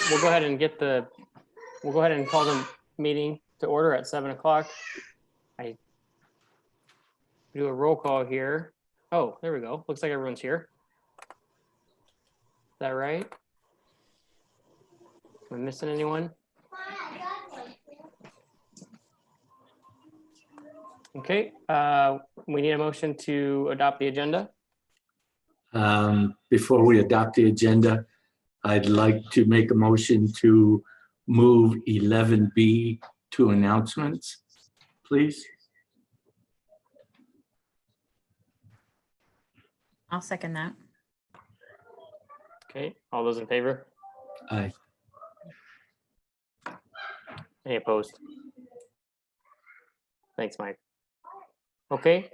we'll go ahead and call the meeting to order at 7 o'clock. I do a roll call here. Oh, there we go. Looks like everyone's here. Is that right? Am I missing anyone? Okay, we need a motion to adopt the agenda. Before we adopt the agenda, I'd like to make a motion to move 11B to announcements, please. I'll second that. Okay, all those in favor? Aye. Any opposed? Thanks, Mike. Okay,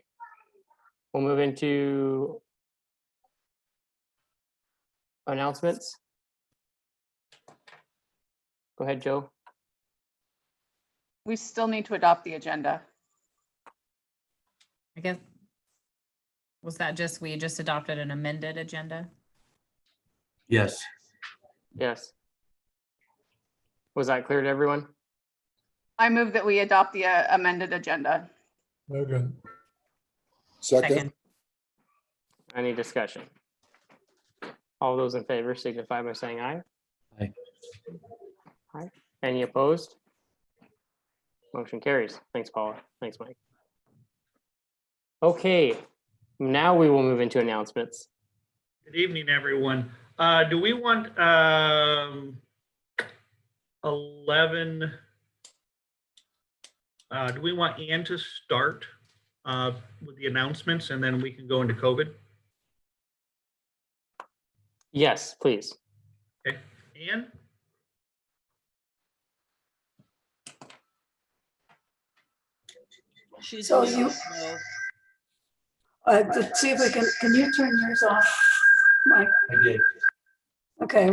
we'll move into announcements. Go ahead, Joe. We still need to adopt the agenda. I guess, was that just, we just adopted an amended agenda? Yes. Yes. Was that clear to everyone? I move that we adopt the amended agenda. Second. Second. Any discussion? All those in favor signify by saying aye. Aye. Aye. Any opposed? Motion carries. Thanks, Paula. Thanks, Mike. Okay, now we will move into announcements. Good evening, everyone. Do we want 11? Do we want Ann to start with the announcements and then we can go into COVID? Yes, please. Okay, Ann? So you, to see if we can you turn yours off, Mike? I did. Okay,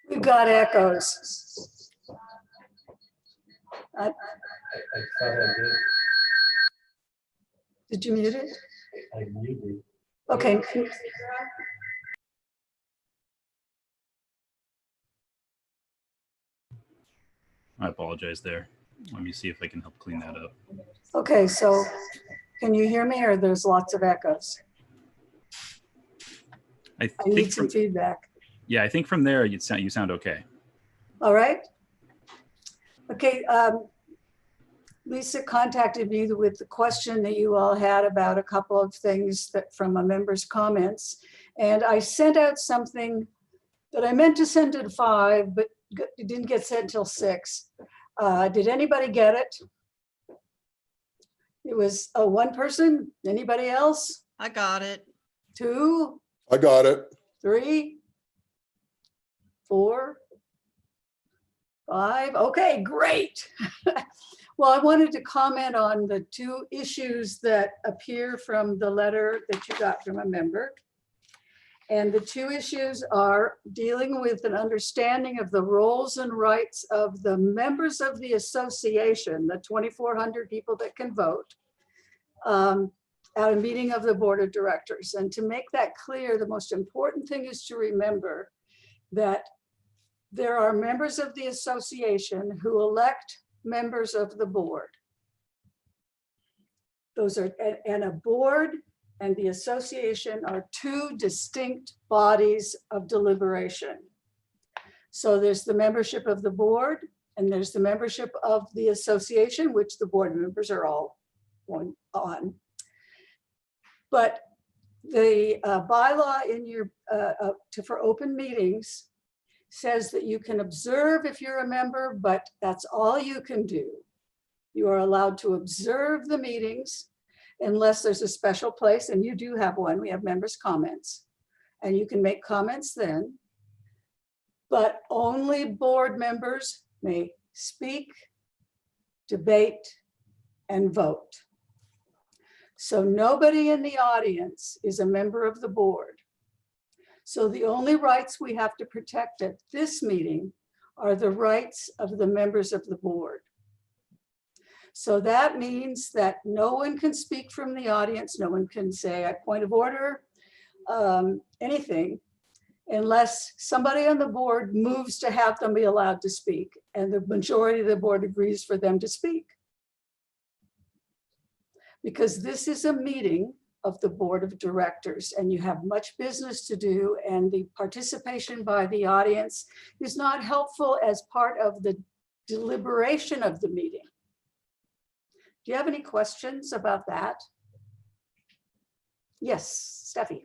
we've got echoes. I thought I did. Did you mute it? I muted. Okay. I apologize there. Let me see if I can help clean that up. Okay, so can you hear me or there's lots of echoes? I I need think some from, feedback. yeah, I think from there you sound okay. All right. Okay, Lisa contacted me with the question that you all had about a couple of things that from a member's comments. And I sent out something that I meant to send at 5, but it didn't get sent till 6. Did anybody get it? It was one person. Anybody else? I got it. 2, I got it. 3, 4, 5. Okay, great. Well, I wanted to comment on the 2 issues that appear from the letter that you got from a member. And the 2 issues are dealing with an understanding of the roles and rights of the members of the association, the 2,400 people that can vote, at a meeting of the board of directors. And to make that clear, the most important thing is to remember that there are members of the association who elect members of the board. Those are, and a board and the association are 2 distinct bodies of deliberation. So there's the membership of the board and there's the membership of the association, which the board members are all on. But the bylaw in your for open meetings says that you can observe if you're a member, but that's all you can do. You are allowed to observe the meetings unless there's a special place, and you do have one. We have members' comments, and you can make comments then. But only board members may speak, debate, and vote. So nobody in the audience is a member of the board. So the only rights we have to protect at this meeting are the rights of the members of the board. So that means that no one can speak from the audience. No one can say a point of order, anything. unless somebody on the board moves to have them be allowed to speak, and the majority of the board agrees for them to speak. Because this is a meeting of the board of directors, and you have much business to do, and the participation by the audience is not helpful as part of the deliberation of the meeting. Do you have any questions about that? Yes, Steffi.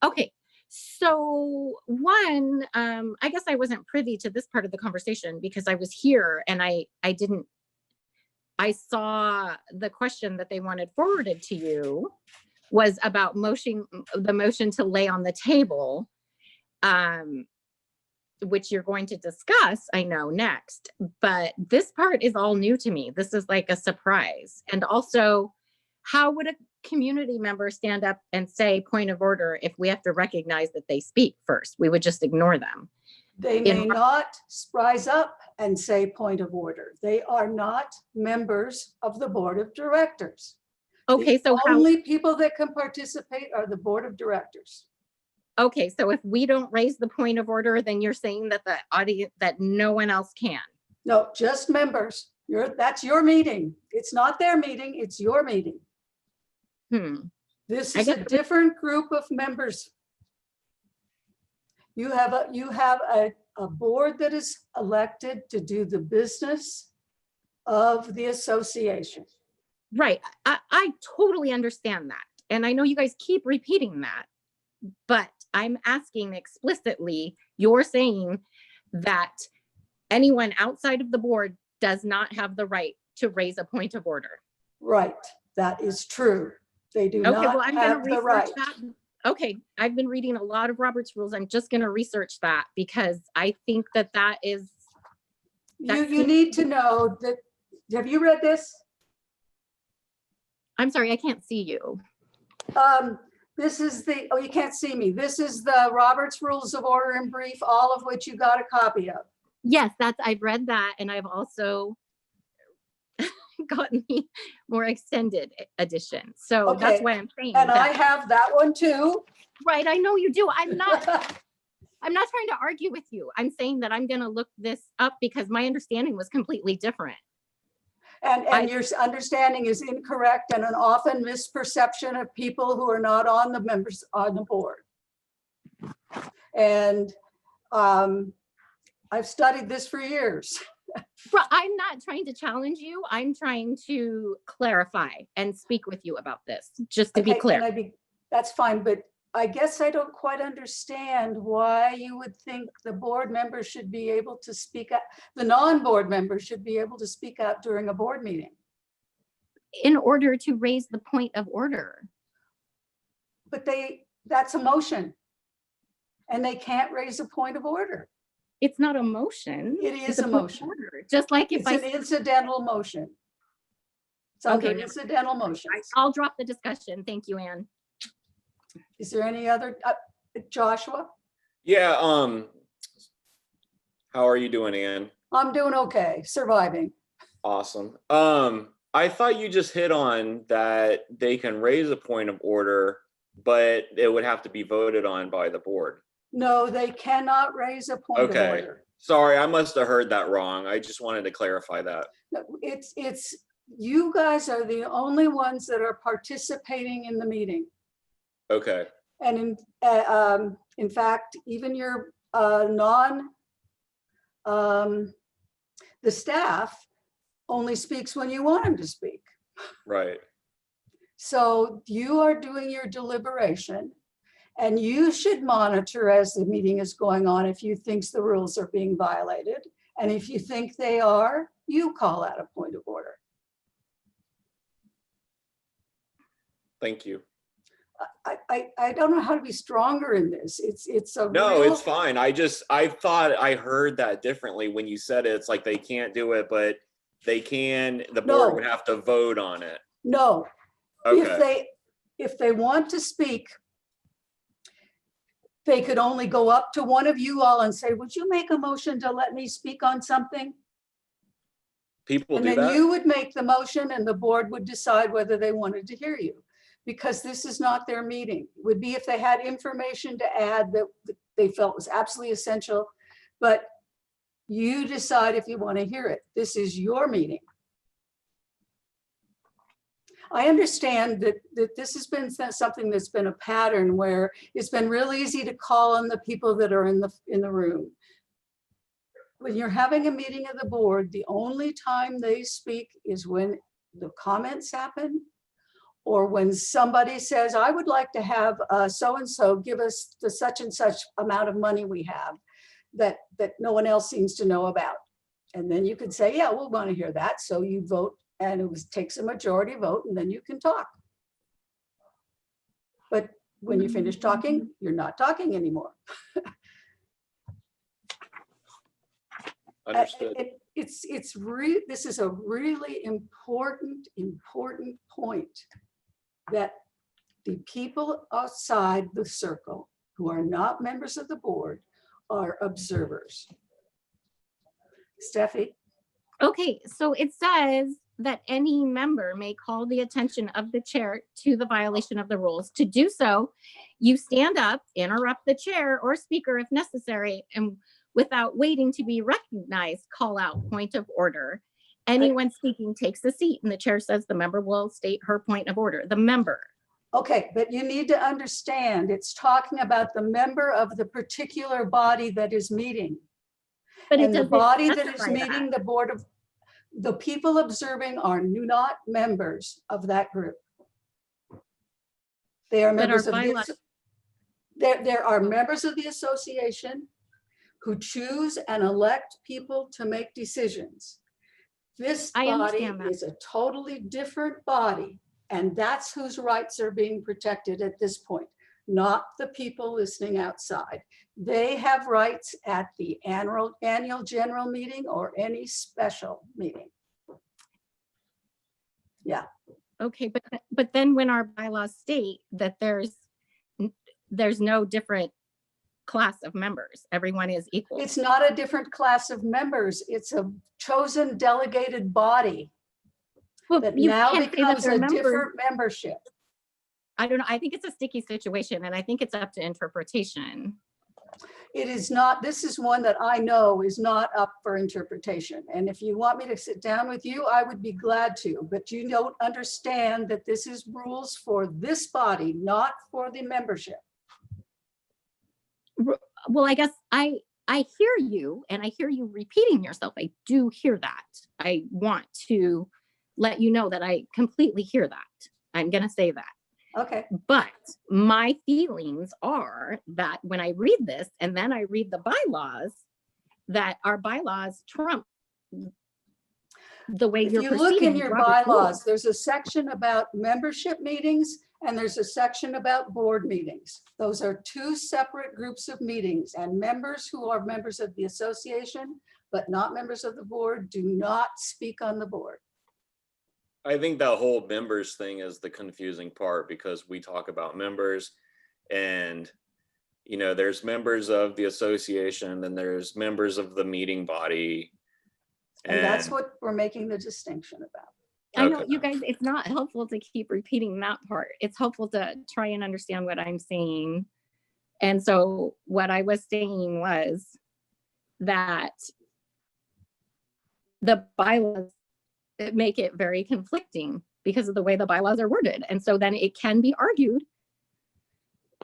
Okay, so one, I guess I wasn't privy to this part of the conversation because I was here and I saw the question that they wanted forwarded to you was about the motion to lay on the table, which you're going to discuss, I know, next. But this part is all new to me. This is like a surprise. And also, how would a community member stand up and say point of order if we have to recognize that they speak first? We would just ignore them. They may not rise up and say point of order. They are not members of the board of directors. Okay, so The only people that can participate are the board of directors. okay, so if we don't raise the point of order, then you're saying that the audience, that no one else can. No, just members. That's your meeting. It's not their meeting, it's your meeting. This I is a get- different group of members. You have a board that is elected to do the business of the association. Right. I totally understand that. And I know you guys keep repeating that, but I'm asking explicitly, you're saying that anyone outside of the board does not have the right to raise a point of order. Right, that is true. They do Okay, well, not I'm gonna have the research right. that. Okay, I've been reading a lot of Robert's rules. I'm just gonna research that because I think that that is, You need to know that, have you read this? I'm sorry, I can't see you. This is the, oh, you can't see me. This is the Robert's Rules of Order in brief, all of which you got a copy of. Yes, I've read that and I've also gotten the more extended edition. So that's Okay, why I'm saying And I that. have that one too. Right, I know you do. I'm not trying to argue with you. I'm saying that I'm gonna look this up because my understanding was completely different. And your understanding is incorrect and an often misperception of people who are not on the members on the board. And I've studied this for years. Well, I'm not trying to challenge you. I'm trying to clarify and speak with you about this, just to be Okay, clear. That's fine, but I guess I don't quite understand why you would think the board members should be able to speak up. The non-board members should be able to speak out during a board meeting. In order to raise the point of order. But that's a motion. And they can't raise a point of order. It's not a motion. It it's is a point of motion. order. Just like if It's an incidental motion. It's under Okay, never- incidental motions. I'll drop the discussion. Thank you, Anne. Is there any other, Joshua? Yeah, how are you doing, Ann? I'm doing okay, surviving. Awesome. I thought you just hit on that they can raise a point of order, but it would have to be voted on by the board. No, they cannot raise a point of Okay. order. Sorry, I must have heard that wrong. I just wanted to clarify that. No, it's, you guys are the only ones that are participating in the meeting. Okay, And in fact, even your the staff only speaks when you want them to speak. right. So you are doing your deliberation and you should monitor as the meeting is going on if you think the rules are being violated. And if you think they are, you call out a point of order. Thank you. I don't know how to be stronger in this. It's a No, real- it's fine. I thought I heard that differently when you said it. It's like they can't do it, but they can, the No. board would have to vote on it. No, Okay, if they want to speak, they could only go up to one of you all and say, would you make a motion to let me speak on something? people And do then that? you would make the motion and the board would decide whether they wanted to hear you. because this is not their meeting. It would be if they had information to add that they felt was absolutely essential, but you decide if you want to hear it. This is your meeting. I understand that this has been something that's been a pattern where it's been real easy to call on the people that are in the room. When you're having a meeting of the board, the only time they speak is when the comments happen, or when somebody says, I would like to have so-and-so give us the such and such amount of money we have that no one else seems to know about. And then you could say, yeah, we'll want to hear that. So you vote, and it takes a majority vote, and then you can talk. But when you finish talking, you're not talking anymore. Understood. This is a really important point, that the people outside the circle who are not members of the board are observers. Steffi? Okay, so it says that any member may call the attention of the chair to the violation of the rules. To do so, you stand up, interrupt the chair or speaker if necessary, and without waiting to be recognized, call out point of order. Anyone speaking takes a seat, and the chair says the member will state her point of order. The member. Okay, but you need to understand, it's talking about the member of the particular body that is meeting. But it And the doesn't body that is specify meeting, the board of, the people observing are not members of that group. They are But our members of bylaws- there are members of the association who choose and elect people to make decisions. This I body understand that. is a totally different body, and that's whose rights are being protected at this point, not the people listening outside. They have rights at the annual general meeting or any special meeting. Yeah. Okay, but then when our bylaws state that there's no different class of members, everyone is equal. It's not a different class of members. It's a chosen delegated body Well, that you now can't say that becomes they're a members. different membership. I don't know. I think it's a sticky situation, and I think it's up to interpretation. It is not, this is one that I know is not up for interpretation. And if you want me to sit down with you, I would be glad to, but you don't understand that this is rules for this body, not for the membership. Well, I guess I hear you, and I hear you repeating yourself. I do hear that. I want to let you know that I completely hear that. I'm going to say that. Okay, But my feelings are that when I read this and then I read the bylaws, that our bylaws trump the way if you're you look in proceeding. your Robert's bylaws, rules. there's a section about membership meetings and there's a section about board meetings. Those are two separate groups of meetings, and members who are members of the association but not members of the board do not speak on the board. I think that whole members thing is the confusing part, because we talk about members and, you know, there's members of the association and there's members of the meeting body. And that's what we're making the distinction about. I know Okay. you guys, it's not helpful to keep repeating that part. It's helpful to try and understand what I'm saying. And so what I was saying was that the bylaws make it very conflicting because of the way the bylaws are worded. And so then it can be argued,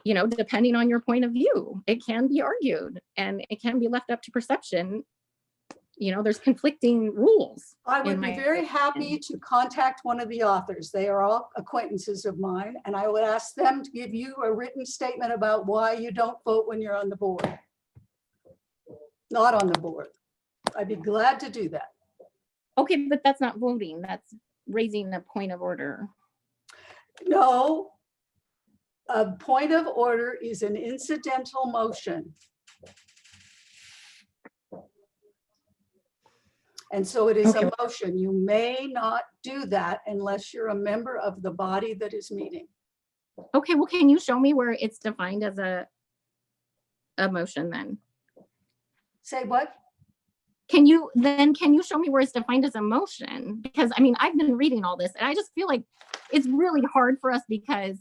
you know, depending on your point of view, it can be argued and it can be left up to perception. You know, there's conflicting rules. I would in be my very happy to contact one of the authors. They are all acquaintances of mine, and I would ask them to give you a written statement about why you don't vote when you're on the board. Not on the board. I'd be glad to do that. Okay, but that's not voting. That's raising a point of order. No. A point of order is an incidental motion. And so it is a Okay. motion. You may not do that unless you're a member of the body that is meeting. Okay, well, can you show me where it's defined as a motion then? Say what? Can you show me where it's defined as a motion? Because I mean, I've been reading all this and I just feel like it's really hard for us because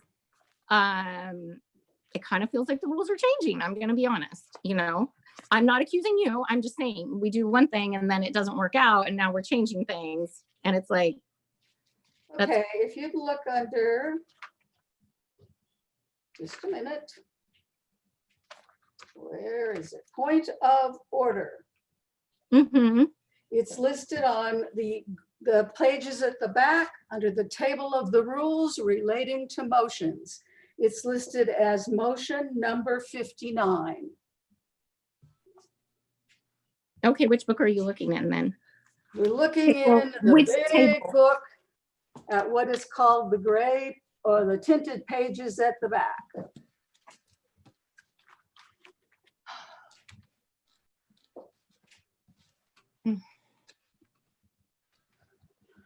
it kind of feels like the rules are changing. I'm going to be honest, you know, I'm not accusing you. I'm just saying we do one thing and then it doesn't work out and now we're changing things. And it's like, That's- Okay, if you'd look under, just a minute. Where is it? Point of order. mhm. It's listed on the pages at the back under the table of the rules relating to motions. It's listed as motion number 59. Okay, which book are you looking in then? We're looking Well, in the which big table? book at what is called the gray or the tinted pages at the back.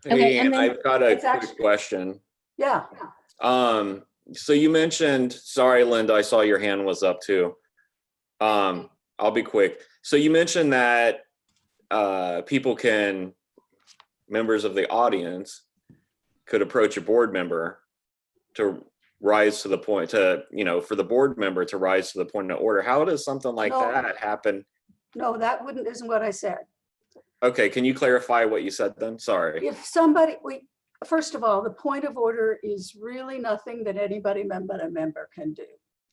Okay, Hey, and then I've got a it's quick actually- question. Yeah, So you mentioned, sorry, Linda, I saw your hand was up too. I'll be quick. So you mentioned that members of the audience could approach a board member to rise to the point for the board member to rise to the point of order. How does something like No. that happen? no, isn't what I said. Okay, can you clarify what you said then? Sorry. If somebody, first of all, the point of order is really nothing that anybody but a member can do.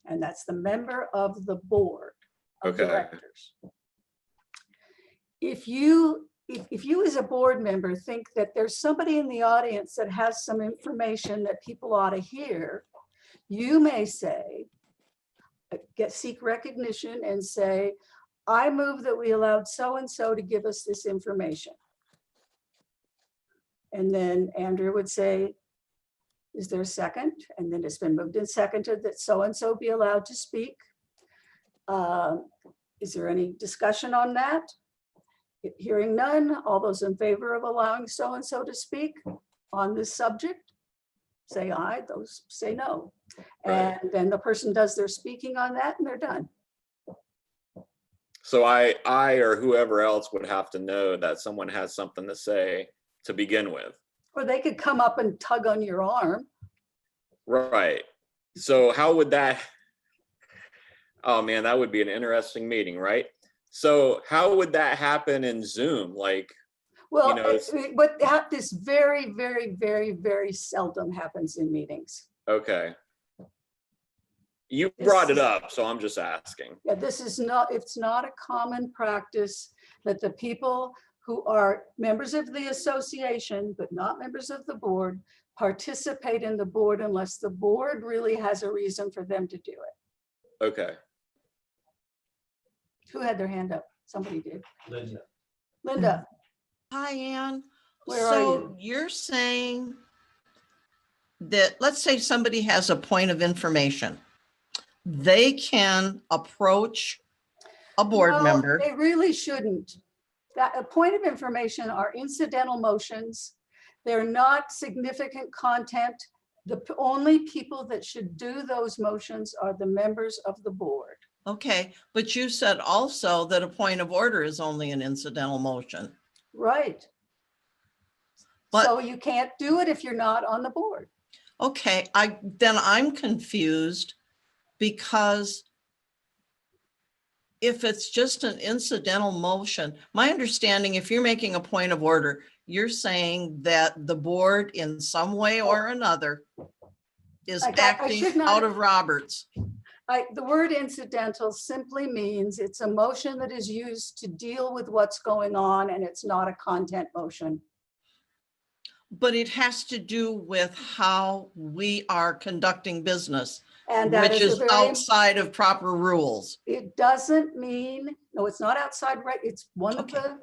And that's the member of the board of Okay. directors. If you as a board member think that there's somebody in the audience that has some information that people ought to hear, you may say, seek recognition and say, I move that we allowed so-and-so to give us this information. And then Andrew would say, is there a second? And then it's been moved and seconded that so-and-so be allowed to speak. Is there any discussion on that? Hearing none, all those in favor of allowing so-and-so to speak on this subject, say aye, those say no. Right. And then the person does their speaking on that and they're done. So I or whoever else would have to know that someone has something to say to begin with. Or they could come up and tug on your arm. Right. So how would that, oh man, that would be an interesting meeting, right? So how would that happen in Zoom? Like, Well, know, but this very, very, very, very seldom happens in meetings. okay. You brought it up, so I'm just asking. Yeah, it's not a common practice that the people who are members of the association, but not members of the board, participate in the board unless the board really has a reason for them to do it. Okay. Who had their hand up? Somebody did. Linda, Hi, Ann. Where are So you're saying that, let's say somebody has a point of information. They can approach a board no, member. they really shouldn't. That a point of information are incidental motions. They're not significant content. The only people that should do those motions are the members of the board. Okay, but you said also that a point of order is only an incidental motion. Right. But- So you can't do it if you're not on the board. Okay, then I'm confused because if it's just an incidental motion, my understanding, if you're making a point of order, you're saying that the board in some way or another is I should acting not- out of Roberts. The word incidental simply means it's a motion that is used to deal with what's going on and it's not a content motion. But it has to do with how we are conducting business, And that which is is a very, outside of proper rules. it doesn't mean, no, it's not outside, right? It's one of Okay. the,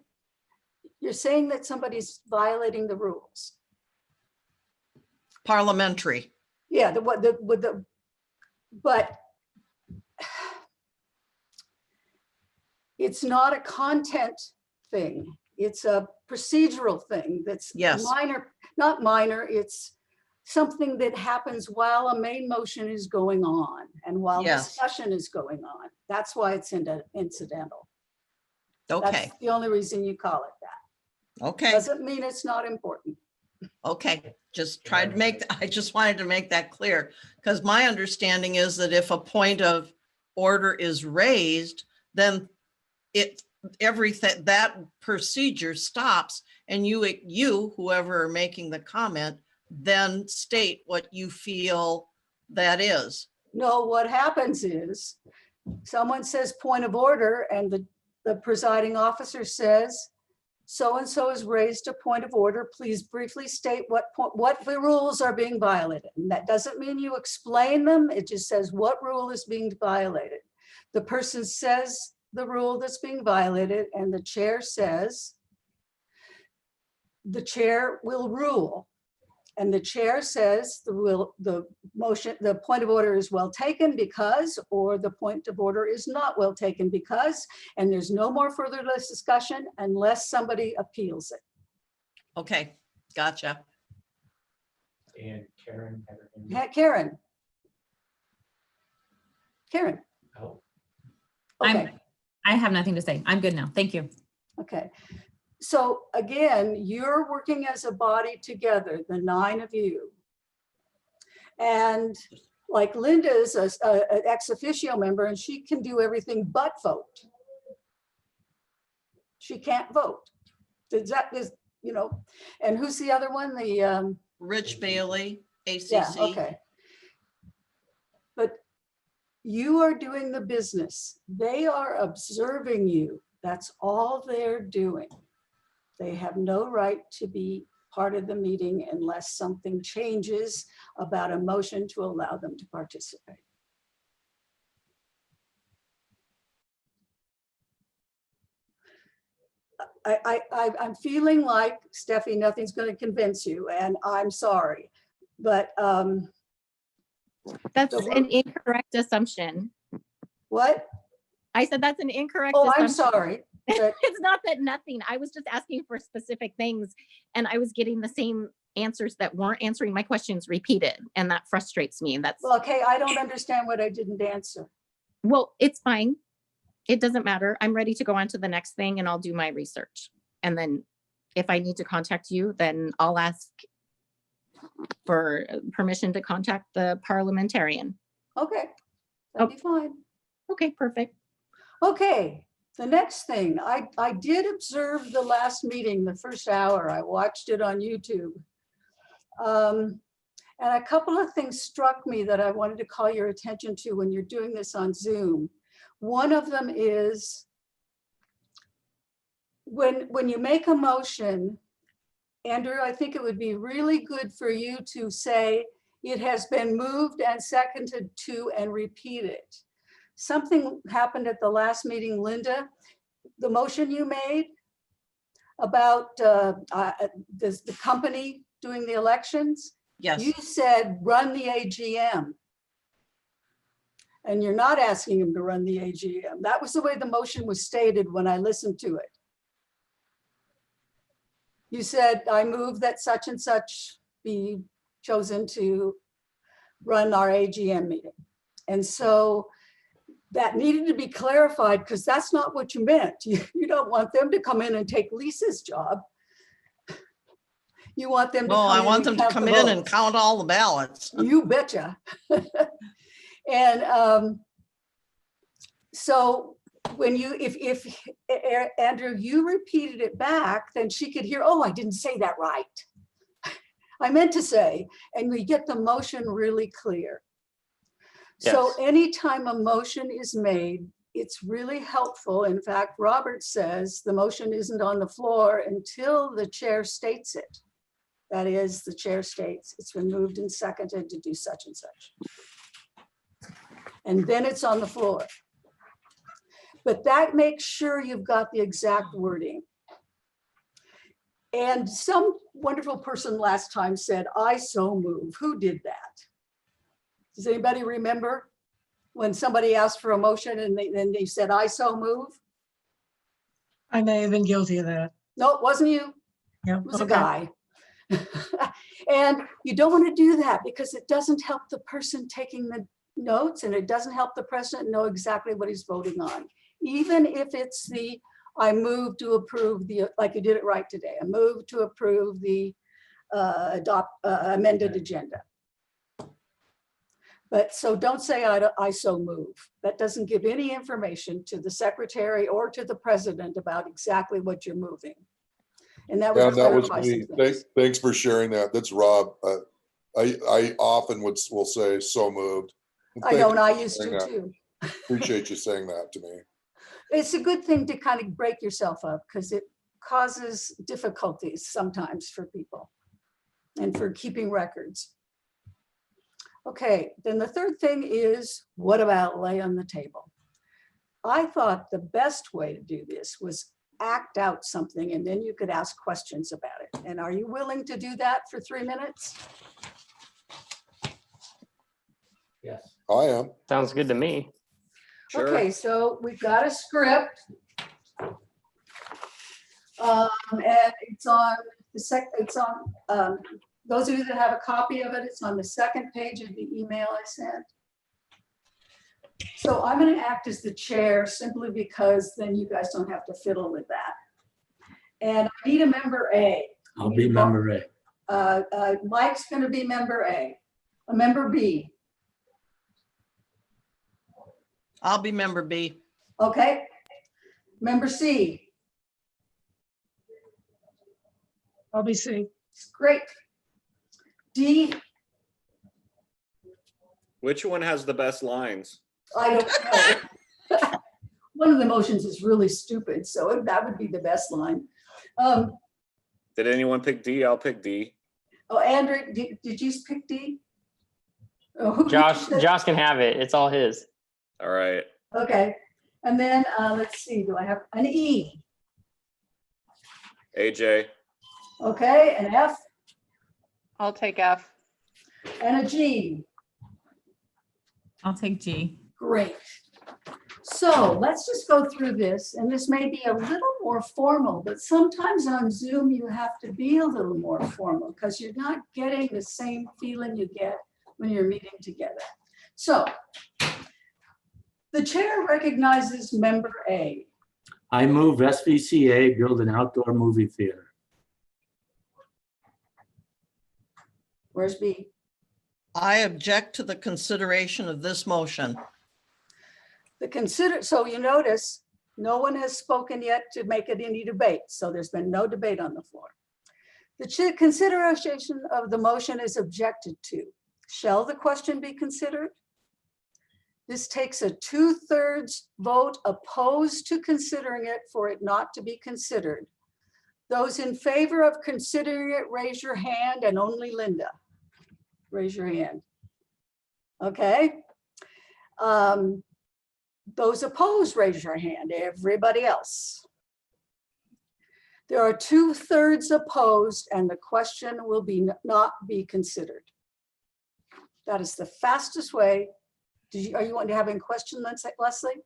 you're saying that somebody's violating the rules. Parliamentary. Yeah, but it's not a content thing. It's a procedural thing that's Yes. minor, not minor, it's something that happens while a main motion is going on and while Yes. discussion is going on. That's why it's incidental. Okay, That's the only reason you call it that. okay, Doesn't mean it's not important. Okay, just tried to make, I just wanted to make that clear, because my understanding is that if a point of order is raised, then everything, that procedure stops, and you, whoever are making the comment, then state what you feel that is. No, what happens is someone says point of order and the presiding officer says, so-and-so has raised a point of order. Please briefly state what the rules are being violated. And that doesn't mean you explain them. It just says what rule is being violated. The person says the rule that's being violated and the chair says, the chair will rule. And the chair says the motion, the point of order is well taken because, or the point of order is not well taken because, and there's no more further discussion unless somebody appeals it. Okay, gotcha. And Karen. Yeah, Karen. Karen. Oh. Okay, I have nothing to say. I'm good now. Thank you. okay. So again, you're working as a body together, the 9 of you. And like Linda is an ex officio member and she can do everything but vote. She can't vote. You know, and who's the other one? The Rich Bailey, ACC. yeah, okay. But you are doing the business. They are observing you. That's all they're doing. They have no right to be part of the meeting unless something changes about a motion to allow them to participate. I'm feeling like, Steffi, nothing's going to convince you, and I'm sorry, but That's an incorrect assumption. what? I said that's an incorrect Oh, I'm assumption. sorry. But It's not that nothing. I was just asking for specific things and I was getting the same answers that weren't answering my questions repeated. And that frustrates me. And that's, well, okay, I don't understand what I didn't answer. well, it's fine. It doesn't matter. I'm ready to go on to the next thing and I'll do my research. And then if I need to contact you, then I'll ask for permission to contact the parliamentarian. Okay, that'd be fine. Okay, perfect. Okay. The next thing, I did observe the last meeting, the first hour. I watched it on YouTube. And a couple of things struck me that I wanted to call your attention to when you're doing this on Zoom. One of them is when you make a motion, Andrew, I think it would be really good for you to say, it has been moved and seconded to and repeat it. Something happened at the last meeting, Linda, the motion you made about the company doing the elections. Yes. You said run the AGM. And you're not asking him to run the AGM. That was the way the motion was stated when I listened to it. You said, I move that such and such be chosen to run our AGM meeting. And so that needed to be clarified because that's not what you meant. You don't want them to come in and take Lisa's job. You want them to Well, come I in want and them to count come the in and votes. count all the ballots. You betcha. And so when you, if Andrew, you repeated it back, then she could hear, oh, I didn't say that right. I meant to say, and we get the motion really clear. So Yes. anytime a motion is made, it's really helpful. In fact, Robert says the motion isn't on the floor until the chair states it. That is, the chair states it's been moved and seconded to do such and such. And then it's on the floor. But that makes sure you've got the exact wording. And some wonderful person last time said, I so move. Who did that? Does anybody remember when somebody asked for a motion and they said, I so move? I may have been guilty of that. No, it wasn't you. Yeah. It was okay. a guy. And you don't want to do that because it doesn't help the person taking the notes and it doesn't help the president know exactly what he's voting on. Even if it's the, I move to approve the, like you did it right today, I move to approve the adopt amended agenda. But so don't say I so move. That doesn't give any information to the secretary or to the president about exactly what you're moving. And that Yeah, would that was clarify some me. things. Thanks for sharing that. That's Rob. I often will say so moved. I Thank know, you and I for used sharing to that. too. Appreciate you saying that to me. It's a good thing to kind of break yourself up because it causes difficulties sometimes for people and for keeping records. Okay, then the third thing is, what about lay on the table? I thought the best way to do this was act out something and then you could ask questions about it. And are you willing to do that for 3 minutes? Yes. I am. Sounds good to me. Sure. Okay, so we've got a script. And it's on those of you that have a copy of it, it's on the second page of the email I sent. So I'm going to act as the chair simply because then you guys don't have to fiddle with that. And I need a member A. I'll be member A. Mike's going to be member A. A member B. I'll be member B. Okay. Member C. I'll be C. Great. D. Which one has the best lines? I don't know. One of the motions is really stupid, so that would be the best line. Did anyone pick D? I'll pick D. Oh, Andrew, did you pick D? Oh, who- Josh can have it. It's all his. All right. Okay, and then let's see, do I have an E? AJ. Okay, an F I'll take F. and a G. I'll take G. Great. So let's just go through this, and this may be a little more formal, but sometimes on Zoom you have to be a little more formal because you're not getting the same feeling you get when you're meeting together. So the chair recognizes member A. I move SVCA build an outdoor movie theater. Where's B? I object to the consideration of this motion. So you notice, no one has spoken yet to make it any debate. So there's been no debate on the floor. The consideration of the motion is objected to. Shall the question be considered? This takes a 2/3 vote opposed to considering it for it not to be considered. Those in favor of considering it, raise your hand, and only Linda. Raise your hand. Okay. Those opposed, raise your hand. Everybody else. There are 2/3 opposed, and the question will not be considered. That is the fastest way. Are you wanting to have a question, Leslie?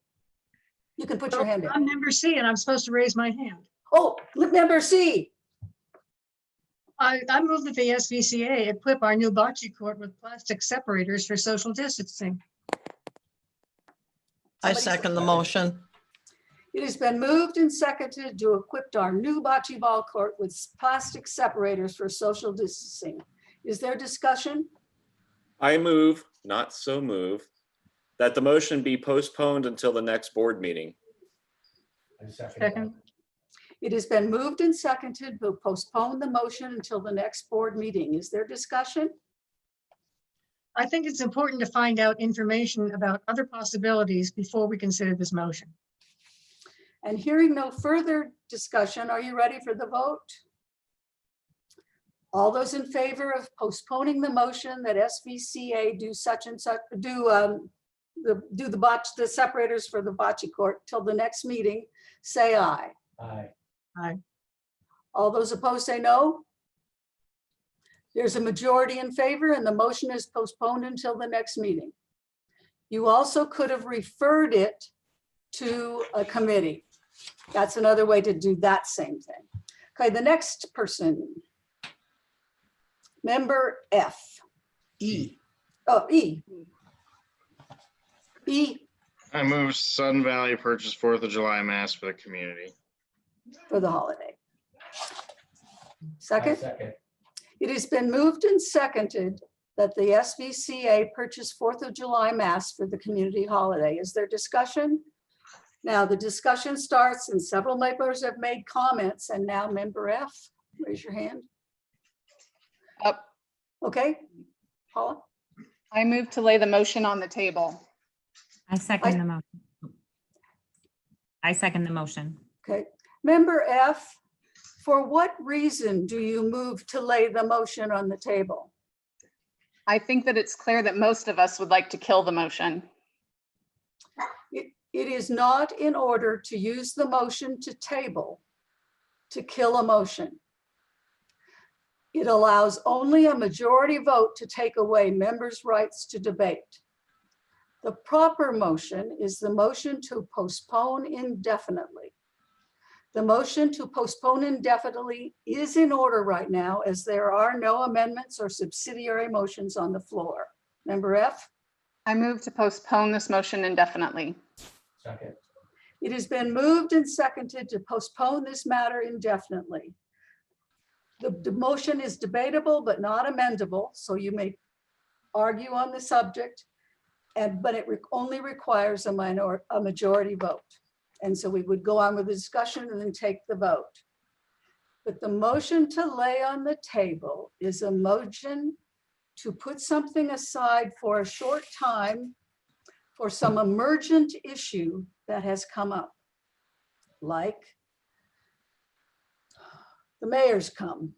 You can put your hand in. I'm member C and I'm supposed to raise my hand. Oh, member C. I move that the SVCA equip our new bocce court with plastic separators for social distancing. I Somebody second the motion. It has been moved and seconded to equip our new bocce ball court with plastic separators for social distancing. Is there discussion? I move, not so move, that the motion be postponed until the next board meeting. Second. It has been moved and seconded to postpone the motion until the next board meeting. Is there discussion? I think it's important to find out information about other possibilities before we consider this motion. And hearing no further discussion, are you ready for the vote? All those in favor of postponing the motion that SVCA do such and such, the separators for the bocce court till the next meeting, say aye. Aye. Aye. All those opposed say no. There's a majority in favor and the motion is postponed until the next meeting. You also could have referred it to a committee. That's another way to do that same thing. Okay, the next person. Member F. E. Oh, E. E I move Sun Valley purchase 4th of July mask for the community. for the holiday. Second, Second. It has been moved and seconded that the SVCA purchase 4th of July masks for the community holiday. Is there discussion? Now, the discussion starts and several members have made comments, and now member F, raise your hand. Up. Okay, Paula? I move to lay the motion on the table. I second the motion. I second the motion. Okay, member F, for what reason do you move to lay the motion on the table? I think that it's clear that most of us would like to kill the motion. It is not in order to use the motion to table to kill a motion. It allows only a majority vote to take away members' rights to debate. The proper motion is the motion to postpone indefinitely. The motion to postpone indefinitely is in order right now as there are no amendments or subsidiary motions on the floor. Member F? I move to postpone this motion indefinitely. Second. It has been moved and seconded to postpone this matter indefinitely. The motion is debatable but not amendable, so you may argue on the subject, but it only requires a majority vote. And so we would go on with the discussion and then take the vote. But the motion to lay on the table is a motion to put something aside for a short time for some emergent issue that has come up, like the mayor's come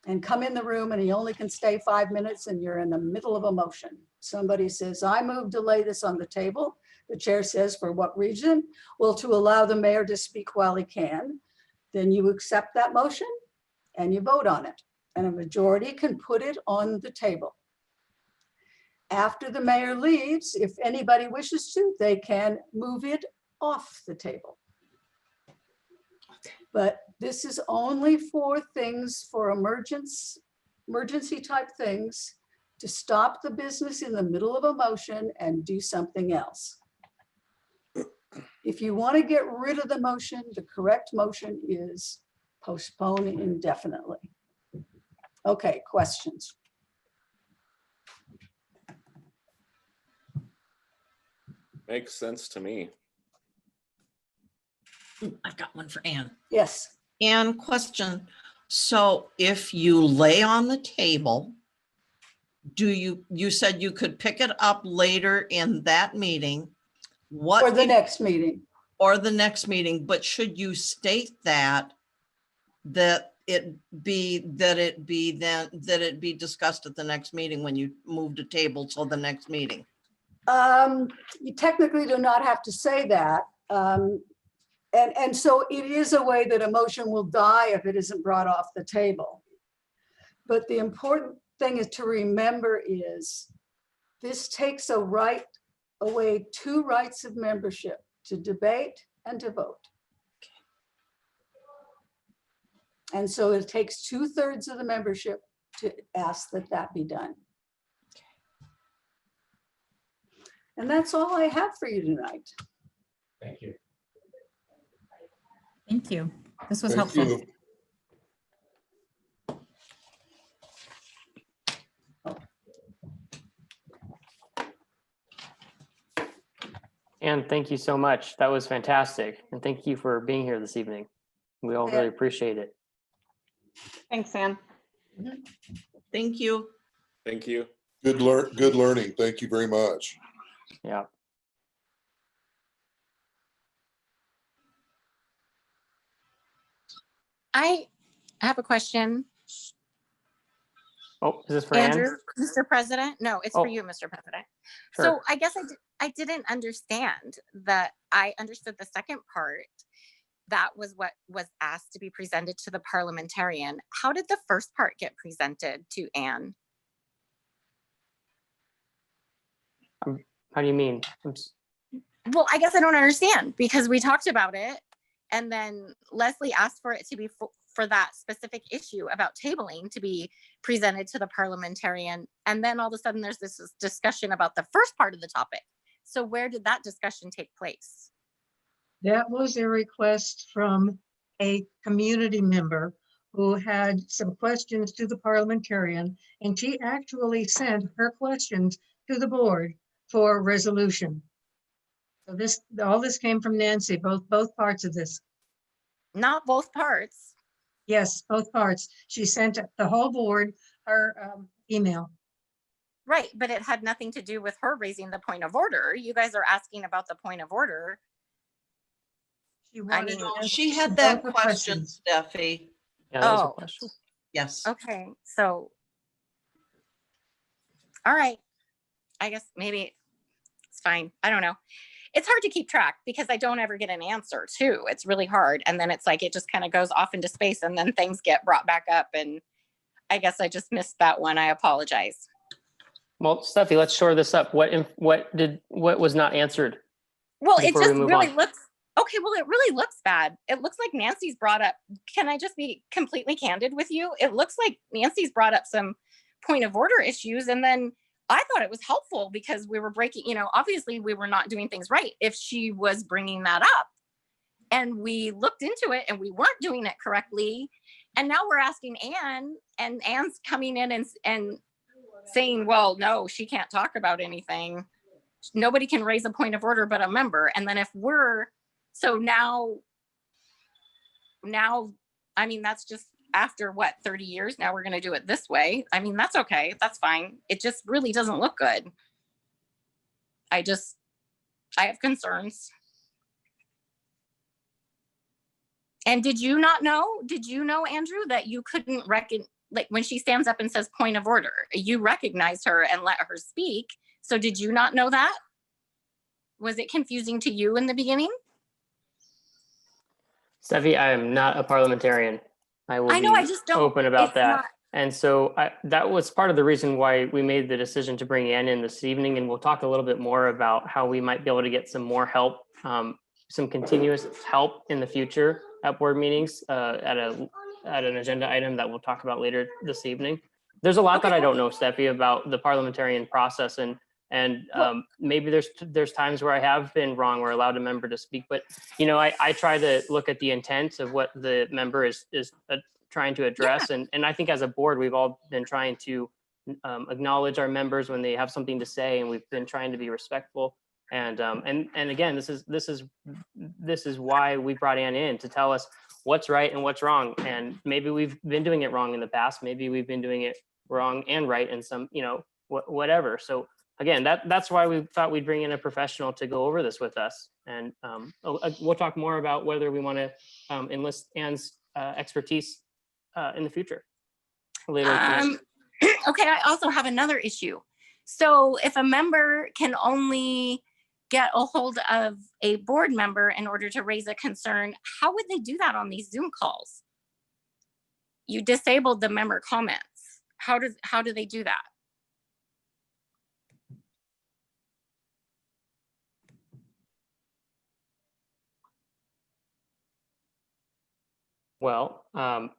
in the room and he only can stay 5 minutes and you're in the middle of a motion. Somebody says, I move to lay this on the table. The chair says, for what reason? Well, to allow the mayor to speak while he can. Then you accept that motion and you vote on it. And a majority can put it on the table. After the mayor leaves, if anybody wishes to, they can move it off the table. But this is only for things, for emergency type things, to stop the business in the middle of a motion and do something else. If you want to get rid of the motion, the correct motion is postpone indefinitely. Okay, questions? Makes sense to me. I've got one for Ann. Yes. Ann, question. So if you lay on the table, you said you could pick it up later in that meeting? What? Or the next meeting. Or the next meeting, but should you state that it be discussed at the next meeting when you move the table till the next meeting? You technically do not have to say that. And so it is a way that a motion will die if it isn't brought off the table. But the important thing is to remember is this takes away two rights of membership, to debate and to vote. And so it takes 2/3 of the membership to ask that that be done. And that's all I have for you tonight. Thank you. Thank you. This was Thank helpful. you. And thank you so much. That was fantastic. And thank you for being here this evening. We all really appreciate it. Thanks, Ann. Thank you. Thank you. Good learning. Thank you very much. Yeah. I have a question. Oh, is this for Ann? Andrew, Mr. President? No, it's for Oh. you, Mr. President. Sure. So I guess I didn't understand that. I understood the second part. That was what was asked to be presented to the parliamentarian. How did the first part get presented to Ann? How do you mean? Well, I guess I don't understand because we talked about it and then Leslie asked for it to be for that specific issue about tabling to be presented to the parliamentarian. And then all of a sudden there's this discussion about the first part of the topic. So where did that discussion take place? That was a request from a community member who had some questions to the parliamentarian, and she actually sent her questions to the board for resolution. So this, all this came from Nancy, both parts of this. Not both parts. Yes, both parts. She sent the whole board her email. Right, but it had nothing to do with her raising the point of order. You guys are asking about the point of order. She I wanted mean, answers She to had both that the question, questions. Steffi. Yeah, that was a Oh. question. Yes. Okay, so. All right, I guess maybe it's fine. I don't know. It's hard to keep track because I don't ever get an answer too. It's really hard. And then it's like, it just kind of goes off into space and then things get brought back up. And I guess I just missed that one. I apologize. Well, Steffi, let's shore this up. What was not answered? Well, it Before we just move really on. looks, okay, well, it really looks bad. It looks like Nancy's brought up, can I just be completely candid with you? It looks like Nancy's brought up some point of order issues. And then I thought it was helpful because we were breaking, obviously we were not doing things right if she was bringing that up. And we looked into it and we weren't doing it correctly. And now we're asking Anne, and Anne's coming in and saying, well, no, she can't talk about anything. Nobody can raise a point of order but a member. And then if so now, I mean, that's just after what, 30 years, now we're going to do it this way. I mean, that's okay. That's fine. It just really doesn't look good. I have concerns. And did you know, Andrew, that you couldn't like when she stands up and says point of order, you recognize her and let her speak. So did you not know that? Was it confusing to you in the beginning? Steffi, I am not a parliamentarian. I will I know, be I just don't. open about it's that. not- And so that was part of the reason why we made the decision to bring Ann in this evening. And we'll talk a little bit more about how we might be able to get some more help, some continuous help in the future at board meetings at an agenda item that we'll talk about later this evening. There's a lot that I don't know, Steffi, about the parliamentarian process, and maybe there's times where I have been wrong or allowed a member to speak, but I try to look at the intent of what the member is trying to address, and I think as a board we've all been trying to acknowledge our members when they have something to say, and we've been trying to be respectful. And again, this is why we brought Ann in, to tell us what's right and what's wrong. And maybe we've been doing it wrong in the past. Maybe we've been doing it wrong and right in some, whatever. So again, that's why we thought we'd bring in a professional to go over this with us. And we'll talk more about whether we want to enlist Ann's expertise in the future. Later tonight. Okay, I also have another issue. So if a member can only get a hold of a board member in order to raise a concern, how would they do that on these Zoom calls? You disabled the member comments. How do they do that? Well, I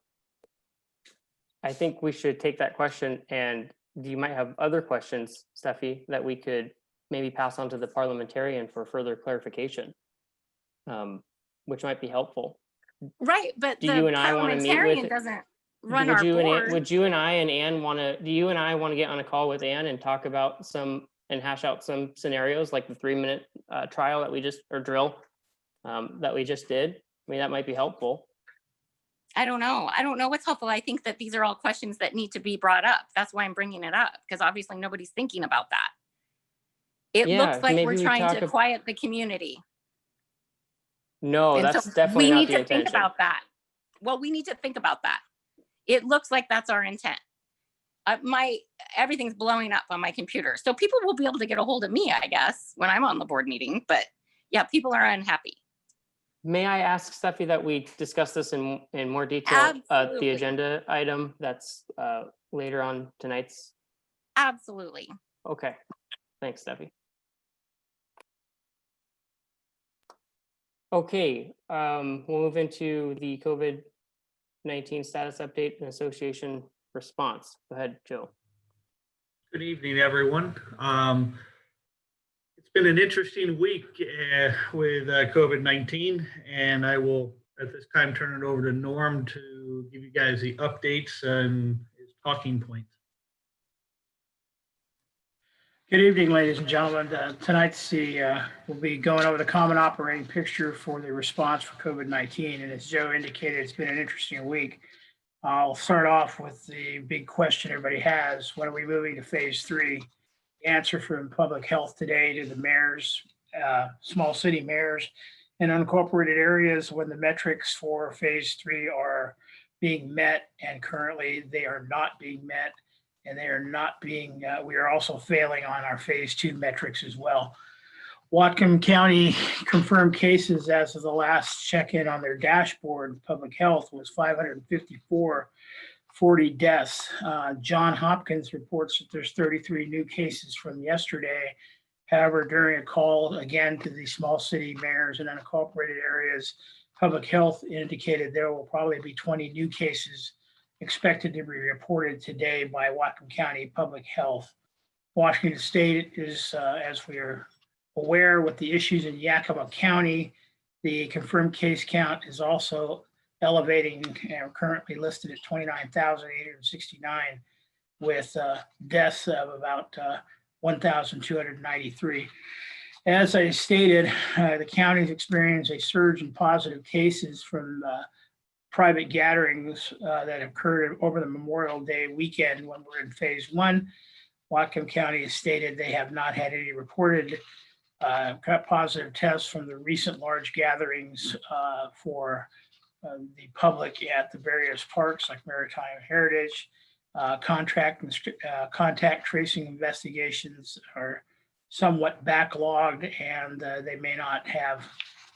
think we should take that question, and you might have other questions, Steffi, that we could maybe pass on to the parliamentarian for further clarification, which might be helpful. Right, but Do the you and I want to meet parliamentarian with? doesn't run our board. Would you and I and Ann want to? Do you and I want to get on a call with Ann and talk about and hash out some scenarios, like the 3-minute trial that we just, or drill that we just did? I mean, that might be helpful. I don't know. I don't know what's helpful. I think that these are all questions that need to be brought up. That's why I'm bringing it up, because obviously nobody's thinking about that. It Yeah, looks like maybe we're we trying talk to quiet the community. No, And that's so definitely we not need the to intention. think about that. Well, we need to think about that. It looks like that's our intent. Everything's blowing up on my computer. So people will be able to get a hold of me, I guess, when I'm on the board meeting. But yeah, people are unhappy. May I ask, Steffi, that we discuss this in more detail at the Absolutely. agenda item that's later on tonight's? Absolutely. Okay, thanks, Steffi. Okay, we'll move into the COVID-19 status update and association response. Go ahead, Joe. Good evening, everyone. It's been an interesting week with COVID-19, and I will at this time turn it over to Norm to give you guys the updates and his talking points. Good evening, ladies and gentlemen. Tonight's we'll be going over the common operating picture for the response for COVID-19. And as Joe indicated, it's been an interesting week. I'll start off with the big question everybody has. When are we moving to phase 3? The answer from public health today to the mayors, small city mayors in unincorporated areas when the metrics for phase 3 are being met, and currently they are not being met. And they are not being, we are also failing on our phase 2 metrics as well. Whatcom County confirmed cases as of the last check-in on their dashboard, public health, was 554, 40 deaths. John Hopkins reports that there's 33 new cases from yesterday. However, during a call again to the small city mayors in unincorporated areas, public health indicated there will probably be 20 new cases expected to be reported today by Whatcom County Public Health. Washington State is, as we are aware, with the issues in Yakima County, the confirmed case count is also elevating, currently listed at 29,869, with deaths of about 1,293. As I stated, the county's experienced a surge in positive cases from private gatherings that occurred over the Memorial Day weekend when we're in phase 1. Whatcom County has stated they have not had any reported positive tests from the recent large gatherings for the public at the various parks like Maritime Heritage. Contact tracing investigations are somewhat backlogged, and they may not have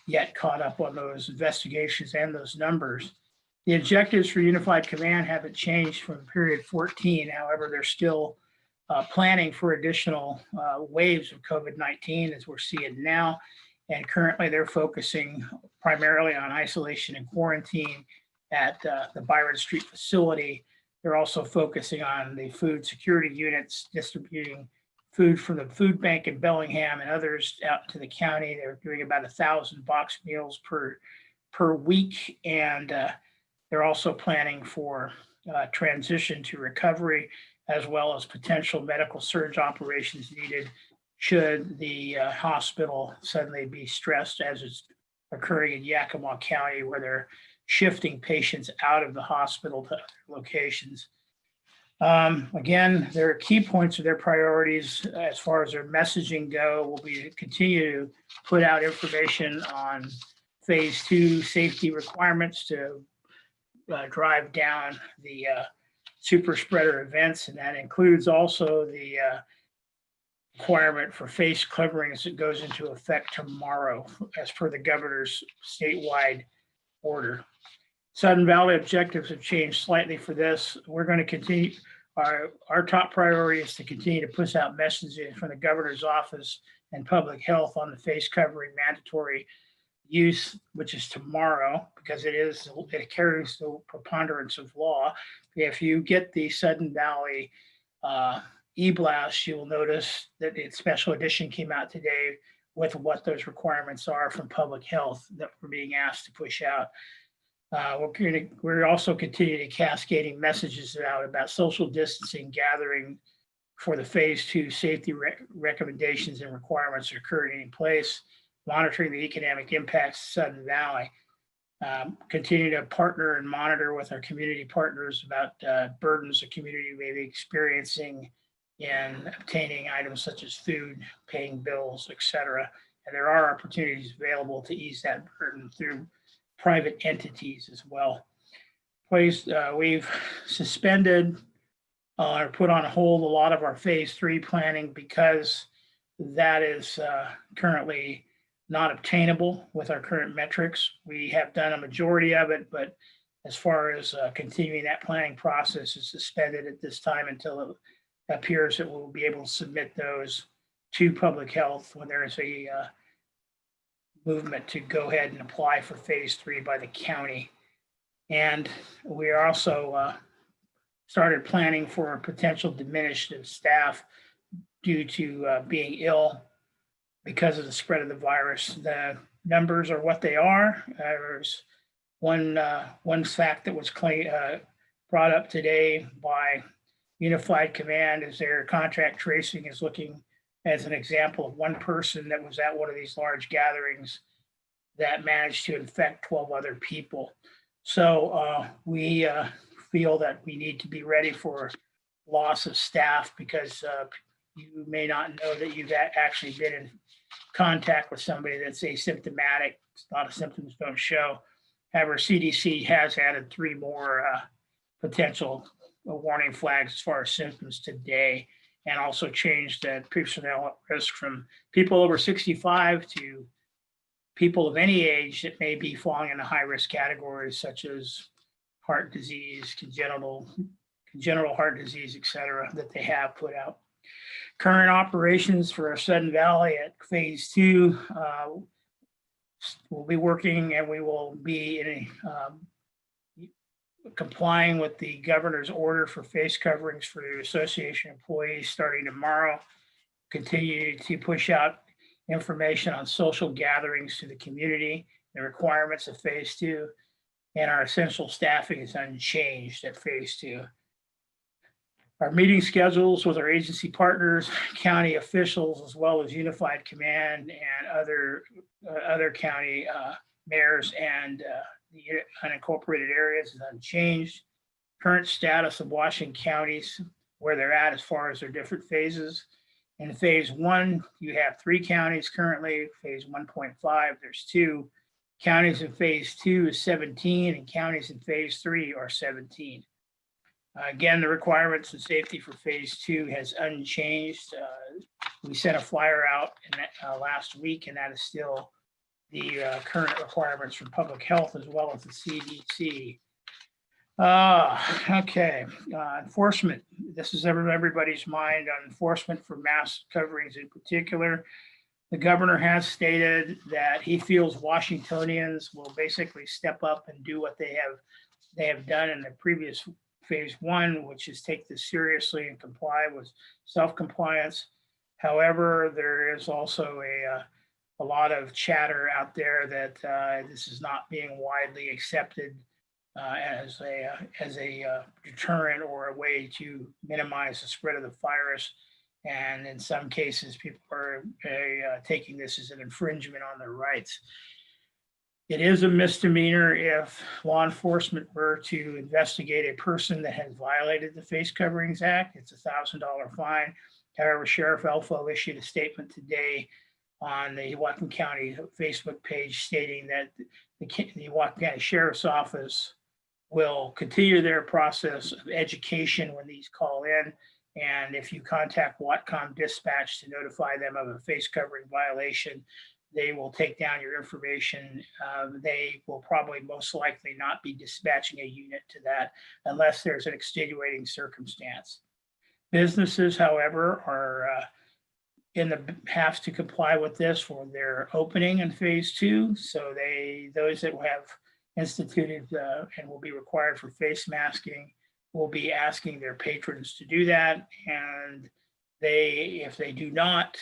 yet caught up on those investigations and those numbers. The objectives for Unified Command haven't changed from period 14. However, they're still planning for additional waves of COVID-19 as we're seeing now. And currently they're focusing primarily on isolation and quarantine at the Byron Street facility. They're also focusing on the food security units, distributing food from the food bank in Bellingham and others out to the county. They're doing about 1,000 box meals per week. And they're also planning for transition to recovery, as well as potential medical surge operations needed should the hospital suddenly be stressed, as is occurring in Yakima County, where they're shifting patients out of the hospital to other locations. Again, their key points of their priorities as far as their messaging go will be to continue to put out information on phase 2 safety requirements to drive down the super spreader events, and that includes also the requirement for face coverings that goes into effect tomorrow as per the governor's statewide order. Sudden Valley objectives have changed slightly for this. We're going to continue, our top priority is to continue to push out messages from the governor's office and public health on the face covering mandatory use, which is tomorrow, because it carries the preponderance of law. If you get the Sudden Valley e-blast, you will notice that the special edition came out today with what those requirements are from public health that we're being asked to push out. We're also continuing to cascading messages out about social distancing, gathering for the phase 2 safety recommendations and requirements are currently in place, monitoring the economic impacts of Sudden Valley, continue to partner and monitor with our community partners about burdens the community may be experiencing in obtaining items such as food, paying bills, et cetera. And there are opportunities available to ease that burden through private entities as well. We've suspended or put on hold a lot of our phase 3 planning because that is currently not obtainable with our current metrics. We have done a majority of it, but as far as continuing that planning process is suspended at this time until it appears that we'll be able to submit those to public health when there is a movement to go ahead and apply for phase 3 by the county. And we are also started planning for a potential diminution of staff due to being ill because of the spread of the virus. The numbers are what they are. There's one fact that was brought up today by Unified Command is their contract tracing is looking as an example of one person that was at one of these large gatherings that managed to infect 12 other people. So we feel that we need to be ready for loss of staff because you may not know that you've actually been in contact with somebody that's asymptomatic. A lot of symptoms don't show. However, CDC has added 3 more potential warning flags as far as symptoms today, and also changed that personnel at risk from people over 65 to people of any age that may be falling into high-risk categories such as heart disease, congenital heart disease, et cetera, that they have put out. Current operations for our Sudden Valley at phase 2 will be working, and we will be complying with the governor's order for face coverings for the association employees starting tomorrow. Continue to push out information on social gatherings to the community, the requirements of phase 2, and our essential staffing is unchanged at phase 2. Our meeting schedules with our agency partners, county officials, as well as Unified Command and other county mayors and the unincorporated areas is unchanged. Current status of Washington counties, where they're at as far as their different phases. In phase 1, you have 3 counties currently. Phase 1.5, there's 2. Counties in phase 2 is 17, and counties in phase 3 are 17. Again, the requirements and safety for phase 2 has unchanged. We sent a flyer out last week, and that is still the current requirements from public health as well as the CDC. Okay, enforcement. This is everybody's mind on enforcement for mask coverings in particular. The governor has stated that he feels Washingtonians will basically step up and do what they have done in the previous phase 1, which is take this seriously and comply with self-compliance. However, there is also a lot of chatter out there that this is not being widely accepted as a deterrent or a way to minimize the spread of the virus. And in some cases, people are taking this as an infringement on their rights. It is a misdemeanor if law enforcement were to investigate a person that has violated the Face Coverings Act. It's a $1,000 fine. However, Sheriff Elfo issued a statement today on the Whatcom County Facebook page stating that the Whatcom County Sheriff's Office will continue their process of education when these call in. And if you contact Whatcom Dispatch to notify them of a face covering violation, they will take down your information. They will probably most likely not be dispatching a unit to that unless there's an extenuating circumstance. Businesses, however, are have to comply with this for their opening in phase 2. So those that have instituted and will be required for face masking will be asking their patrons to do that. And if they do not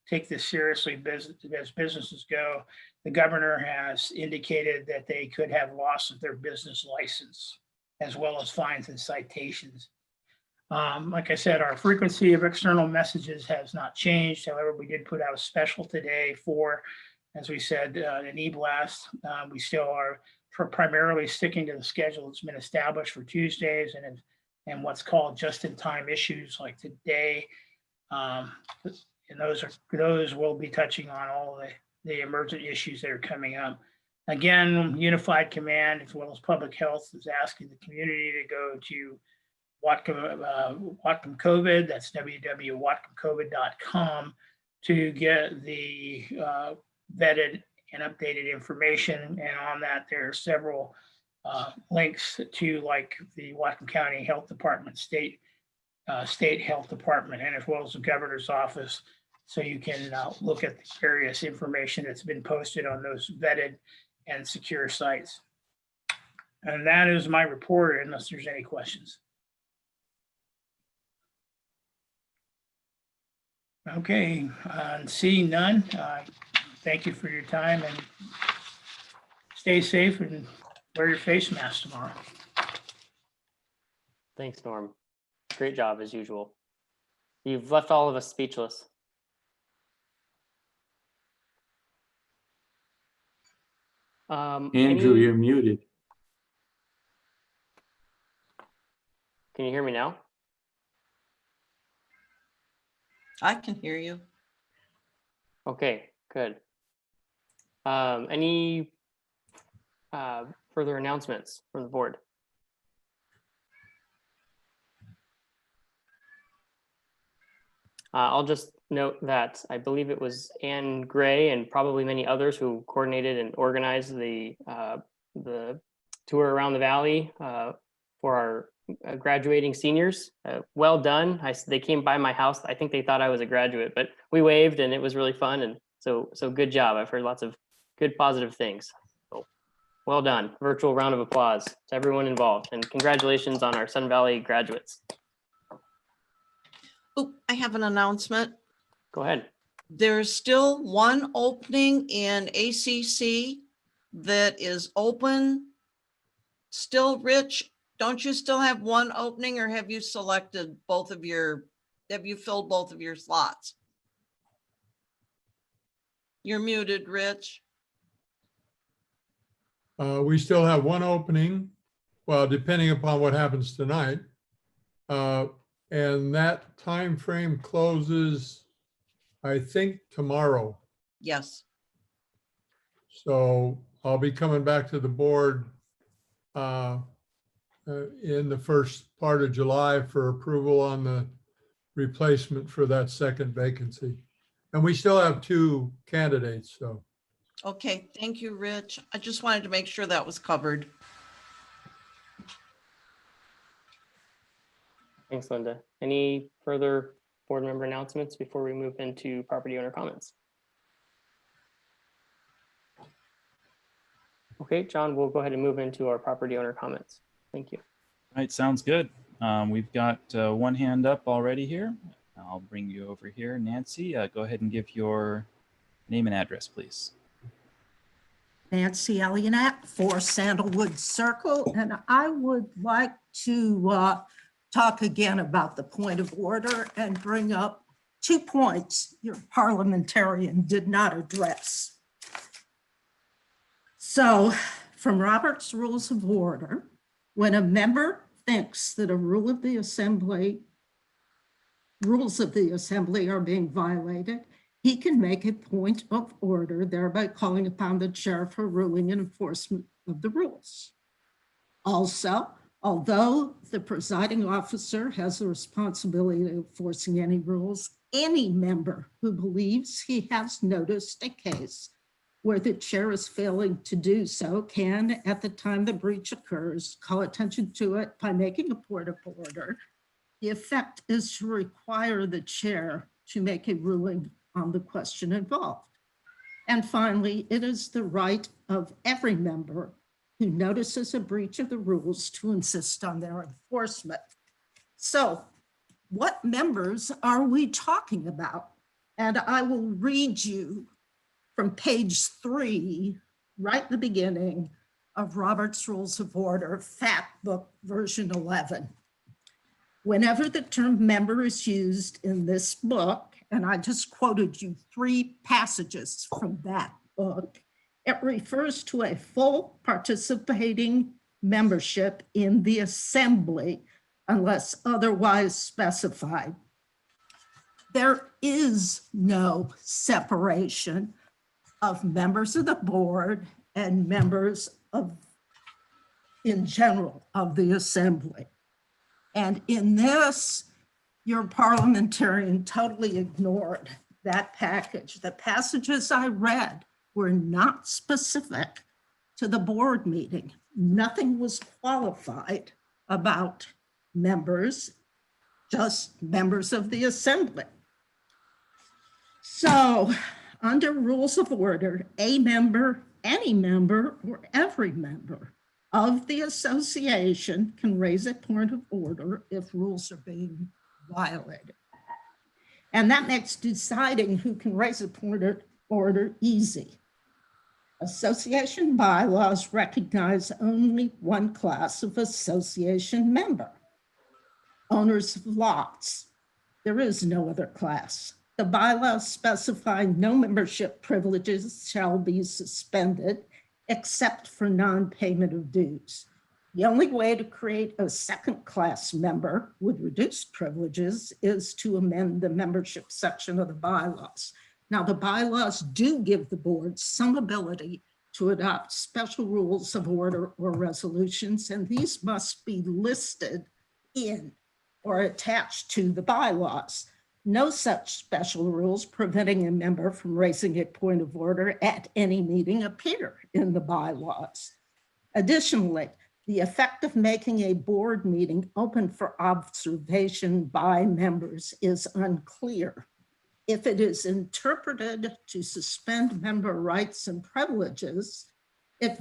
take this seriously as businesses go, the governor has indicated that they could have loss of their business license, as well as fines and citations. Like I said, our frequency of external messages has not changed. However, we did put out a special today for, as we said, an e-blast. We still are primarily sticking to the schedule that's been established for Tuesdays and what's called just-in-time issues like today. And those will be touching on all the emergent issues that are coming up. Again, Unified Command as well as Public Health is asking the community to go to Whatcom COVID, that's www.whatcomcovid.com, to get the vetted and updated information. And on that, there are several links to like the Whatcom County Health Department, state health department, and as well as the governor's office. So you can look at the various information that's been posted on those vetted and secure sites. And that is my report, unless there's any questions. Okay, seeing none, thank you for your time and stay safe and wear your face mask tomorrow. Thanks, Norm. Great job as usual. You've left all of us speechless. Andrew, any- you're muted. Can you hear me now? I can hear you. Okay, good. Any further announcements from the board? I'll just note that I believe it was Ann Gray and probably many others who coordinated and organized the tour around the valley for our graduating seniors. Well done. They came by my house. I think they thought I was a graduate, but we waved and it was really fun. And so good job. I've heard lots of good positive things. So well done. Virtual round of applause to everyone involved, and congratulations on our Sun Valley graduates. Oh, I have an announcement. Go ahead. There's still one opening in ACC that is open. Still, Rich, don't you still have one opening, or have you selected have you filled both of your slots? You're muted, Rich. We still have one opening, well, depending upon what happens tonight. And that time frame closes, I think, tomorrow. Yes. So I'll be coming back to the board in the first part of July for approval on the replacement for that second vacancy. And we still have 2 candidates, so. Okay, thank you, Rich. I just wanted to make sure that was covered. Thanks, Linda. Any further board member announcements before we move into property owner comments? Okay, John, we'll go ahead and move into our property owner comments. Thank you. All right, sounds good. We've got one hand up already here. I'll bring you over here. Nancy, go ahead and give your name and address, please. Nancy Ellionac for Sandalwood Circle, and I would like to talk again about the point of order and bring up 2 points your parliamentarian did not address. So from Robert's Rules of Order, when a member thinks that a rules of the assembly are being violated, he can make a point of order, thereby calling upon the chair for ruling and enforcement of the rules. Also, although the presiding officer has the responsibility of enforcing any rules, any member who believes he has noticed a case where the chair is failing to do so can, at the time the breach occurs, call attention to it by making a point of order. The effect is to require the chair to make a ruling on the question involved. And finally, it is the right of every member who notices a breach of the rules to insist on their enforcement. So what members are we talking about? And I will read you from page 3, right at the beginning of Robert's Rules of Order, Fact Book version 11. Whenever the term member is used in this book, and I just quoted you 3 passages from that book, it refers to a full participating membership in the assembly unless otherwise specified. There is no separation of members of the board and members of, in general, of the assembly. And in this, your parliamentarian totally ignored that package. The passages I read were not specific to the board meeting. Nothing was qualified about members, just members of the assembly. So under Rules of Order, a member, any member, or every member of the association can raise a point of order if rules are being violated. And that makes deciding who can raise a point of order easy. Association bylaws recognize only one class of association member, owners of lots. There is no other class. The bylaws specify no membership privileges shall be suspended except for non-payment of dues. The only way to create a second-class member with reduced privileges is to amend the membership section of the bylaws. Now, the bylaws do give the board some ability to adopt special rules of order or resolutions, and these must be listed in or attached to the bylaws. No such special rules preventing a member from raising a point of order at any meeting appear in the bylaws. Additionally, the effect of making a board meeting open for observation by members is unclear. If it is interpreted to suspend member rights and privileges, it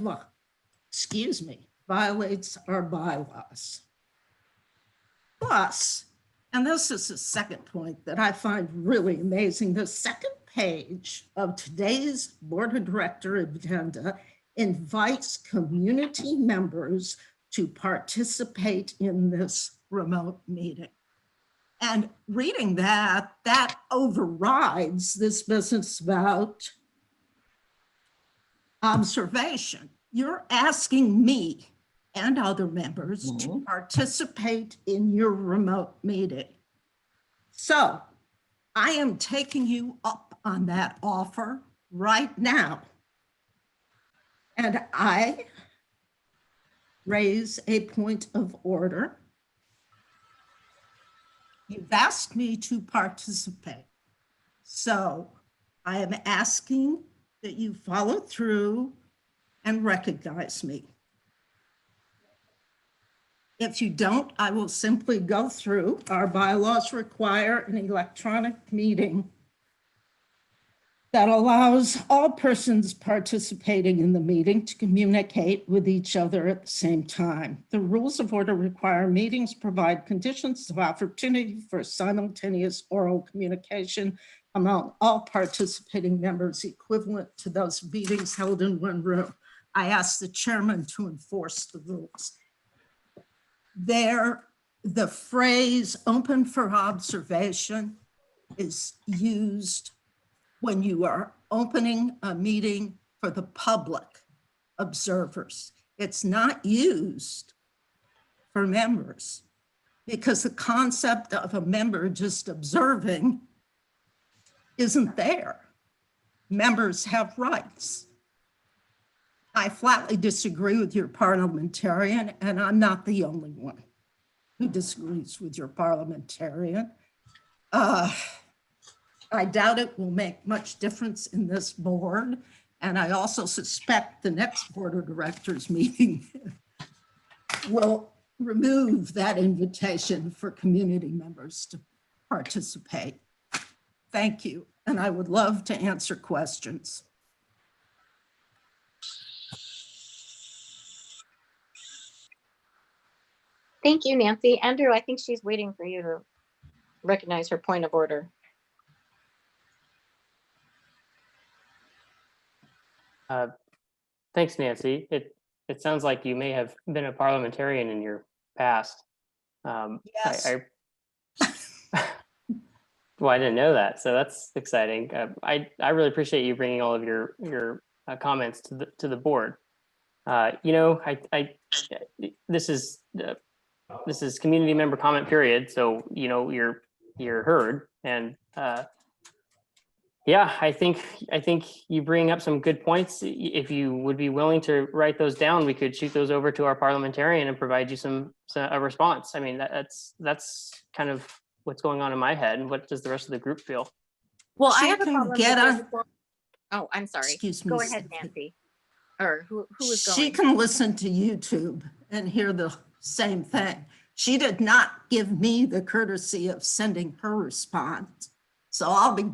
violates our bylaws. Plus, and this is the second point that I find really amazing, the second page of today's Board of Director agenda invites community members to participate in this remote meeting. And reading that, that overrides this business about observation. You're asking me and other members to participate in your remote meeting. So I am taking you up on that offer right now. And I raise a point of order. You've asked me to participate. So I am asking that you follow through and recognize me. If you don't, I will simply go through. Our bylaws require an electronic meeting that allows all persons participating in the meeting to communicate with each other at the same time. The rules of order require meetings provide conditions of opportunity for simultaneous oral communication among all participating members equivalent to those meetings held in one room. I ask the chairman to enforce the rules. The phrase open for observation is used when you are opening a meeting for the public observers. It's not used for members because the concept of a member just observing isn't there. Members have rights. I flatly disagree with your parliamentarian, and I'm not the only one who disagrees with your parliamentarian. I doubt it will make much difference in this board. And I also suspect the next board of directors meeting will remove that invitation for community members to participate. Thank you. And I would love to answer questions. Thank you, Nancy. Andrew, I think she's waiting for you to recognize her point of order. Thanks, Nancy. It sounds like you may have been a parliamentarian in your past. Yes. Well, I didn't know that, so that's exciting. I really appreciate you bringing all of your comments to the board. You know, this is community member comment period, so you know you're heard, and yeah, I think you bring up some good points. If you would be willing to write those down, we could shoot those over to our parliamentarian and provide you a response. I mean, that's kind of what's going on in my head. And what does the rest of the group feel? Well, I She have a can problem. get with on- Oh, I'm sorry. Excuse me. Go ahead, Nancy. Or who was going? She can listen to YouTube and hear the same thing. She did not give me the courtesy of sending her response. So I'll be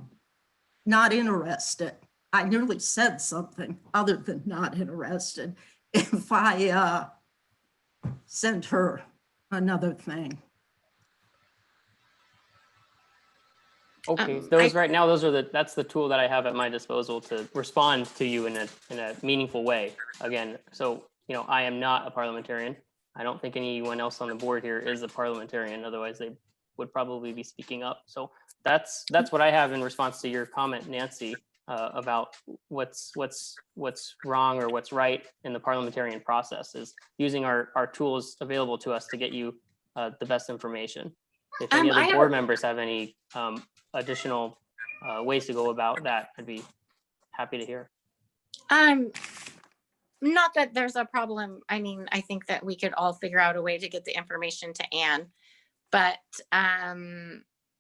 not interested. I nearly said something other than not interested if I send her another thing. Okay, Um, those I- right now, that's the tool that I have at my disposal to respond to you in a meaningful way. Again, so, I am not a parliamentarian. I don't think anyone else on the board here is a parliamentarian, otherwise they would probably be speaking up. So that's what I have in response to your comment, Nancy, about what's wrong or what's right in the parliamentarian process is using our tools available to us to get you the best information. If any I other have board a- members have any additional ways to go about that, I'd be happy to hear. Not that there's a problem. I mean, I think that we could all figure out a way to get the information to Anne, but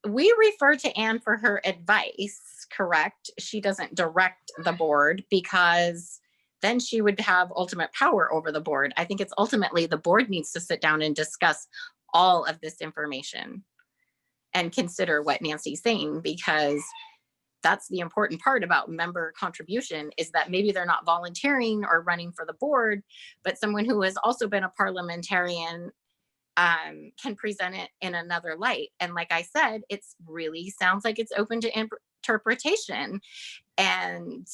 we refer to Anne for her advice, correct? She doesn't direct the board because then she would have ultimate power over the board. I think it's ultimately the board needs to sit down and discuss all of this information and consider what Nancy's saying, because that's the important part about member contribution, is that maybe they're not volunteering or running for the board, but someone who has also been a parliamentarian can present it in another light. And like I said, it's really sounds like it's open to interpretation. And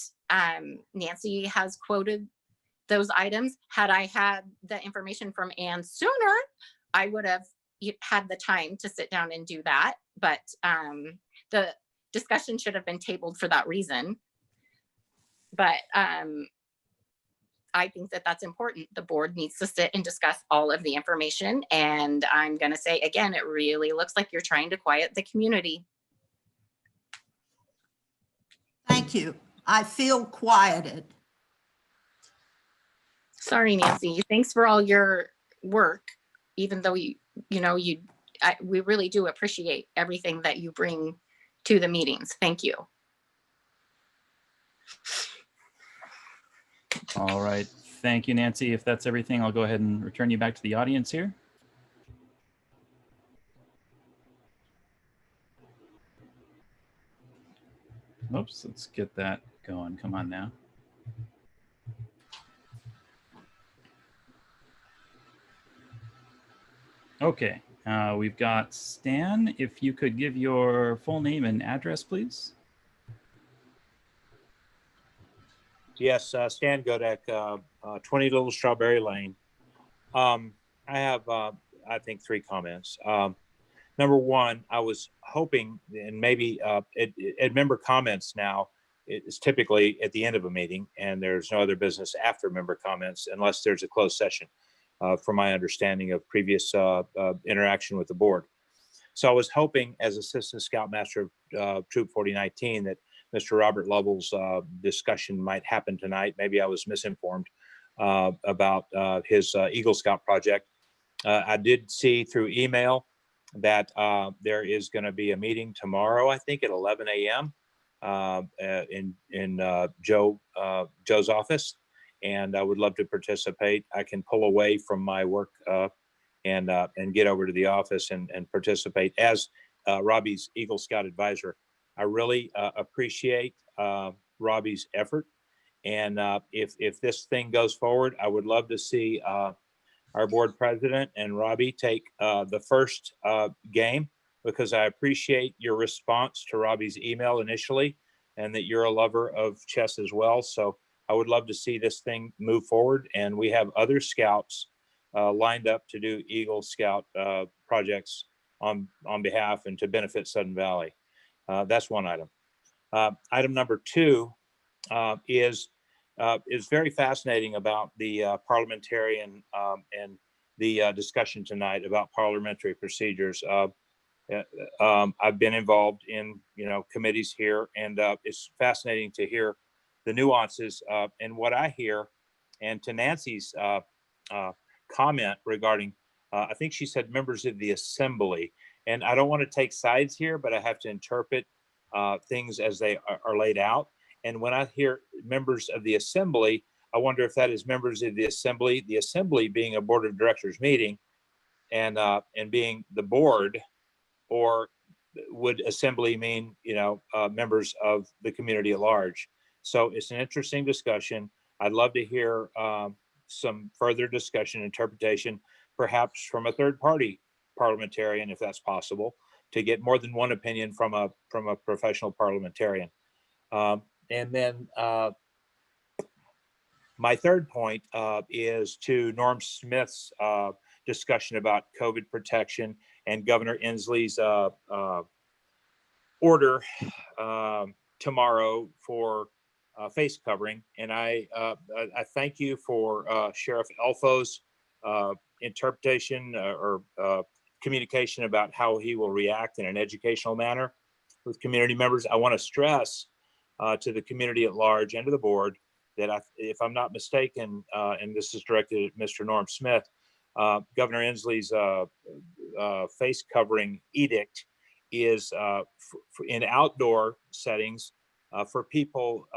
Nancy has quoted those items. Had I had the information from Anne sooner, I would have had the time to sit down and do that. But the discussion should have been tabled for that reason. But I think that that's important. The board needs to sit and discuss all of the information. And I'm going to say again, it really looks like you're trying to quiet the community. Thank you. I feel quieted. Sorry, Nancy. Thanks for all your work, even though we really do appreciate everything that you bring to the meetings. Thank you. All right. Thank you, Nancy. If that's everything, I'll go ahead and return you back to the audience here. Oops, let's get that going. Come on now. Okay, we've got Stan. If you could give your full name and address, please. Yes, Stan Godek, 20 Little Strawberry Lane. I have, I think, 3 comments. Number one, I was hoping, and maybe at member comments now, it's typically at the end of a meeting, and there's no other business after member comments unless there's a closed session, from my understanding of previous interaction with the board. So I was hoping, as Assistant Scoutmaster of Troop 4019, that Mr. Robert Lovell's discussion might happen tonight. Maybe I was misinformed about his Eagle Scout project. I did see through email that there is going to be a meeting tomorrow, I think at 11 a.m. In Joe's office, and I would love to participate. I can pull away from my work and get over to the office and participate as Robbie's Eagle Scout advisor. I really appreciate Robbie's effort, and if this thing goes forward, I would love to see our board president and Robbie take the first game, because I appreciate your response to Robbie's email initially, and that you're a lover of chess as well. So I would love to see this thing move forward, and we have other scouts lined up to do Eagle Scout projects on behalf and to benefit Sudden Valley. That's one item. Item number 2 is very fascinating about the parliamentarian and the discussion tonight about parliamentary procedures. I've been involved in committees here, and it's fascinating to hear the nuances and what I hear. And to Nancy's comment regarding, I think she said members of the assembly, and I don't want to take sides here, but I have to interpret things as they are laid out. And when I hear members of the assembly, I wonder if that is members of the assembly being a board of directors meeting and being the board, or would assembly mean, members of the community at large? So it's an interesting discussion. I'd love to hear some further discussion, interpretation, perhaps from a third party parliamentarian, if that's possible. to get more than one opinion from a professional parliamentarian. And then my third point is to Norm Smith's discussion about COVID protection and Governor Inslee's order tomorrow for face covering. And I thank you for Sheriff Elfo's interpretation or communication about how he will react in an educational manner with community members. I want to stress to the community at large and to the board that if I'm not mistaken, and this is directed at Mr. Norm Smith, Governor Inslee's face covering edict is in outdoor settings for people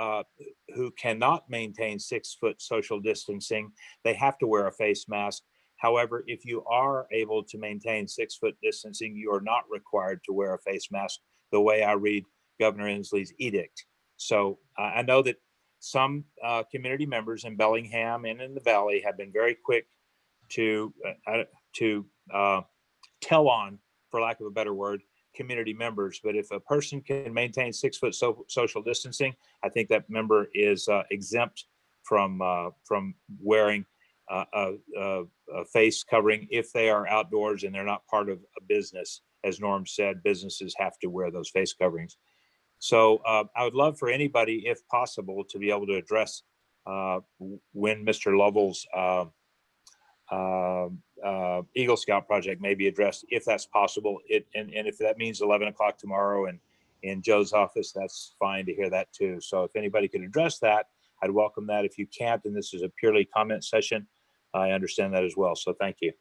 who cannot maintain 6 foot social distancing. They have to wear a face mask. However, if you are able to maintain 6 foot distancing, you are not required to wear a face mask, the way I read Governor Inslee's edict. So I know that some community members in Bellingham and in the Valley have been very quick to tell on, for lack of a better word, community members. But if a person can maintain 6 foot social distancing, I think that member is exempt from wearing a face covering if they are outdoors and they're not part of a business. As Norm said, businesses have to wear those face coverings. So I would love for anybody, if possible, to be able to address when Mr. Lovell's Eagle Scout project may be addressed, if that's possible. And if that means 11 o'clock tomorrow and in Joe's office, that's fine to hear that too. So if anybody could address that, I'd welcome that. If you can't, and this is a purely comment session, I understand that as well. So thank you.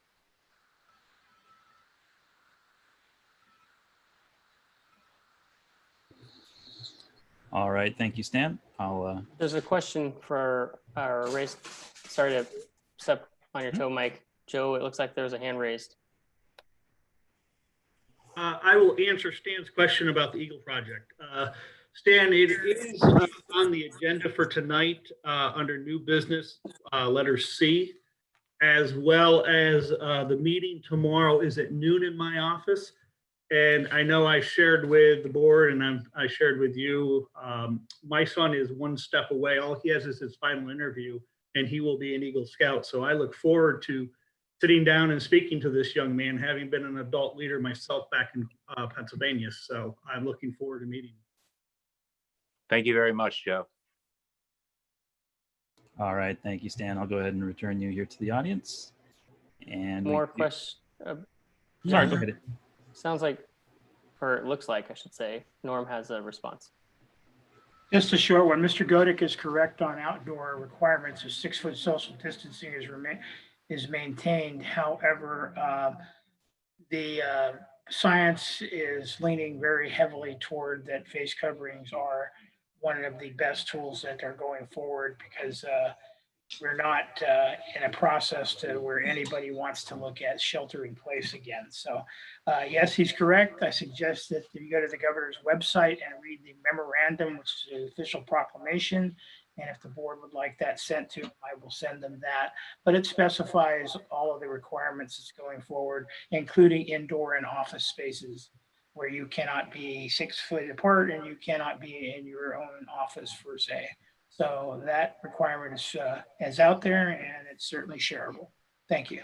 All right, thank you, Stan. There's a question for our raised, sorry to step on your toe, Mike. Joe, it looks like there's a hand raised. I will answer Stan's question about the Eagle Project. Stan, it is on the agenda for tonight under new business, letter C, as well as the meeting tomorrow is at noon in my office. And I know I shared with the board and I shared with you, my son is one step away. All he has is his final interview and he will be an Eagle Scout. So I look forward to sitting down and speaking to this young man, having been an adult leader myself back in Pennsylvania. So I'm looking forward to meeting him. Thank you very much, Joe. All right, thank you, Stan. I'll go ahead and return you here to the audience. And More questions? Sorry, go ahead. Sounds like, or it looks like, I should say, Norm has a response. Just a short one. Mr. Godek is correct on outdoor requirements of 6 foot social distancing is maintained. However, the science is leaning very heavily toward that face coverings are one of the best tools that are going forward, because we're not in a process to where anybody wants to look at shelter in place again. So yes, he's correct. I suggest that you go to the governor's website and read the memorandum, which is an official proclamation. And if the board would like that sent to them, I will send them that. But it specifies all of the requirements that's going forward, including indoor and office spaces where you cannot be 6 foot apart and you cannot be in your own office per se. So that requirement is out there and it's certainly shareable. Thank you.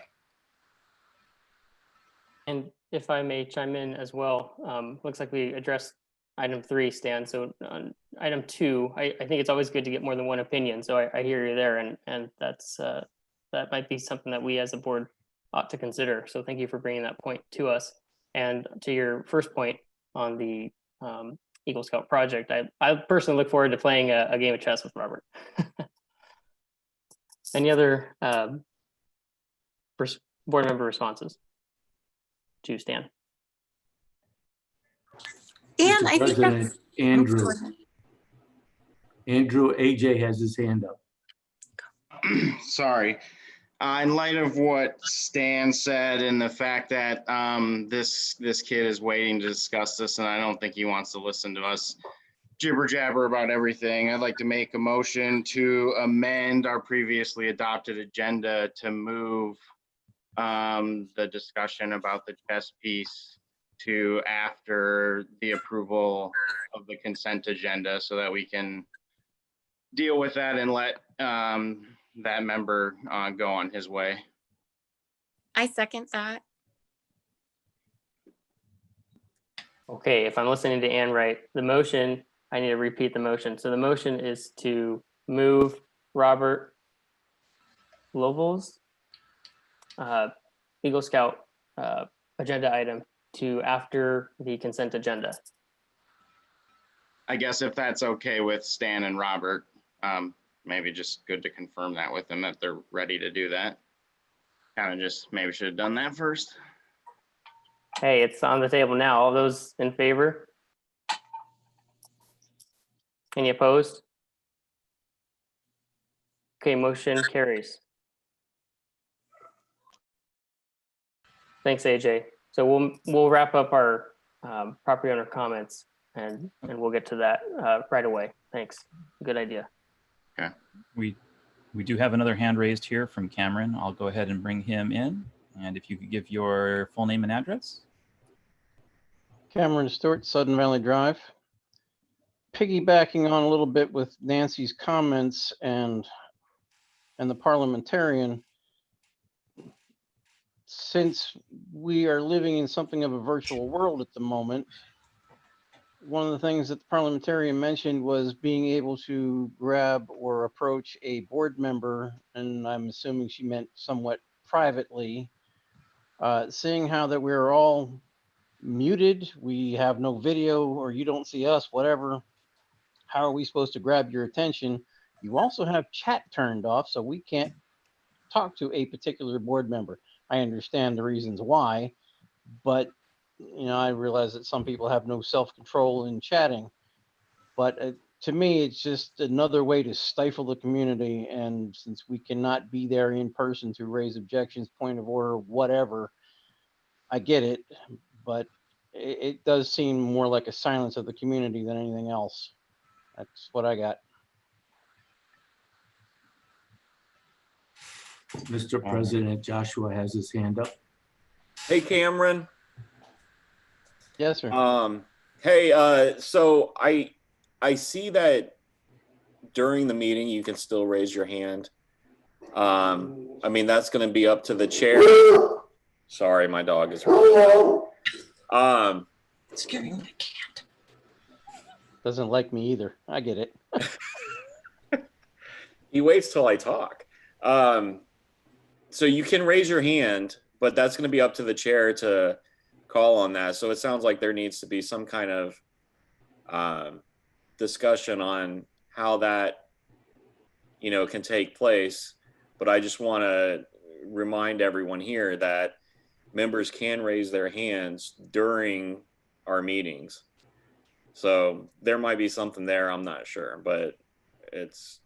And if I may chime in as well, looks like we addressed item 3, Stan. So on item 2, I think it's always good to get more than one opinion. So I hear you there, and that's that might be something that we as a board ought to consider. So thank you for bringing that point to us. And to your first point on the Eagle Scout project, I personally look forward to playing a game of chess with Robert. Any other board member responses to Stan? Mr. And I think President, that's Andrew AJ has his hand up. Sorry. In light of what Stan said and the fact that this kid is waiting to discuss this, and I don't think he wants to listen to us jibber jabber about everything, I'd like to make a motion to amend our previously adopted agenda to move the discussion about the chess piece to after the approval of the consent agenda so that we can deal with that and let that member go on his way. I second that. Okay, if I'm listening to Ann right, the motion, I need to repeat the motion. So the motion is to move Robert Lovell's Eagle Scout agenda item to after the consent agenda. I guess if that's okay with Stan and Robert, maybe just good to confirm that with them that they're ready to do that. Kind of just maybe should have done that first. Hey, it's on the table now. All those in favor? Any opposed? Okay, motion carries. Thanks, AJ. So we'll wrap up our property owner comments and we'll get to that right away. Thanks. Good idea. Okay. We do have another hand raised here from Cameron. I'll go ahead and bring him in. And if you could give your full name and address. Cameron Stewart, Sudden Valley Drive. Piggybacking on a little bit with Nancy's comments and the parliamentarian, since we are living in something of a virtual world at the moment, one of the things that the parliamentarian mentioned was being able to grab or approach a board member, and I'm assuming she meant somewhat privately, seeing how that we're all muted, we have no video, or you don't see us, whatever. How are we supposed to grab your attention? You also have chat turned off, so we can't talk to a particular board member. I understand the reasons why, but I realize that some people have no self-control in chatting. But to me, it's just another way to stifle the community. And since we cannot be there in person to raise objections, point of order, whatever, I get it. But it does seem more like a silence of the community than anything else. That's what I got. Mr. President, Joshua has his hand up. Hey, Cameron. Yes, sir. Hey, so I see that during the meeting you can still raise your hand. I mean, that's going to be up to the chair. Sorry, my dog is really loud. Scaring the cat. Doesn't like me either. I get it. He waits till I talk. So you can raise your hand, but that's going to be up to the chair to call on that. So it sounds like there needs to be some kind of discussion on how that, can take place. But I just want to remind everyone here that members can raise their hands during our meetings. So there might be something there. I'm not sure, but it's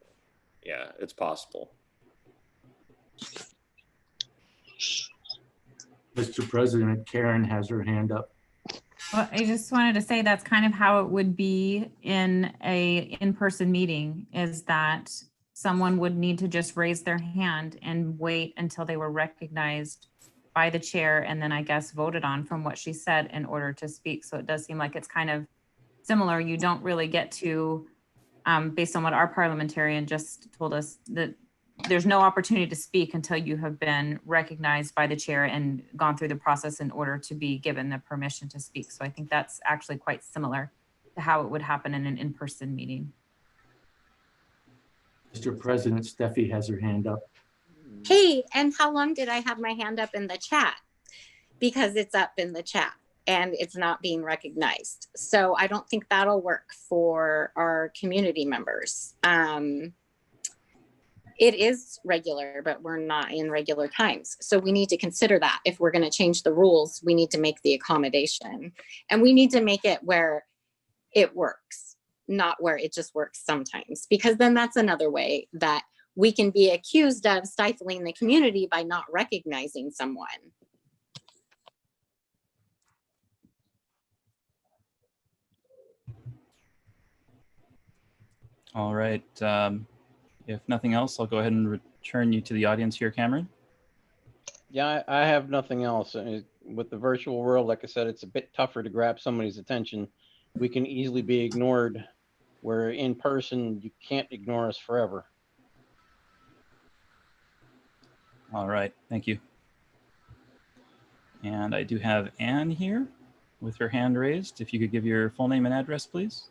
possible. Mr. President, Karen has her hand up. Well, I just wanted to say that's kind of how it would be in a in-person meeting, is that someone would need to just raise their hand and wait until they were recognized by the chair and then I guess voted on from what she said in order to speak. So it does seem like it's kind of similar. You don't really get to, based on what our parliamentarian just told us, that there's no opportunity to speak until you have been recognized by the chair and gone through the process in order to be given the permission to speak. So I think that's actually quite similar to how it would happen in an in-person meeting. Mr. President, Steffi has her hand up. Hey, and how long did I have my hand up in the chat? Because it's up in the chat and it's not being recognized. So I don't think that'll work for our community members. It is regular, but we're not in regular times. So we need to consider that. If we're going to change the rules, we need to make the accommodation. And we need to make it where it works, not where it just works sometimes. Because then that's another way that we can be accused of stifling the community by not recognizing someone. All right. If nothing else, I'll go ahead and return you to the audience here, Cameron. Yeah, I have nothing else. with the virtual world, like I said, it's a bit tougher to grab somebody's attention. We can easily be ignored, where in person, you can't ignore us forever. All right, thank you. And I do have Anne here with her hand raised. If you could give your full name and address, please.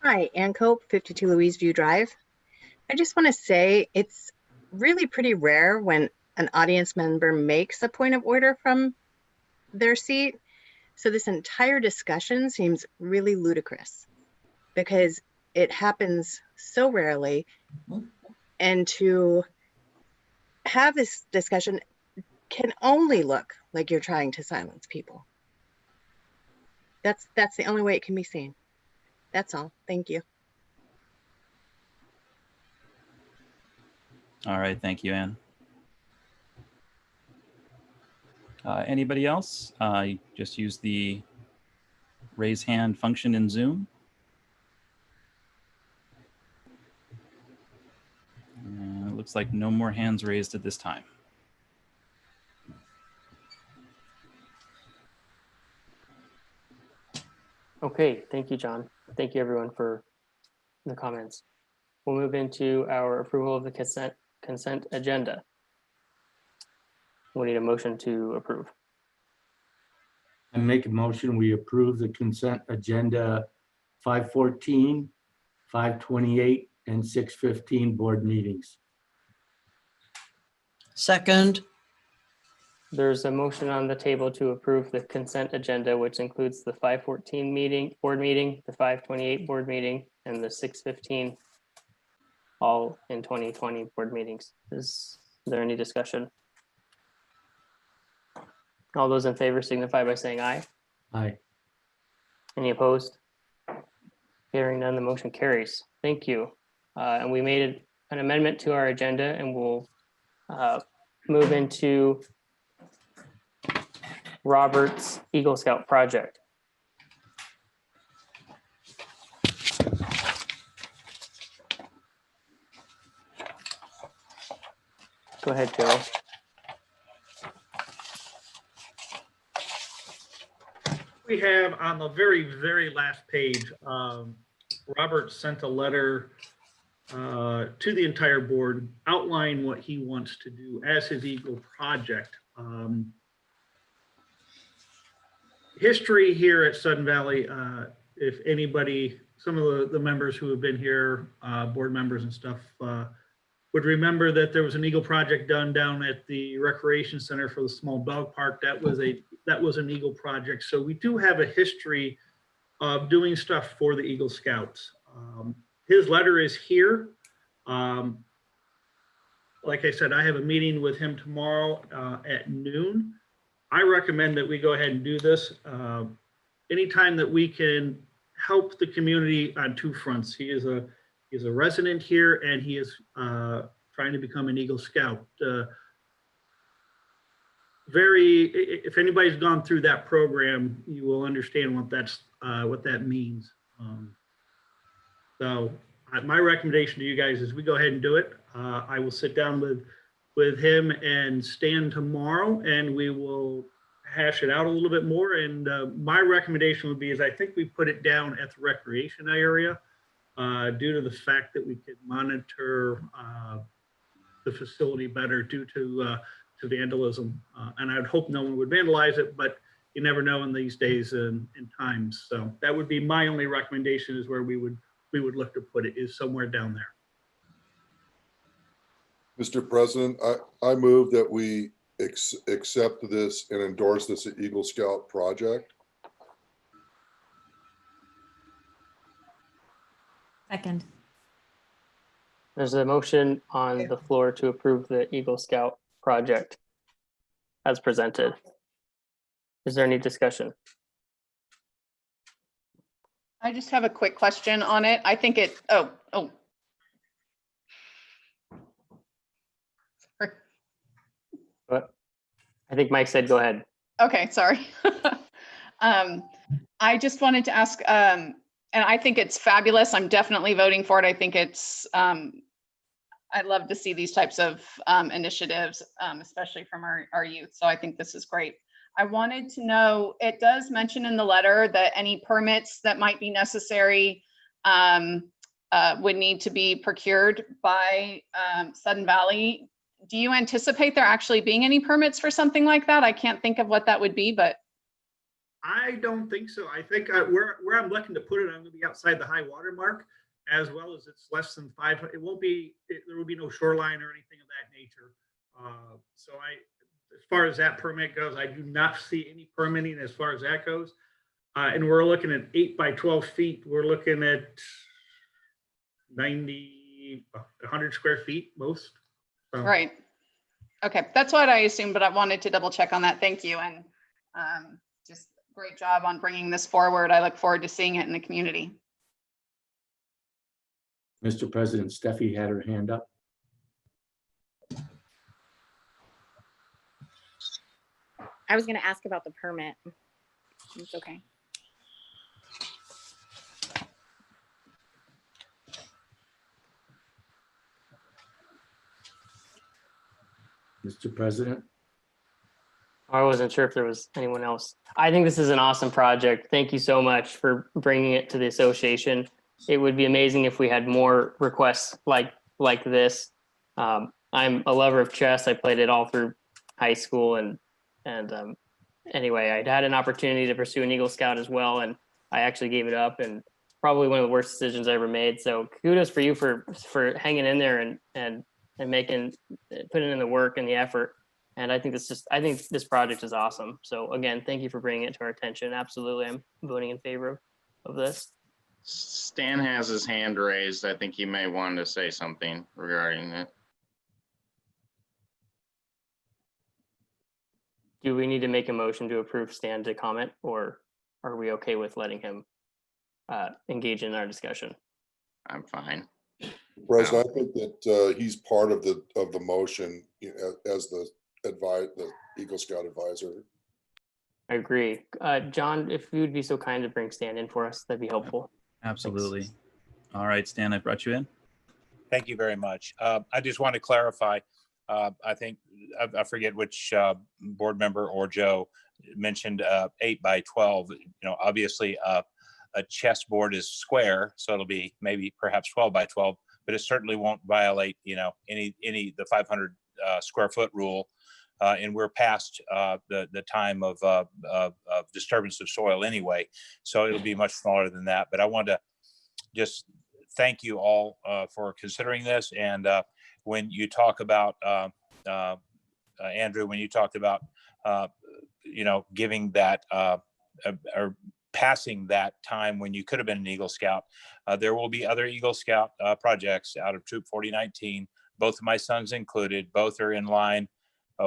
Hi, Ann Cope, 52 Louise View Drive. I just want to say it's really pretty rare when an audience member makes a point of order from their seat. So this entire discussion seems really ludicrous because it happens so rarely. And to have this discussion can only look like you're trying to silence people. That's the only way it can be seen. That's all. Thank you. All right, thank you, Anne. Anybody else? You just use the raise hand function in Zoom. It looks like no more hands raised at this time. Okay, thank you, John. Thank you, everyone, for the comments. We'll move into our approval of the consent agenda. We need a motion to approve. I make a motion, we approve the consent agenda 514, 528, and 615 board meetings. Second. There's a motion on the table to approve the consent agenda, which includes the 514 board meeting, the 528 board meeting, and the 615 all in 2020 board meetings. Is there any discussion? All those in favor signify by saying aye. Aye. Any opposed? Hearing none, the motion carries. Thank you. And we made an amendment to our agenda, and we'll move into Robert's Eagle Scout project. Go ahead, Joe. We have on the very last page, Robert sent a letter to the entire board outlining what he wants to do as his Eagle project. History here at Sudden Valley, if anybody, some of the members who have been here, board members and stuff, would remember that there was an Eagle project done down at the Recreation Center for the small dog park. That was an Eagle project. So we do have a history of doing stuff for the Eagle Scouts. His letter is here. Like I said, I have a meeting with him tomorrow at noon. I recommend that we go ahead and do this. Anytime that we can help the community on two fronts. He is a resident here, and he is trying to become an Eagle Scout. If anybody's gone through that program, you will understand what that means. So my recommendation to you guys is we go ahead and do it. I will sit down with him and Stan tomorrow, and we will hash it out a little bit more. And my recommendation would be is I think we put it down at the recreation area due to the fact that we could monitor the facility better due to vandalism. And I'd hope no one would vandalize it, but you never know in these days and times. So that would be my only recommendation, is where we would look to put it, is somewhere down there. Mr. President, I move that we accept this and endorse this Eagle Scout project. Second. There's a motion on the floor to approve the Eagle Scout project as presented. Is there any discussion? I just have a quick question on it. I think it, oh. Sorry. But I think Mike said, go ahead. Okay, sorry. I just wanted to ask, and I think it's fabulous. I'm definitely voting for it. I think it's I love to see these types of initiatives, especially from our youth. So I think this is great. I wanted to know, it does mention in the letter that any permits that might be necessary would need to be procured by Sudden Valley. Do you anticipate there actually being any permits for something like that? I can't think of what that would be, but. I don't think so. I think where I'm looking to put it, I'm gonna be outside the high water mark, as well as it's less than 500. It won't be, there will be no shoreline or anything of that nature. So as far as that permit goes, I do not see any permitting as far as that goes. And we're looking at 8 by 12 feet. We're looking at 100 square feet most. So. Right. Okay, that's what I assumed, but I wanted to double check on that. Thank you. And just great job on bringing this forward. I look forward to seeing it in the community. Mr. President, Steffi had her hand up. I was going to ask about the permit. It's okay. Mr. President. I wasn't sure if there was anyone else. I think this is an awesome project. Thank you so much for bringing it to the association. It would be amazing if we had more requests like this. I'm a lover of chess. I played it all through high school, and anyway, I'd had an opportunity to pursue an Eagle Scout as well, and I actually gave it up, and probably one of the worst decisions I ever made. So kudos for you for hanging in there and putting in the work and the effort. And I think this project is awesome. So again, thank you for bringing it to our attention. Absolutely, I'm voting in favor of this. Stan has his hand raised. I think he may want to say something regarding it. Do we need to make a motion to approve Stan to comment, or are we okay with letting him engage in our discussion? I'm fine. President, I think that he's part of the motion, you know, as the Eagle Scout advisor. I agree. John, if you would be so kind to bring Stan in for us, that'd be helpful. Absolutely. Thanks. All right, Stan, I brought you in. Thank you very much. I just want to clarify. I think I forget which board member or Joe mentioned 8 by 12. You know, obviously a chess board is square, so it'll be maybe perhaps 12 by 12, but it certainly won't violate, you know, any the 500 square foot rule. And we're past the time of disturbance of soil anyway, so it'll be much smaller than that. But I want to just thank you all for considering this. And when you talk about Andrew, when you talked about you know, giving that or passing that time when you could have been an Eagle Scout, there will be other Eagle Scout projects out of Troop 4019. Both of my sons included. Both are in line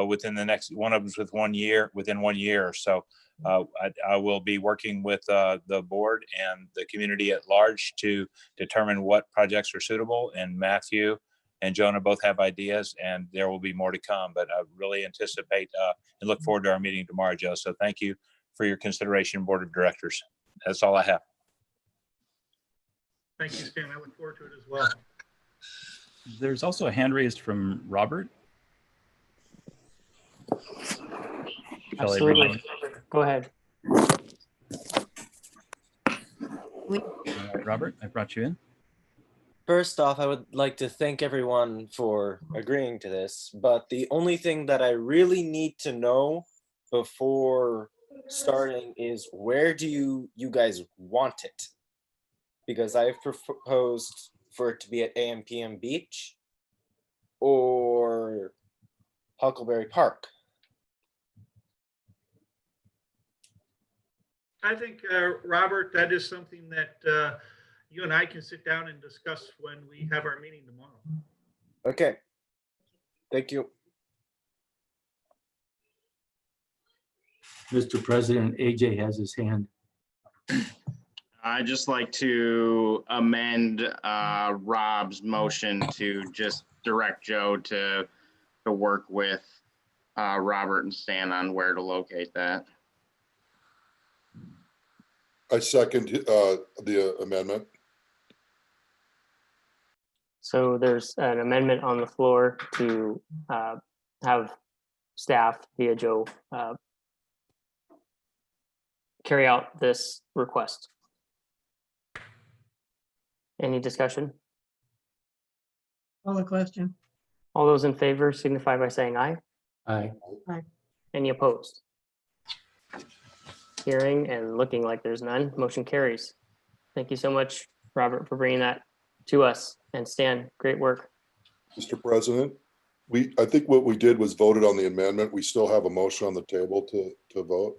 within the next, one of them's within 1 year. So I will be working with the board and the community at large to determine what projects are suitable. And Matthew and Jonah both have ideas, and there will be more to come. But I really anticipate and look forward to our meeting tomorrow, Joe. So thank you for your consideration, Board of Directors. That's all I have. Thank you, Stan. I look forward to it as well. There's also a hand raised from Robert. Absolutely. Go ahead. Robert, I brought you in. First off, I would like to thank everyone for agreeing to this, but the only thing that I really need to know before starting is, where do you guys want it? Because I've proposed for it to be at AMPM Beach or Huckleberry Park. I think, Robert, that is something that you and I can sit down and discuss when we have our meeting tomorrow. Okay. Thank you. Mr. President, AJ has his hand. I'd just like to amend Rob's motion to just direct Joe to work with Robert and Stan on where to locate that. I second the amendment. So there's an amendment on the floor to have staff via Joe carry out this request. Any discussion? Call the question. All those in favor signify by saying aye. Aye. Aye. Any opposed? Hearing and looking like there's none, motion carries. Thank you so much, Robert, for bringing that to us. And Stan, great work. Mr. President, I think what we did was voted on the amendment. We still have a motion on the table to vote.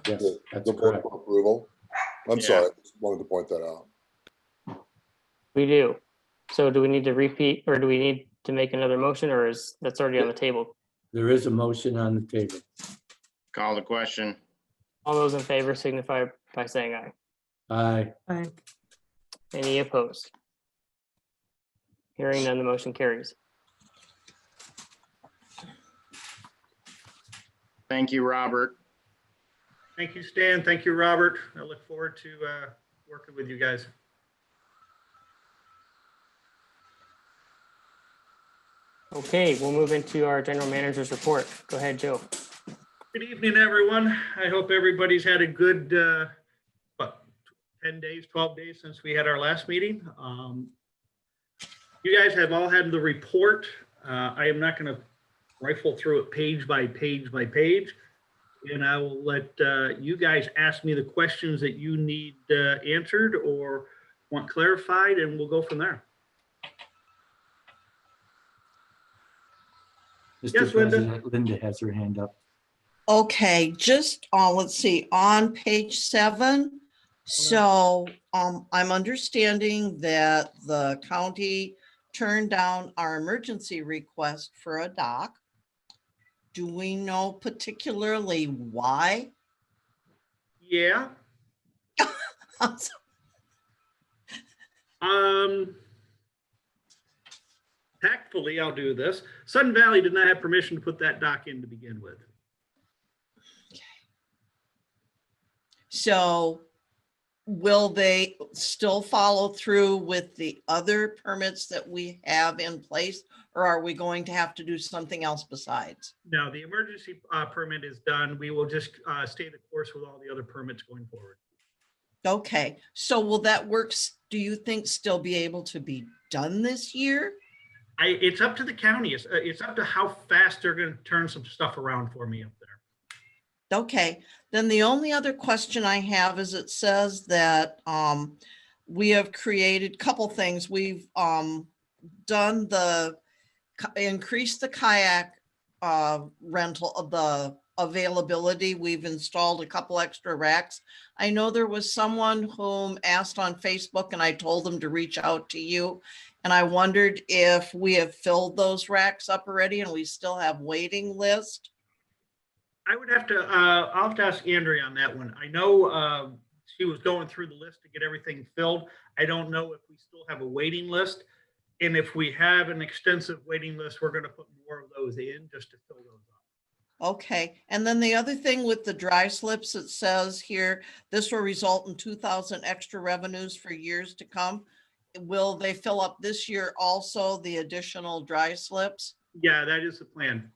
Yes, that's The board correct. for approval. I'm Yeah. sorry, just wanted to point that out. We do. So do we need to repeat, or do we need to make another motion, or is that's already on the table? There is a motion on the table. Call the question. All those in favor signify by saying aye. Aye. Aye. Any opposed? Hearing none, the motion carries. Thank you, Robert. Thank you, Stan. Thank you, Robert. I look forward to working with you guys. Okay, we'll move into our general manager's report. Go ahead, Joe. Good evening, everyone. I hope everybody's had a good 10 days, 12 days since we had our last meeting. You guys have all had the report. I am not going to rifle through it page by page by page. And I will let you guys ask me the questions that you need answered or want clarified, and we'll go from there. Mr. Yes, Linda. President, Linda has her hand up. Okay, just, let's see, on page 7. So, I'm understanding that the county turned down our emergency request for a dock. Do we know particularly why? Yeah. Tactfully, I'll do this. Sun Valley did not have permission to put that dock in to begin with. So will they still follow through with the other permits that we have in place? Or are we going to have to do something else besides? No, the emergency permit is done. We will just stay the course with all the other permits going forward. Okay, so will that work, do you think, still be able to be done this year? It's up to the county. It's up to how fast they're going to turn some stuff around for me up there. Okay, then the only other question I have is it says that we have created a couple things. We've done increased the kayak rental of the availability. We've installed a couple extra racks. I know there was someone whom asked on Facebook and I told them to reach out to you. And I wondered if we have filled those racks up already and we still have waiting list. I would have to, I'll have to ask Andrea on that one. I know she was going through the list to get everything filled. I don't know if we still have a waiting list. And if we have an extensive waiting list, we're going to put more of those in just to fill those up. Okay, and then the other thing with the dry slips, it says here, this will result in 2,000 extra revenues for years to come. Will they fill up this year also, the additional dry slips? Yeah, that is the plan.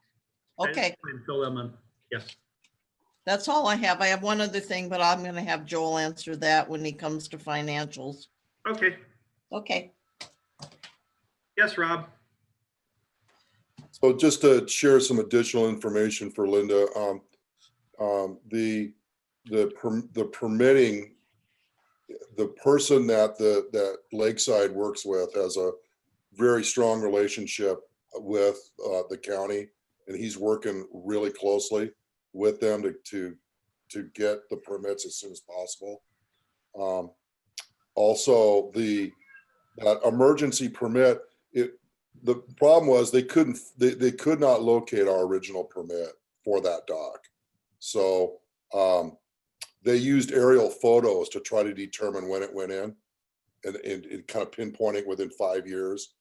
That is the Okay, plan, fill them in. Yes. that's all I have. I have one other thing, but I'm gonna have Joel answer that when he comes to financials. Okay. Okay, Yes, Rob. So just to share some additional information for Linda, the permitting, the person that Lakeside works with has a very strong relationship with the county, and he's working really closely with them to get the permits as soon as possible. Also, that emergency permit, the problem was they could not locate our original permit for that dock. So they used aerial photos to try to determine when it went in and kind of pinpointing within 5 years.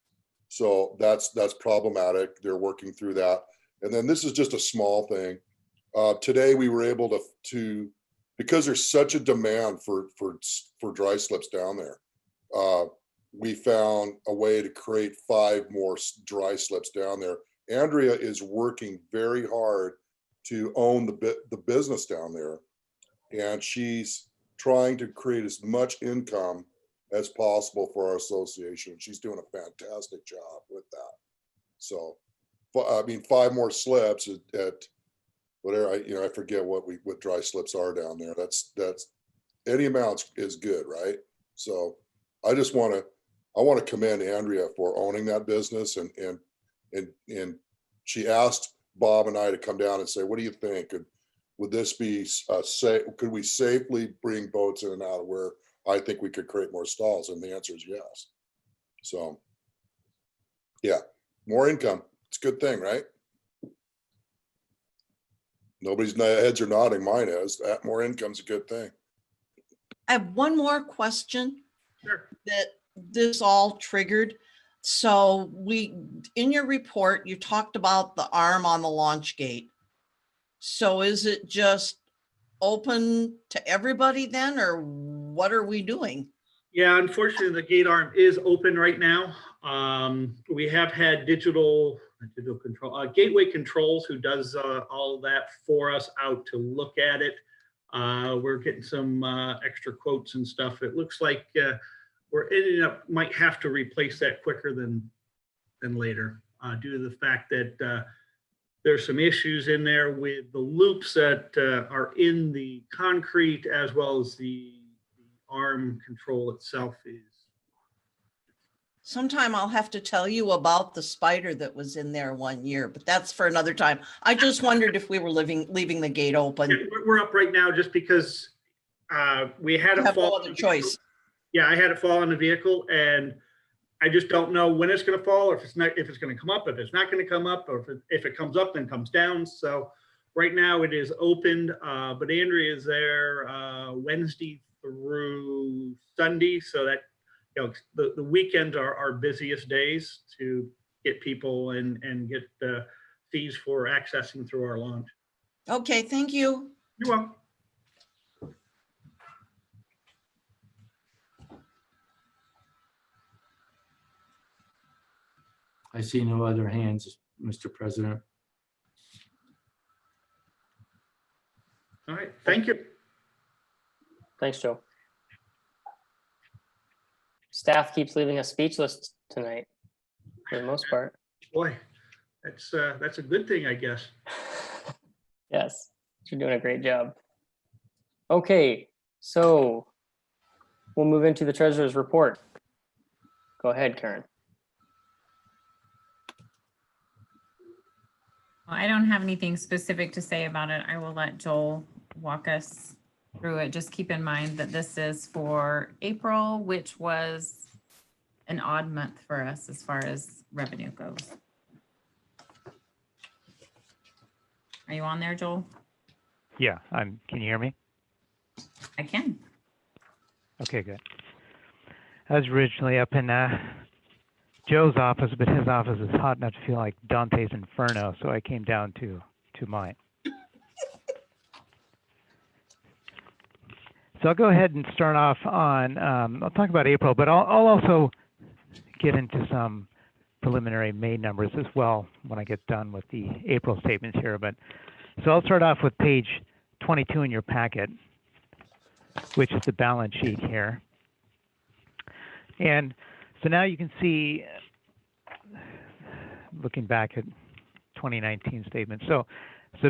So that's problematic. They're working through that. And then this is just a small thing. Today we were able to because there's such a demand for dry slips down there. we found a way to create 5 more dry slips down there. Andrea is working very hard to own the business down there. And she's trying to create as much income as possible for our association. She's doing a fantastic job with that. So, I mean, 5 more slips at whatever, I forget what dry slips are down there. That's any amount is good, right? So I want to commend Andrea for owning that business, and she asked Bob and I to come down and say, what do you think? And would this be safe? Could we safely bring boats in and out of where I think we could create more stalls? And the answer is yes. So yeah, more income. It's a good thing, right? Nobody's heads are nodding. Mine is. That more income's a good thing. I have one more question. Sure. That this all triggered. So in your report, you talked about the arm on the launch gate. So is it just open to everybody then, or what are we doing? Yeah, unfortunately, the gate arm is open right now. We have had digital control, Gateway Controls, who does all that for us, out to look at it. We're getting some extra quotes and stuff. It looks like we're ending up might have to replace that quicker than later, due to the fact that there's some issues in there with the loops that are in the concrete, as well as the arm control itself is. Sometime I'll have to tell you about the spider that was in there one year, but that's for another time. I just wondered if we were leaving the gate open. Yeah, we're up right now just because we had a fall. No other choice. Yeah, I had it fall on the vehicle, and I just don't know when it's going to fall, or if it's going to come up, if it's not going to come up, or if it comes up then comes down. So right now it is opened, but Andrea is there Wednesday through Sunday, so that the weekends are our busiest days to get people and get fees for accessing through our launch. Okay, thank you. You're welcome. I see no other hands, Mr. President. All right, thank you. Thanks, Joe. Staff keeps leaving us speechless tonight, for the most part. Boy, that's a good thing, I guess. Yes, you're doing a great job. Okay, so we'll move into the treasurer's report. Go ahead, Karen. Well, I don't have anything specific to say about it. I will let Joel walk us through it. Just keep in mind that this is for April, which was an odd month for us as far as revenue goes. Are you on there, Joel? Yeah, can you hear me? I can. Okay, good. I was originally up in Joe's office, but his office is hot enough to feel like Dante's Inferno, so I came down to mine. So I'll go ahead and start off on, I'll talk about April, but I'll also get into some preliminary May numbers as well when I get done with the April statements here. But so I'll start off with page 22 in your packet, which is the balance sheet here. And so now you can see, looking back at 2019 statements. So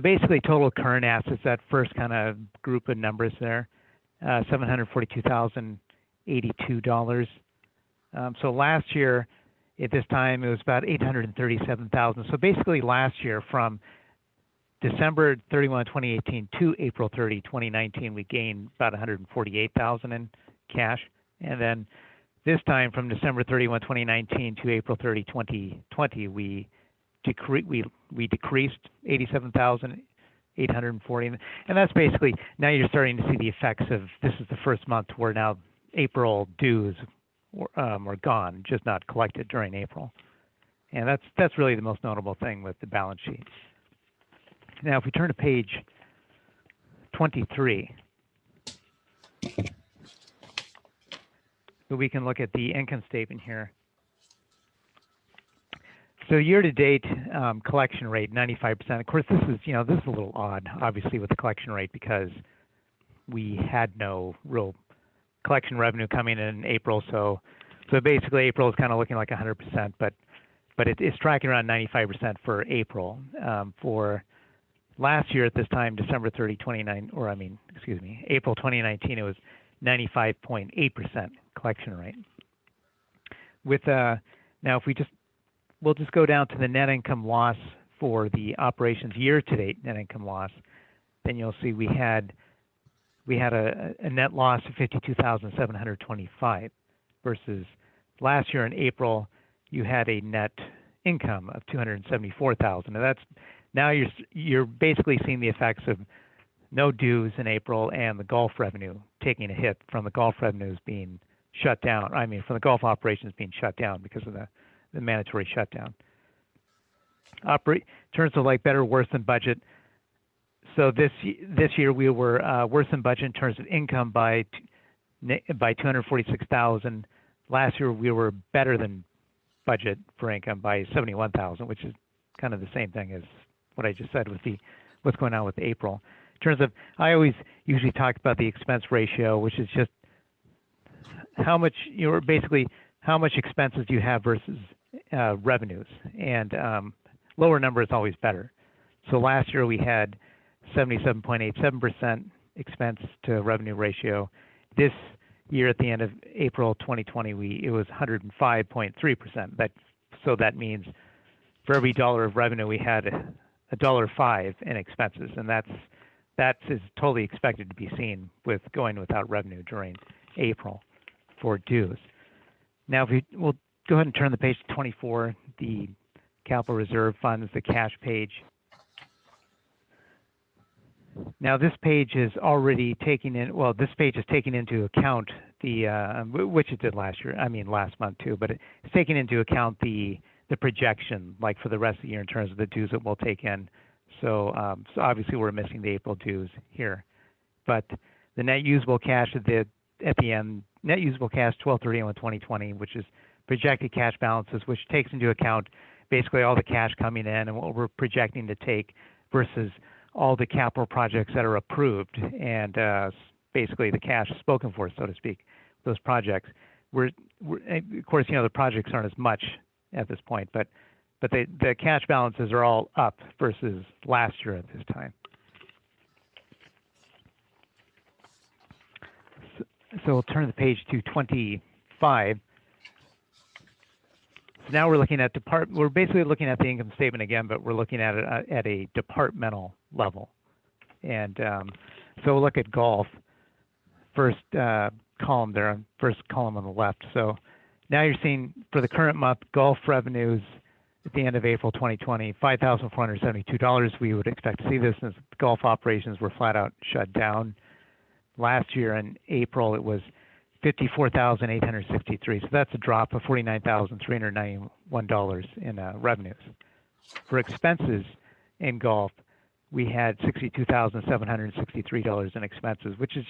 basically total current assets, that first kind of group of numbers there, $742,082. So last year at this time, it was about $837,000. So basically last year from December 31, 2018 to April 30, 2019, we gained about $148,000 in cash. And then this time from December 31, 2019 to April 30, 2020, we decreased 87,840. And that's basically, now you're starting to see the effects of, this is the first month where now April dues were gone, just not collected during April. And that's really the most notable thing with the balance sheet. Now, if we turn to page 23, but we can look at the income statement here. So year-to-date collection rate, 95%. Of course, this is a little odd, obviously, with the collection rate because we had no real collection revenue coming in April. So basically, April is kind of looking like 100%, but it's tracking around 95% for April. For last year at this time, December 30, April 2019, it was 95.8% collection rate. With now, if we'll just go down to the net income loss for the operations year-to-date net income loss, then you'll see we had a net loss of $52,725 versus last year in April you had a net income of $274,000. And now you're basically seeing the effects of no dues in April and the golf revenue taking a hit from the golf revenues being shut down. I mean, from the golf operations being shut down because of the mandatory shutdown. In terms of like better, worse than budget. So this year we were worse than budget in terms of income by $246,000. Last year we were better than budget for income by $71,000, which is kind of the same thing as what I just said with what's going on with April. In terms of, I always usually talk about the expense ratio, which is just how much how much expenses do you have versus revenues, and lower number is always better. So last year we had 77.87% expense to revenue ratio. This year at the end of April 2020, it was 105.3%. So that means for every dollar of revenue we had $1.05 in expenses, and that is totally expected to be seen with going without revenue during April for dues. Now, we'll go ahead and turn the page to 24, the capital reserve funds, the cash page. Now, this page is already taking into account which it did last month too, but it's taking into account the projection, like for the rest of the year in terms of the dues that we'll take in. So obviously we're missing the April dues here, but the net usable cash at the end, net usable cash 12/31/2020, which is projected cash balances, which takes into account basically all the cash coming in and what we're projecting to take versus all the capital projects that are approved and basically the cash spoken for, so to speak, those projects. Of course, the projects aren't as much at this point, but the cash balances are all up versus last year at this time. So we'll turn the page to 25. So now we're looking at we're basically looking at the income statement again, but we're looking at it at a departmental level. And so we'll look at golf, first column there, first column on the left. So now you're seeing for the current month, golf revenues at the end of April 2020, $5,472. We would expect to see this since golf operations were flat out shut down. Last year in April, it was $54,863. So that's a drop of $49,391 in revenues. For expenses in golf, we had $62,763 in expenses, which is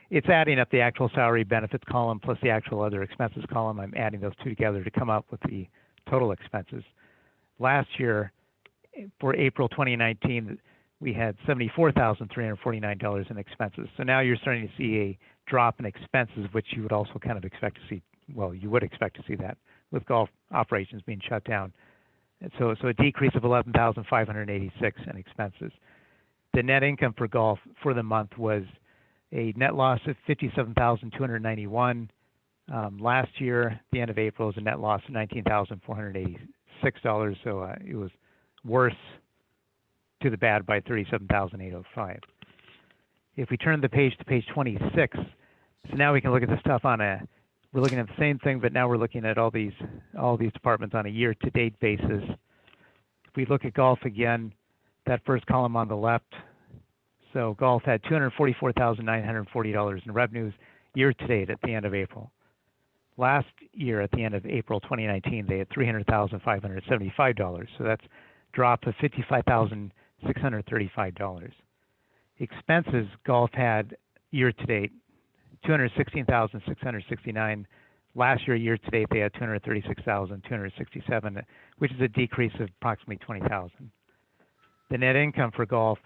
it's adding up the actual salary benefits column plus the actual other expenses column. I'm adding those two together to come up with the total expenses. Last year, for April 2019, we had $74,349 in expenses. So now you're starting to see a drop in expenses, which you would also kind of expect to see. Well, you would expect to see that with golf operations being shut down. And so a decrease of $11,586 in expenses. The net income for golf for the month was a net loss of $57,291. Last year, the end of April, was a net loss of $19,486. So it was worse to the bad by $37,805. If we turn the page to page 26, so now we can look at the stuff we're looking at the same thing, but now we're looking at all these departments on a year-to-date basis. If we look at golf again, that first column on the left, so golf had $244,940 in revenues year-to-date at the end of April. Last year, at the end of April 2019, they had $300,575. So that's a drop of $55,635. Expenses, golf had year-to-date $216,669. last year to date, they had 236,267, which is a decrease of approximately 20,000. The net income for golf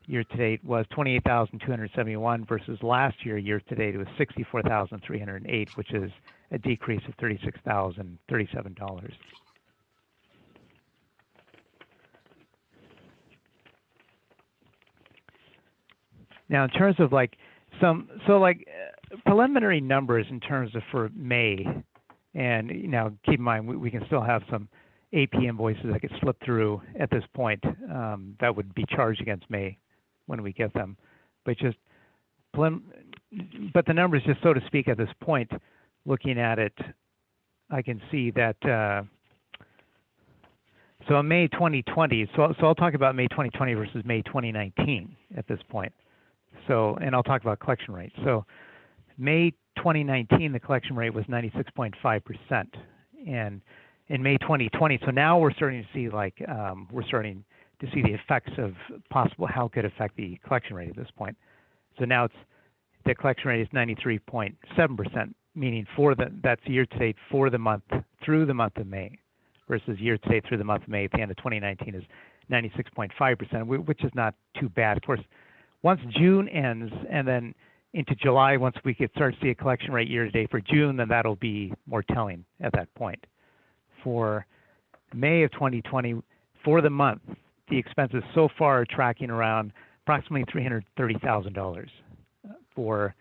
year to date was 28,271 versus last year to date, it was 64,308, which is a decrease of $36,037. Now, in terms of like preliminary numbers in terms of for May, and now keep in mind we can still have some AP invoices that get slipped through at this point that would be charged against May when we get them, but the numbers, just so to speak, at this point, looking at it, I can see that. So in May 2020, so I'll talk about May 2020 versus May 2019 at this point. So, and I'll talk about collection rate. So May 2019, the collection rate was 96.5%. And in May 2020, so now we're starting to see we're starting to see the effects of possible, how it could affect the collection rate at this point. So now the collection rate is 93.7%, meaning that's year to date for the month, through the month of May, versus year to date through the month of May at the end of 2019 is 96.5%, which is not too bad. Of course, once June ends and then into July, once we could start to see a collection rate year to date for June, then that'll be more telling at that point. For May of 2020, for the month, the expenses so far are tracking around approximately $330,000. For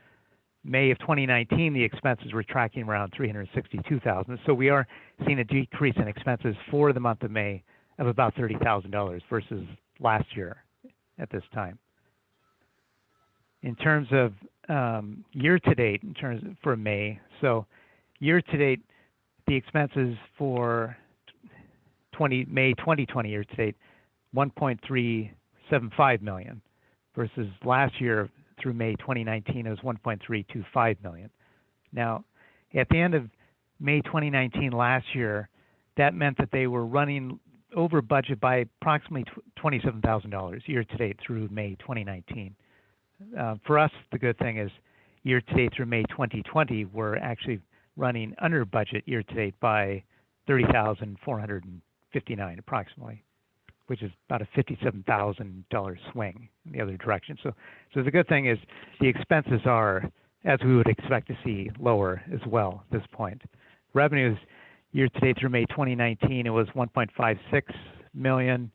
May of 2019, the expenses were tracking around $362,000. So we are seeing a decrease in expenses for the month of May of about $30,000 versus last year at this time. In terms of year to date, for May, so year to date, the expenses for May 2020 year to date, $1.375 million, versus last year through May 2019 it was $1.325 million. Now, at the end of May 2019 last year, that meant that they were running over budget by approximately $27,000 year to date through May 2019. For us, the good thing is year to date through May 2020, we're actually running under budget year to date by $30,459 approximately, which is about a $57,000 swing in the other direction. So the good thing is the expenses are, as we would expect to see, lower as well at this point. Revenues year to date through May 2019, it was $1.56 million.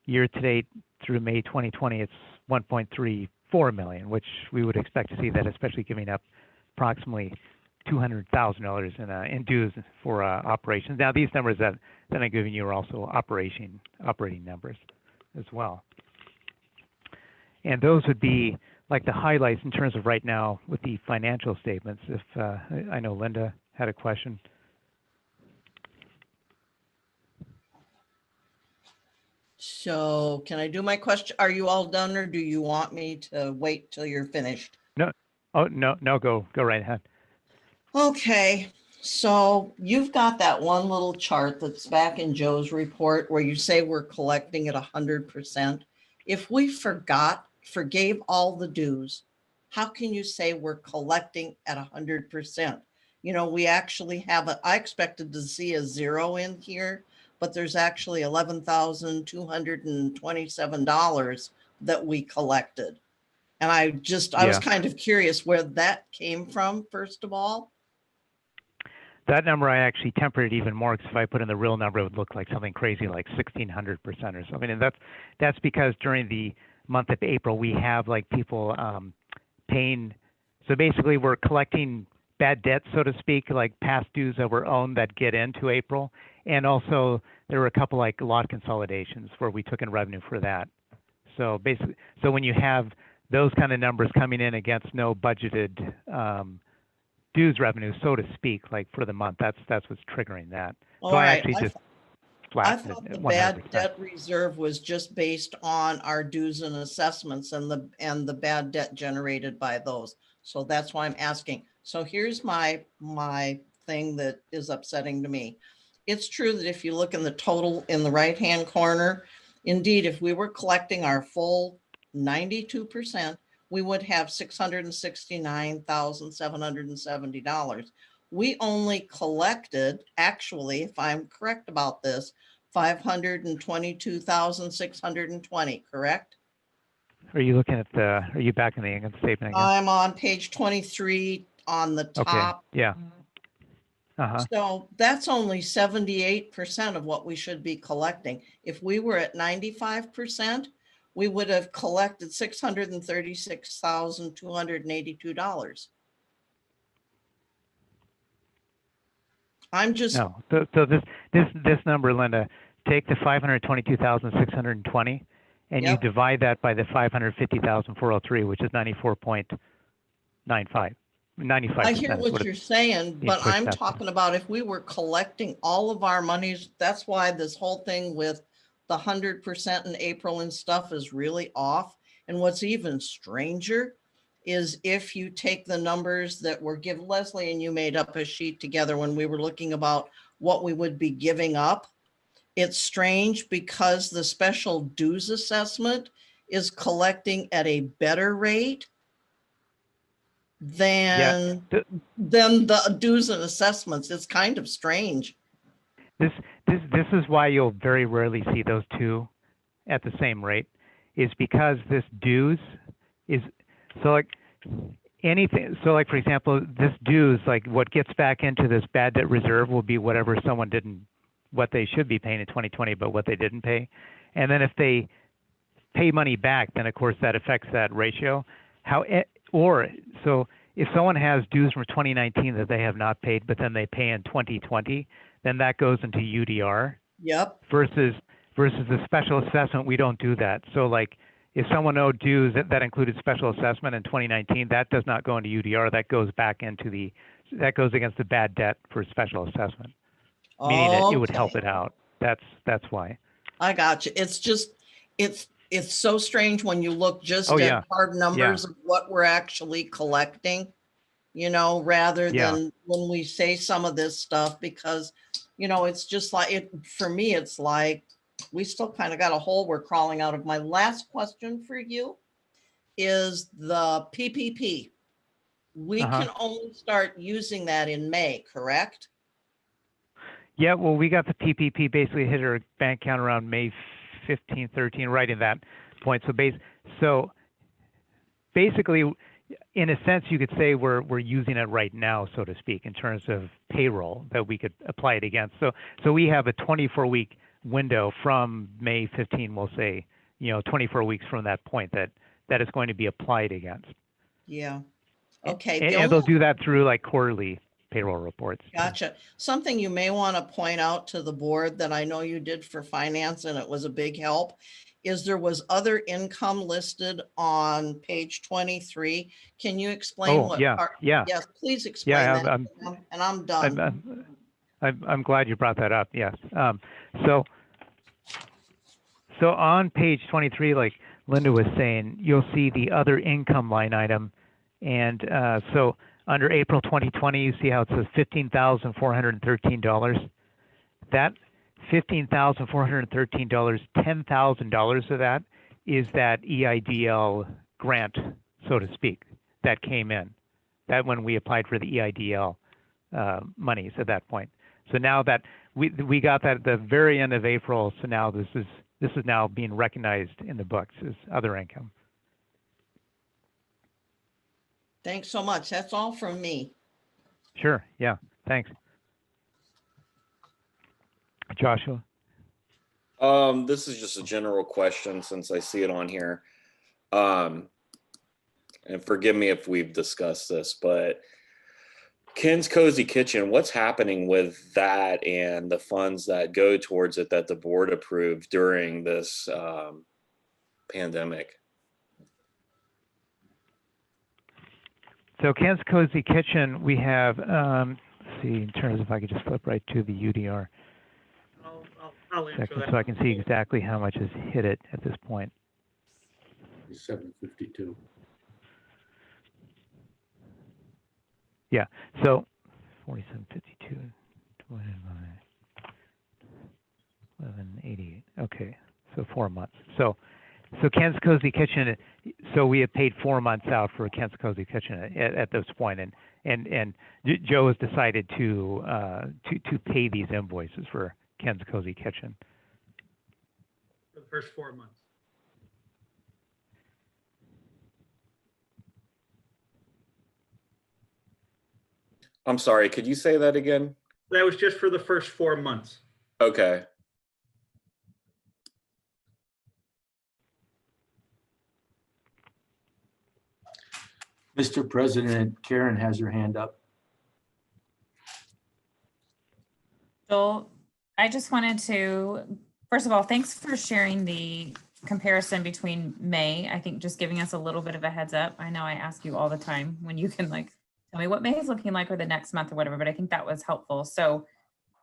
Year to date through May 2020, it's $1.34 million, which we would expect to see that, especially giving up approximately $200,000 in dues for operations. Now, these numbers that I'm giving you are also operating numbers as well. And those would be like the highlights in terms of right now with the financial statements. If I know Linda had a question. So can I do my question? Are you all done, or do you want me to wait till you're finished? No. Oh, no, go right ahead. Okay, so you've got that one little chart that's back in Joe's report where you say we're collecting at 100%. If we forgave all the dues, how can you say we're collecting at 100%? You know, we actually have I expected to see a zero in here, but there's actually $11,227 that we collected. And I was kind of curious where that came from, first of all. That number I actually tempered it even more, because if I put in the real number, it would look like something crazy like 1,600% or something. And that's because during the month of April, we have like people paying. So basically, we're collecting bad debts, so to speak, like past dues that were owed that get into April. And also, there were a couple like lot consolidations where we took in revenue for that. So basically, when you have those kind of numbers coming in against no budgeted dues revenue, so to speak, like for the month, that's what's triggering that. All so right. I actually just I flattened thought it the at bad 100%. debt reserve was just based on our dues and assessments and the bad debt generated by those. So that's why I'm asking. So here's my thing that is upsetting to me. It's true that if you look in the total in the right-hand corner, indeed, if we were collecting our full 92%, we would have $669,770. we only collected, actually, if I'm correct about this, 522,620, correct? Are you looking at the, are you back in the income statement again? I'm on page 23 on the Okay, top. yeah. Uh-huh. So that's only 78% of what we should be collecting. If we were at 95%, we would have collected $636,282. I'm just, No, so this number, Linda, take the 522,620 and you Yep. divide that by the 550,403, which is 94.95. 95% I hear is what it- you're saying, being but pushed I'm out. talking about if we were collecting all of our monies, that's why this whole thing with the 100% in April and stuff is really off. And what's even stranger is if you take the numbers that were given, Leslie and you made up a sheet together when we were looking about what we would be giving up. It's strange because the special dues assessment is collecting at a better rate than the dues and assessments. It's kind of strange. This is why you'll very rarely see those two at the same rate, is because this dues is, so like anything, so like for example, this dues, like what gets back into this bad debt reserve will be whatever someone didn't, what they should be paying in 2020, but what they didn't pay. And then if they pay money back, then of course that affects that ratio. Or so if someone has dues from 2019 that they have not paid, but then they pay in 2020, then that goes into UDR. Yep. Versus the special assessment, we don't do that. So like if someone owed dues that included special assessment in 2019, that does not go into UDR. That goes back into that goes against the bad debt for special assessment, meaning that it would help it out. That's why. I got you. It's just, it's so strange when you look just Oh, at yeah. hard numbers of what we're actually collecting, rather Yeah. than when we say some of this stuff, because, it's just like it, for me, it's like, we still kind of got a hole we're crawling out of. My last question for you is the PPP. We can only start using that in May, correct? Yeah, well, we got the PPP basically hit our bank account around May 15, 13, right in that point. So basically, in a sense, you could say we're using it right now, so to speak, in terms of payroll that we could apply it against. So we have a 24-week window from May 15, we'll say, 24 weeks from that point that is going to be applied against. Yeah. Okay. And they'll do that through like quarterly payroll reports. Gotcha. Something you may want to point out to the board that I know you did for finance and it was a big help is there was other income listed on page 23. Can you explain Oh, yeah. Yes, please explain that. And I'm done. I'm glad you brought that up. Yes. So on page 23, like Linda was saying, you'll see the other income line item. And so under April 2020, you see how it says $15,413. That $15,413, $10,000 of that is that EIDL grant, so to speak, that came in. That when we applied for the EIDL monies at that point. So now that we got that at the very end of April, so now this is now being recognized in the books as other income. Thanks so much. That's all from me. Sure. Yeah. Thanks. Joshua. This is just a general question since I see it on here. And forgive me if we've discussed this, but Ken's Cozy Kitchen, what's happening with that and the funds that go towards it that the board approved during this pandemic? So Ken's Cozy Kitchen, we have, let's see, in terms of, if I could just flip right to the UDR. I'll answer Second, that. so I can see exactly how much has hit it at this point. 752. Yeah, so 4752 divided by 1188. Okay, so 4 months. So Ken's Cozy Kitchen, So we have paid 4 months out for Kent's Cozy Kitchen at this point, and Joe has decided to pay these invoices for Ken's Cozy Kitchen. For the first 4 months. I'm sorry, could you say that again? That was just for the first 4 months. Okay. Mr. President, Karen has her hand up. Joel, I just wanted to, first of all, thanks for sharing the comparison between May. I think just giving us a little bit of a heads up. I know I ask you all the time when you can like tell me what May is looking like or the next month or whatever, but I think that was helpful. So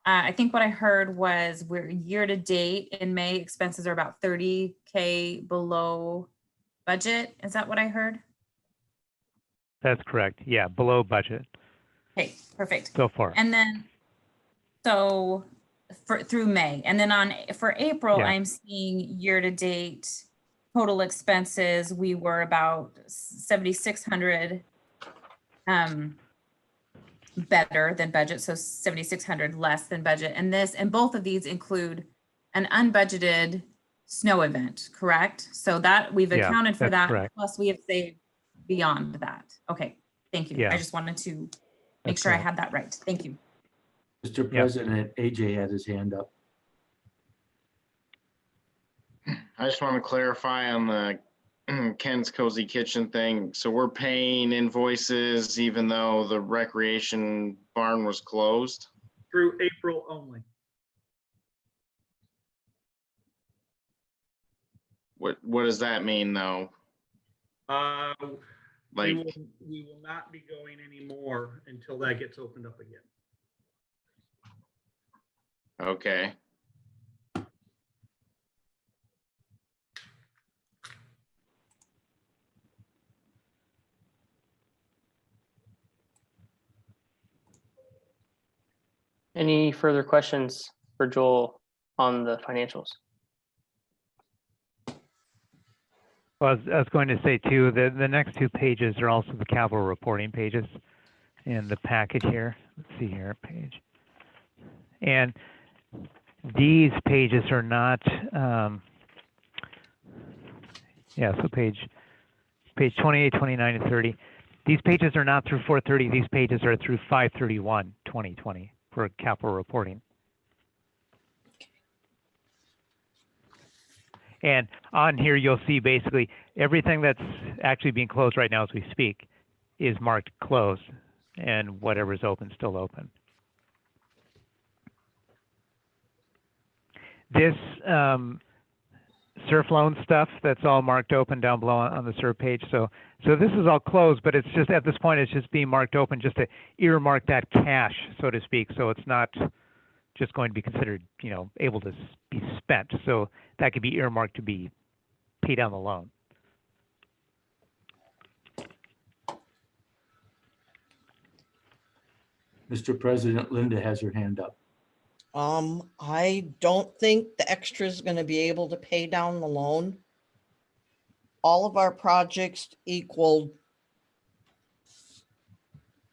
I think what I heard was we're year to date in May, expenses are about 30K below budget. Is that what I heard? That's correct. Yeah, below budget Okay, perfect. so far. And then, so through May, and then for April, Yeah. I'm seeing year to date total expenses, we were about 7,600 better than budget, so 7,600 less than budget. And both of these include an unbudgeted snow event, correct? So that we've Yeah, accounted for that's that, correct. plus we have saved beyond that. Okay, thank you. Yeah. I just wanted to make That's sure I right. had that right. Thank you. Mr. President, AJ had his hand up. I just want to clarify on the Ken's Cozy Kitchen thing. So we're paying invoices even though the recreation barn was closed? Through April only. What does that mean though? Like, We will not be going anymore until that gets opened up again. okay. Any further questions for Joel on the financials? Well, I was going to say too, the next 2 pages are also the capital reporting pages in the packet here. Let's see here, page. And these pages are not, so page 28, 29, and 30. These pages are not through 4/30. These pages are through 5/31/2020 for capital reporting. And on here, you'll see basically everything that's actually being closed right now as we speak is marked closed, and whatever's open, still open. This surf loan stuff, that's all marked open down below on the surf page. So this is all closed, but it's just at this point, it's just being marked open just to earmark that cash, so to speak. So it's not just going to be considered, able to be spent. So that could be earmarked to be paid down the loan. Mr. President, Linda has her hand up. I don't think the extra is going to be able to pay down the loan. All of our projects equaled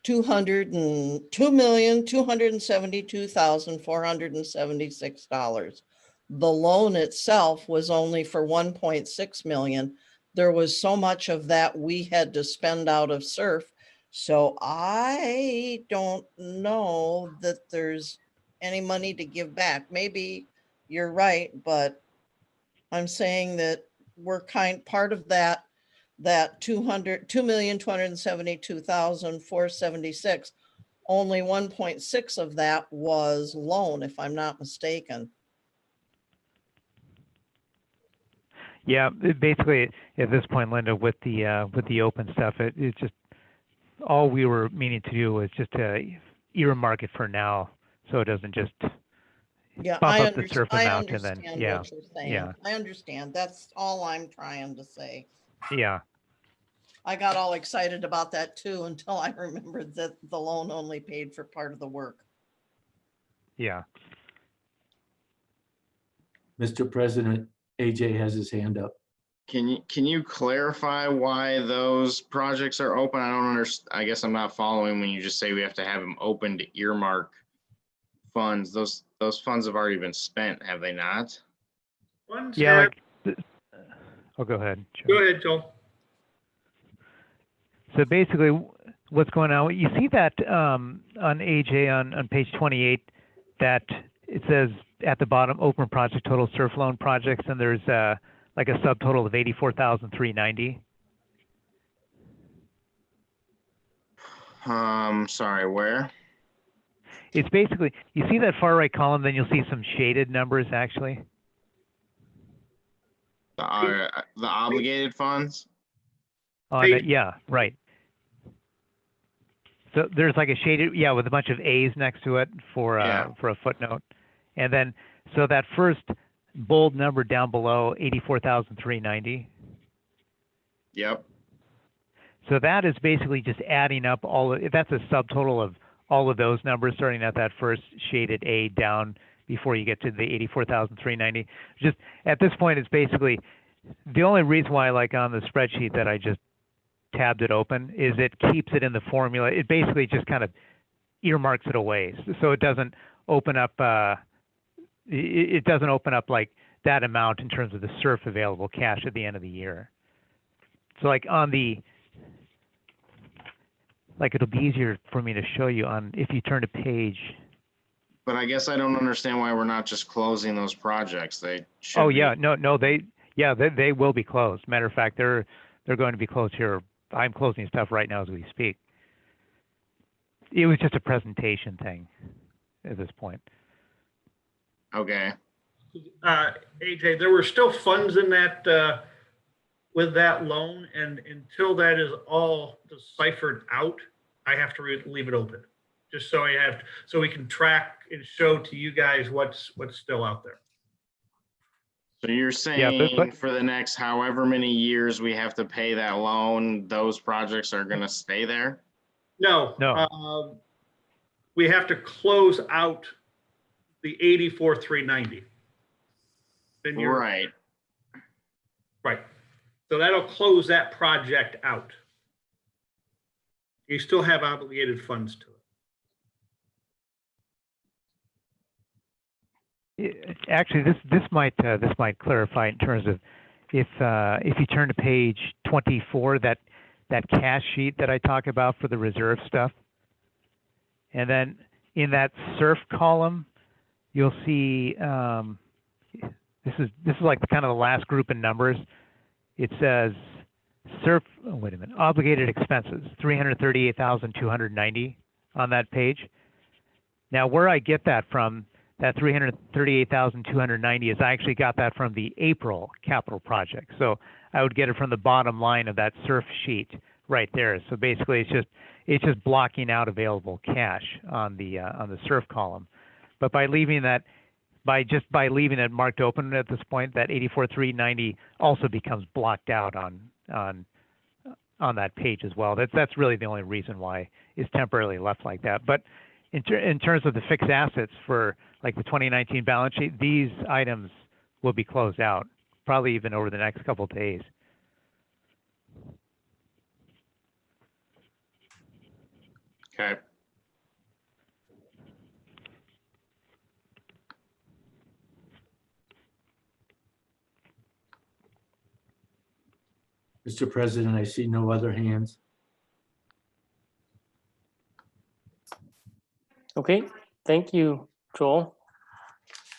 $202,272,476. The loan itself was only for 1.6 million. There was so much of that we had to spend out of SURF. So I don't know that there's any money to give back. Maybe you're right, but I'm saying that we're part of that 2,272,476. Only 1.6 of that was loan, if I'm not mistaken. Yeah, basically at this point, Linda, with the open stuff, it's just all we were meaning to do was just to earmark it for now, so it doesn't just Yeah, bump I up the surf amount and then understand yeah, what you're saying. yeah, I understand. That's all I'm trying to say. yeah. I got all excited about that too until I remembered that the loan only paid for part of the work. Yeah. Mr. President, AJ has his hand up. Can you clarify why those projects are open? I don't understand. I guess I'm not following when you just say we have to have them open to earmark funds. Those funds have already been spent, have they not? Funds Yeah, have- oh, go ahead. Joe. Go ahead, Joel. So basically, what's going on? You see that on AJ on page 28 that it says at the bottom, open project total surf loan projects, and there's like a subtotal of 84,390. Sorry, where? It's basically, you see that far right column, then you'll see some shaded numbers actually. The obligated funds? On it, yeah, right. So there's like a shaded, yeah, with a bunch of A's next to it for a footnote. And then, so that first bold number down below, 84,390. Yep. So that is basically just adding up all of, that's a subtotal of all of those numbers, starting at that first shaded A down before you get to the 84,390. Just at this point, it's basically the only reason why, like on the spreadsheet that I just tabbed it open, is it keeps it in the formula. It basically just kind of earmarks it away, so it doesn't open up. It doesn't open up like that amount in terms of the SURF available cash at the end of the year. So like on the, like it'll be easier for me to show you on if you turn to page. But I guess I don't understand why we're not just closing those projects. They should Oh be. yeah, no, they will be closed. Matter of fact, they're going to be closed here. I'm closing stuff right now as we speak. It was just a presentation thing at this point. Okay. AJ, there were still funds in that, with that loan, and until that is all deciphered out, I have to leave it open. Just so so we can track and show to you guys what's still out there. So you're saying for the next however many years we have to pay that loan, those projects are going to stay there? No. We have to close out the 84,390. Right. Right. So that'll close that project out. You still have obligated funds to it. Actually, this might clarify in terms of if you turn to page 24, that cash sheet that I talk about for the reserve stuff, and then in that SURF column, you'll see this is like kind of the last group in numbers. It says SURF. Oh, wait a minute. Obligated expenses 338,290 on that page. Now, where I get that from, that 338,290 is I actually got that from the April capital project. So I would get it from the bottom line of that SURF sheet right there. So basically, it's just blocking out available cash on the SURF column. But by leaving that, by leaving it marked open at this point, that 84,390 also becomes blocked out on that page as well. That's really the only reason why it's temporarily left like that. But in terms of the fixed assets for like the 2019 balance sheet, these items will be closed out, probably even over the next couple of days. Okay. Mr. President, I see no other hands. Okay, thank you, Joel.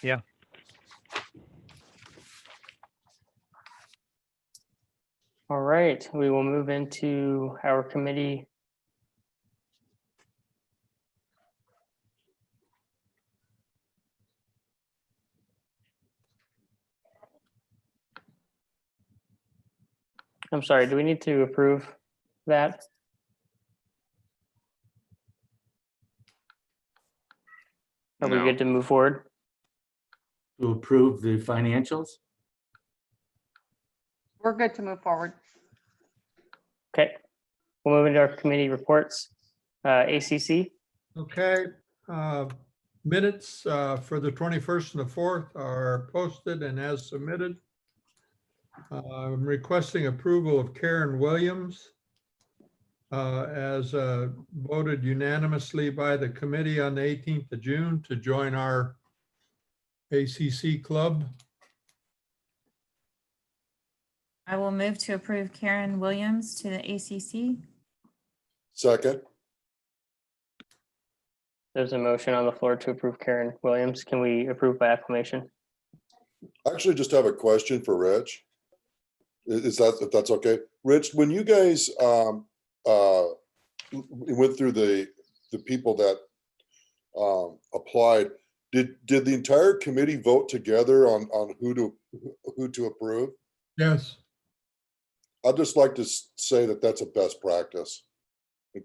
Yeah. All right, we will move into our committee. I'm sorry, do we need to approve that? Are we No. good to move forward? To approve the financials? We're good to move forward. Okay, we'll move into our committee reports. ACC, Okay, minutes for the 21st and the 4th are posted and as submitted. I'm requesting approval of Karen Williams as voted unanimously by the committee on the 18th of June to join our ACC club. I will move to approve Karen Williams to the ACC. Second. There's a motion on the floor to approve Karen Williams. Can we approve by acclamation? I actually just have a question for Rich. Is that, if that's okay? Rich, when you guys went through the people that applied, did the entire committee vote together on who to approve? Yes. I'd just like to say that that's a best practice. I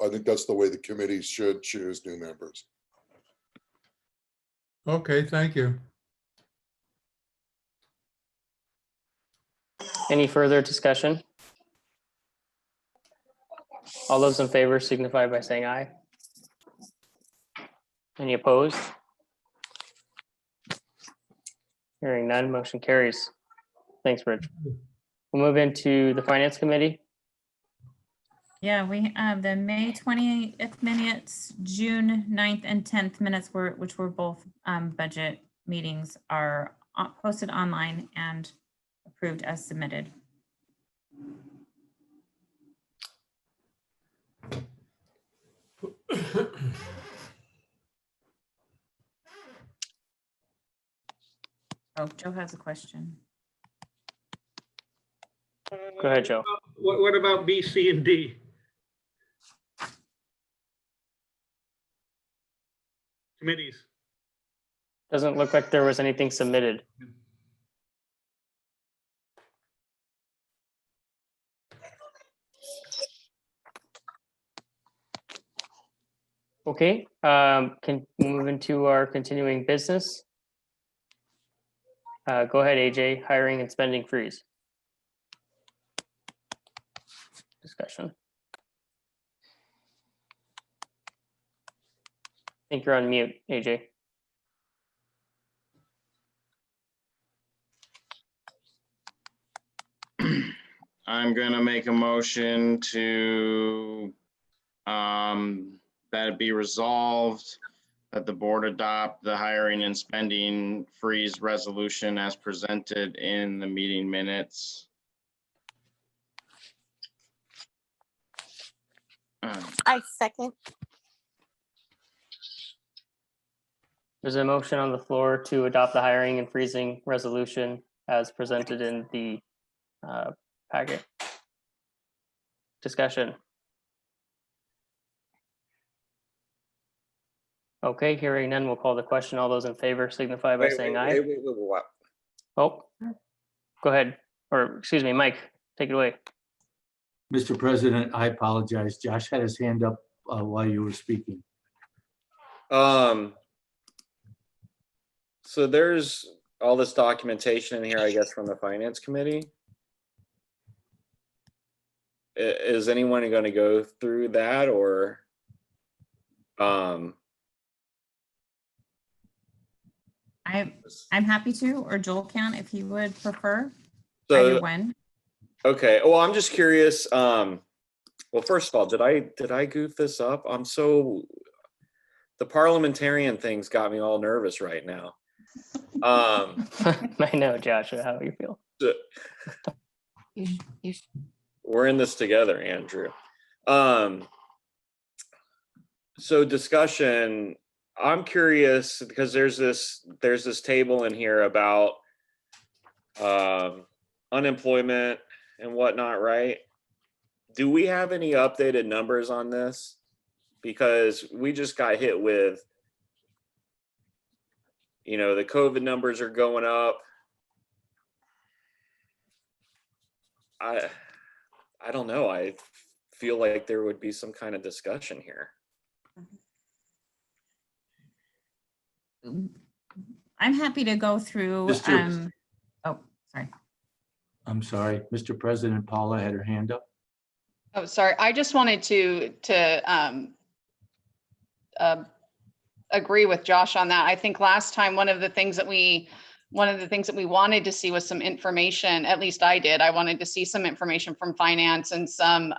think that's the way the committees should choose new members. Okay, thank you. Any further discussion? All those in favor signify by saying aye. Any opposed? Hearing none, motion carries. Thanks, Rich. We'll move into the Finance Committee. Yeah, we have the May 20th minutes, June 9th and 10th minutes which were both budget meetings, are posted online and approved as submitted. Oh, Joe has a question. Go ahead, Joe. What about B, C, and D? Committees. Doesn't look like there was anything submitted. Okay, can we move into our continuing business? Go ahead, AJ, hiring and spending freeze. Discussion. I think you're on mute, AJ. I'm gonna make a motion to that it be resolved that the board adopt the hiring and spending freeze resolution as presented in the meeting minutes. I second. There's a motion on the floor to adopt the hiring and freezing resolution as presented in the packet. Discussion. Okay, hearing none, we'll call the question. All those in favor signify by saying aye. Wait. Oh, go ahead. Or excuse me, Mike, take it away. Mr. President, I apologize. Josh had his hand up while you were speaking. So there's all this documentation in here, I guess, from the Finance Committee. Is anyone going to go through that, or I'm happy to, or Joel can if he would prefer. So, either when. Okay. Well, I'm just curious. Well, first of all, did I goof this up? The parliamentarian things got me all nervous right now. I know, Josh, how you feel. We're in this together, Andrew. So discussion, I'm curious because there's this table in here about unemployment and whatnot, right? Do we have any updated numbers on this? Because we just got hit with, the COVID numbers are going up. I don't know. I feel like there would be some kind of discussion here. I'm happy to go through. Oh, sorry. I'm sorry, Mr. President, Paula had her hand up. Oh, sorry. I just wanted to agree with Josh on that. I think last time, one of the things that we one of the things that we wanted to see was some information, at least I did. I wanted to see some information from finance and some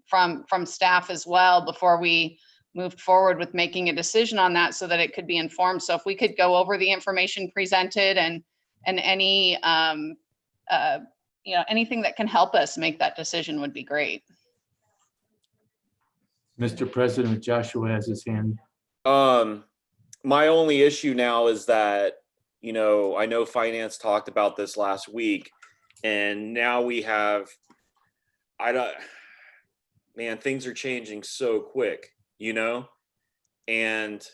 from staff as well before we moved forward with making a decision on that so that it could be informed. So if we could go over the information presented and any, anything that can help us make that decision would be great. Mr. President, Joshua has his hand. My only issue now is that, I know finance talked about this last week, and now we have, things are changing so quick, and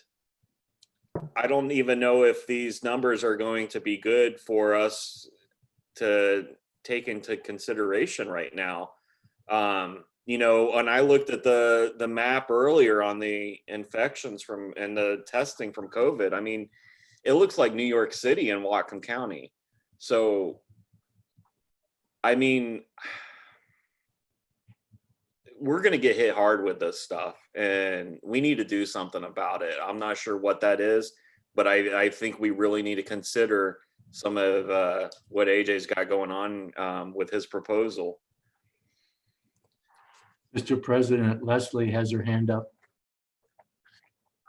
I don't even know if these numbers are going to be good for us to take into consideration right now. And I looked at the map earlier on the infections and the testing from COVID. I mean, it looks like New York City and Whatcom County. So, I mean, we're going to get hit hard with this stuff, and we need to do something about it. I'm not sure what that is, but I think we really need to consider some of what AJ's got going on with his proposal. Mr. President, Leslie has her hand up.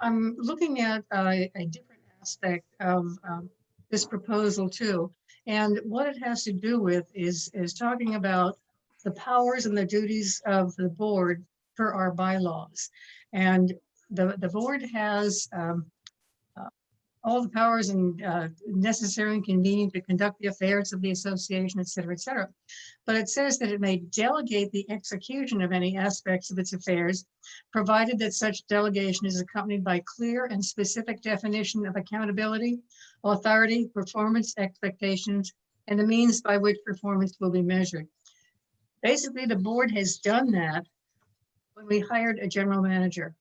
I'm looking at a different aspect of this proposal too. And what it has to do with is talking about the powers and the duties of the board per our bylaws. And the board has all the powers and necessary and convenient to conduct the affairs of the association, et cetera, et cetera. But it says that it may delegate the execution of any aspects of its affairs, provided that such delegation is accompanied by clear and specific definition of accountability, authority, performance expectations, and the means by which performance will be measured. Basically, the board has done that when we hired a general manager,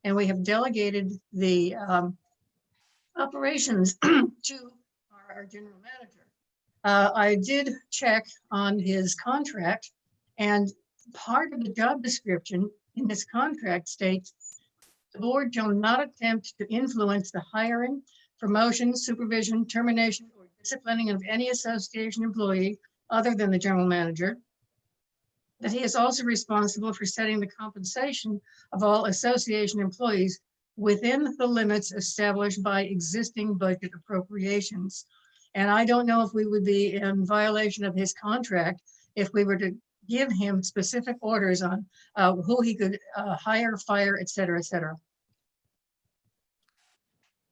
and we have delegated the operations to our general manager. I did check on his contract, and part of the job description in his contract states the board shall not attempt to influence the hiring, promotion, supervision, termination, or disciplining of any association employee other than the general manager. That he is also responsible for setting the compensation of all association employees within the limits established by existing budget appropriations. And I don't know if we would be in violation of his contract if we were to give him specific orders on who he could hire, fire, et cetera, et cetera.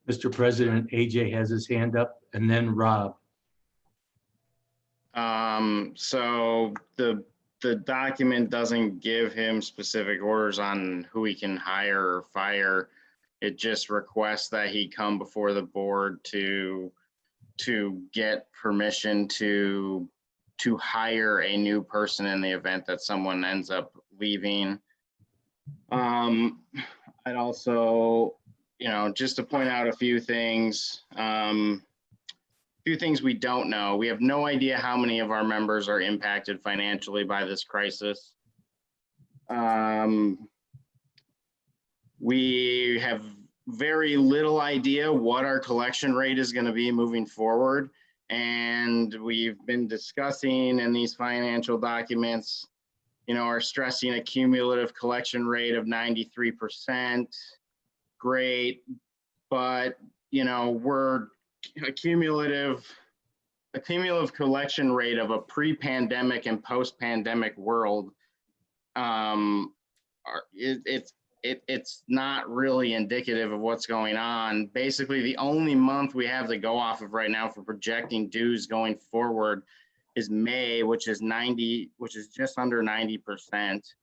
Mr. President, AJ has his hand up, and then Rob. So the document doesn't give him specific orders on who he can hire or fire. It just requests that he come before the board to get permission to hire a new person in the event that someone ends up leaving. I'd also, just to point out a few things, we don't know. We have no idea how many of our members are impacted financially by this crisis. We have very little idea what our collection rate is going to be moving forward. And we've been discussing in these financial documents, are stressing a cumulative collection rate of 93%. Great. But, we're a cumulative collection rate of a pre-pandemic and post-pandemic world. It's not really indicative of what's going on. Basically, the only month we have to go off of right now for projecting dues going forward is May, which is just under 90%,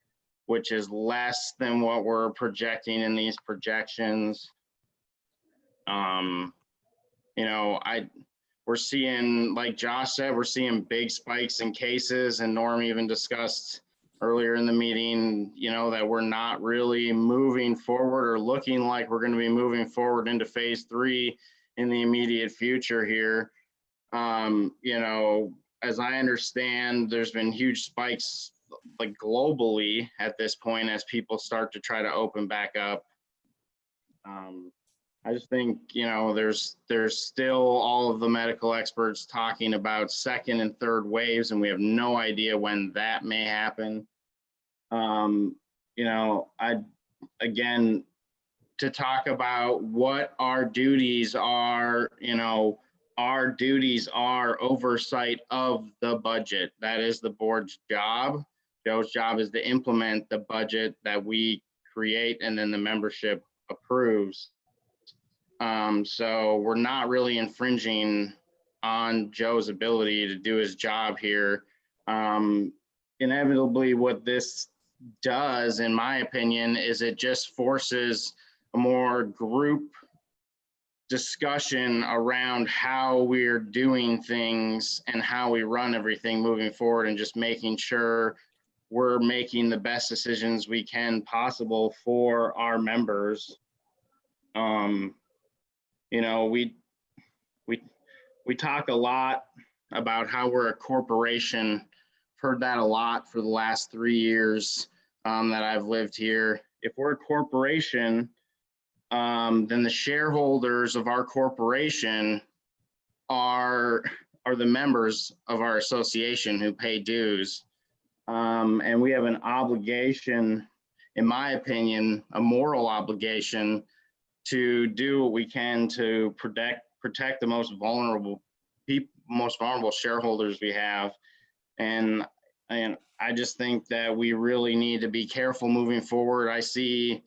which is less than what we're projecting in these projections. We're seeing, like Josh said, we're seeing big spikes in cases, and Norm even discussed earlier in the meeting, that we're not really moving forward or looking like we're going to be moving forward into phase 3 in the immediate future here. As I understand, there's been huge spikes like globally at this point as people start to try to open back up. I just think, you know, there's still all of the medical experts talking about second and third waves, and we have no idea when that may happen. You know, again, to talk about what our duties are, you know, our duties are oversight of the budget. That is the board's job. Joe's job is to implement the budget that we create and then the membership approves. So we're not really infringing on Joe's ability to do his job here. Inevitably, what this does, in my opinion, is it just forces a more group discussion around how we're doing things and how we run everything moving forward, and just making sure we're making the best decisions we can possible for our members. You know, we talk a lot about how we're a corporation. Heard that a lot for the last 3 years that I've lived here. If we're a corporation, then the shareholders of our corporation are the members of our association who pay dues. And we have an obligation, in my opinion, a moral obligation to do what we can to protect the most vulnerable people, most vulnerable shareholders we have. And I just think that we really need to be careful moving forward. I see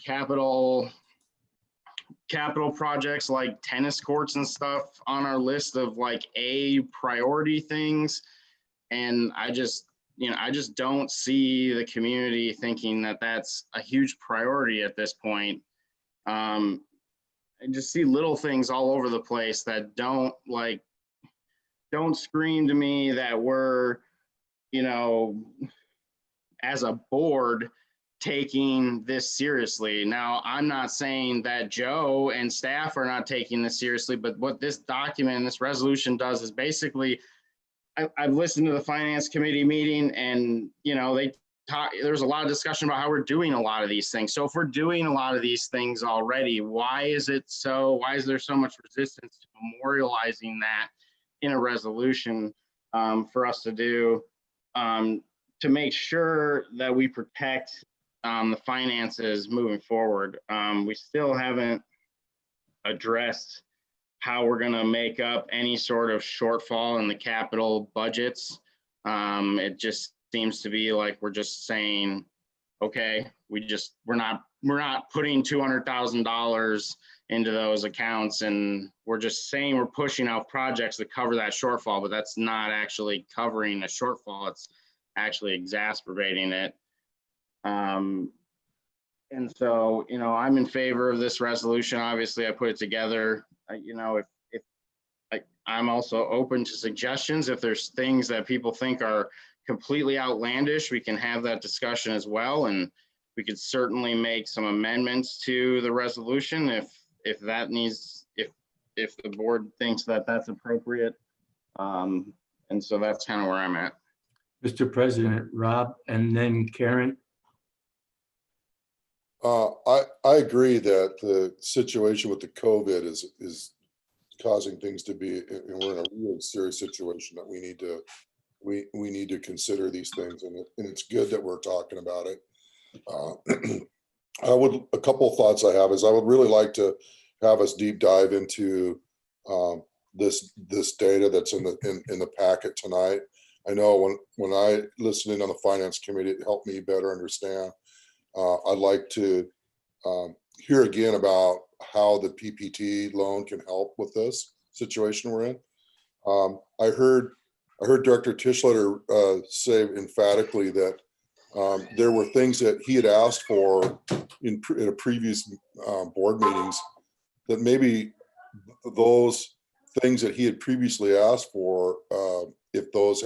capital projects like tennis courts and stuff on our list of like A priority things. And I just don't see the community thinking that that's a huge priority at this point. I just see little things all over the place that don't scream to me that we're, you know, as a board taking this seriously. Now, I'm not saying that Joe and staff are not taking this seriously, but what this document, this resolution does is basically, I've listened to the finance committee meeting, and, you know, there's a lot of discussion about how we're doing a lot of these things. So if we're doing a lot of these things already, why is there so much resistance to memorializing that in a resolution for us to do, to make sure that we protect the finances moving forward? We still haven't addressed how we're going to make up any sort of shortfall in the capital budgets. It just seems to be like we're just saying, okay, we're not putting $200,000 into those accounts, and we're just saying we're pushing out projects to cover that shortfall, but that's not actually covering a shortfall. It's actually exacerbating it. And so, you know, I'm in favor of this resolution. Obviously, I put it together. You know, if I'm also open to suggestions. If there's things that people think are completely outlandish, we can have that discussion as well. And we could certainly make some amendments to the resolution if that needs, if the board thinks that that's appropriate. And so that's kind of where I'm at. Mr. President, Rob, and then Karen. I agree that the situation with the COVID is causing things to be, and we're in a really serious situation that we need to consider these things, and it's good that we're talking about it. A couple of thoughts I have is I would really like to have us deep dive into this data that's in the packet tonight. I know when I listened in on the finance committee, it helped me better understand. I'd like to hear again about how the PPP loan can help with this situation we're in. I heard Director Tischler say emphatically that there were things that he had asked for in a previous board meetings, that maybe those things that he had previously asked for, if those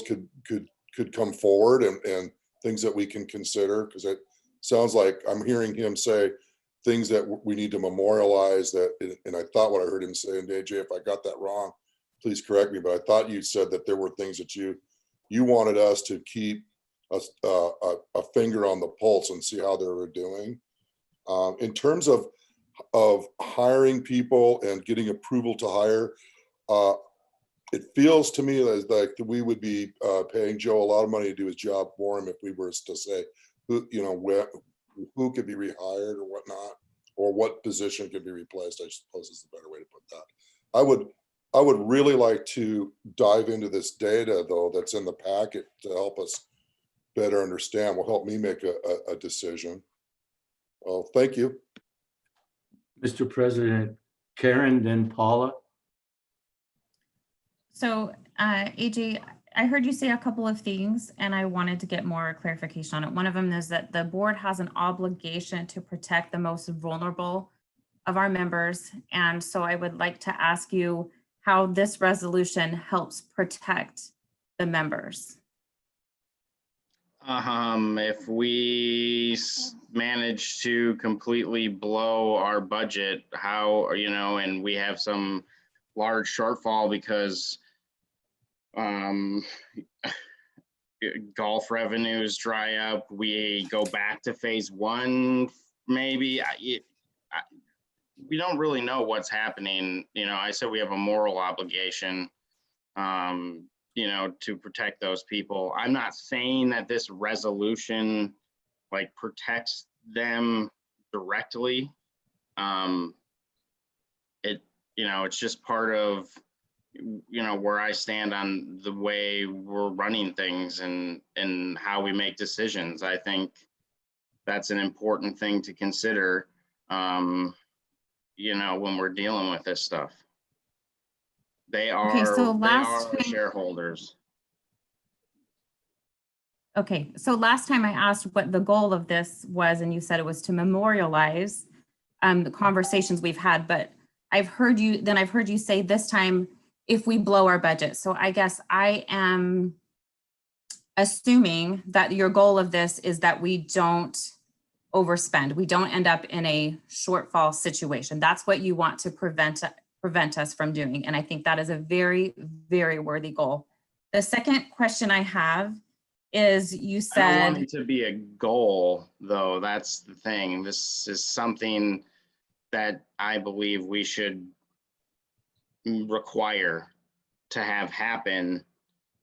could come forward and things that we can consider, because it sounds like I'm hearing him say things that we need to memorialize that, and I thought what I heard him say, and AJ, if I got that wrong, please correct me, but I thought you said that there were things that you wanted us to keep a finger on the pulse and see how they were doing. In terms of hiring people and getting approval to hire, it feels to me like we would be paying Joe a lot of money to do his job for him if we were to say who, you know, who could be rehired or whatnot, or what position could be replaced, I suppose is the better way to put that. I would really like to dive into this data though that's in the packet to help us better understand, will help me make a decision. Well, thank you. Mr. President, Karen, then Paula. So AJ, I heard you say a couple of things and I wanted to get more clarification on it. One of them is that the board has an obligation to protect the most vulnerable of our members. And so I would like to ask you how this resolution helps protect the members. If we manage to completely blow our budget, how, you know, and we have some large shortfall because golf revenues dry up, we go back to phase one, maybe. We don't really know what's happening. You know, I said we have a moral obligation, you know, to protect those people. I'm not saying that this resolution like protects them directly. You know, it's just part of, you know, where I stand on the way we're running things and how we make decisions. I think that's an important thing to consider, you know, when we're dealing with this stuff. They are, Okay, so they last are time- shareholders. Okay, so last time I asked what the goal of this was, and you said it was to memorialize the conversations we've had, but I've heard you say this time, if we blow our budget. So I guess I am assuming that your goal of this is that we don't overspend. We don't end up in a shortfall situation. That's what you want to prevent us from doing. And I think that is a very, very worthy goal. The second question I have is you I don't want said, it to be a goal, though. That's the thing. This is something that I believe we should require to have happen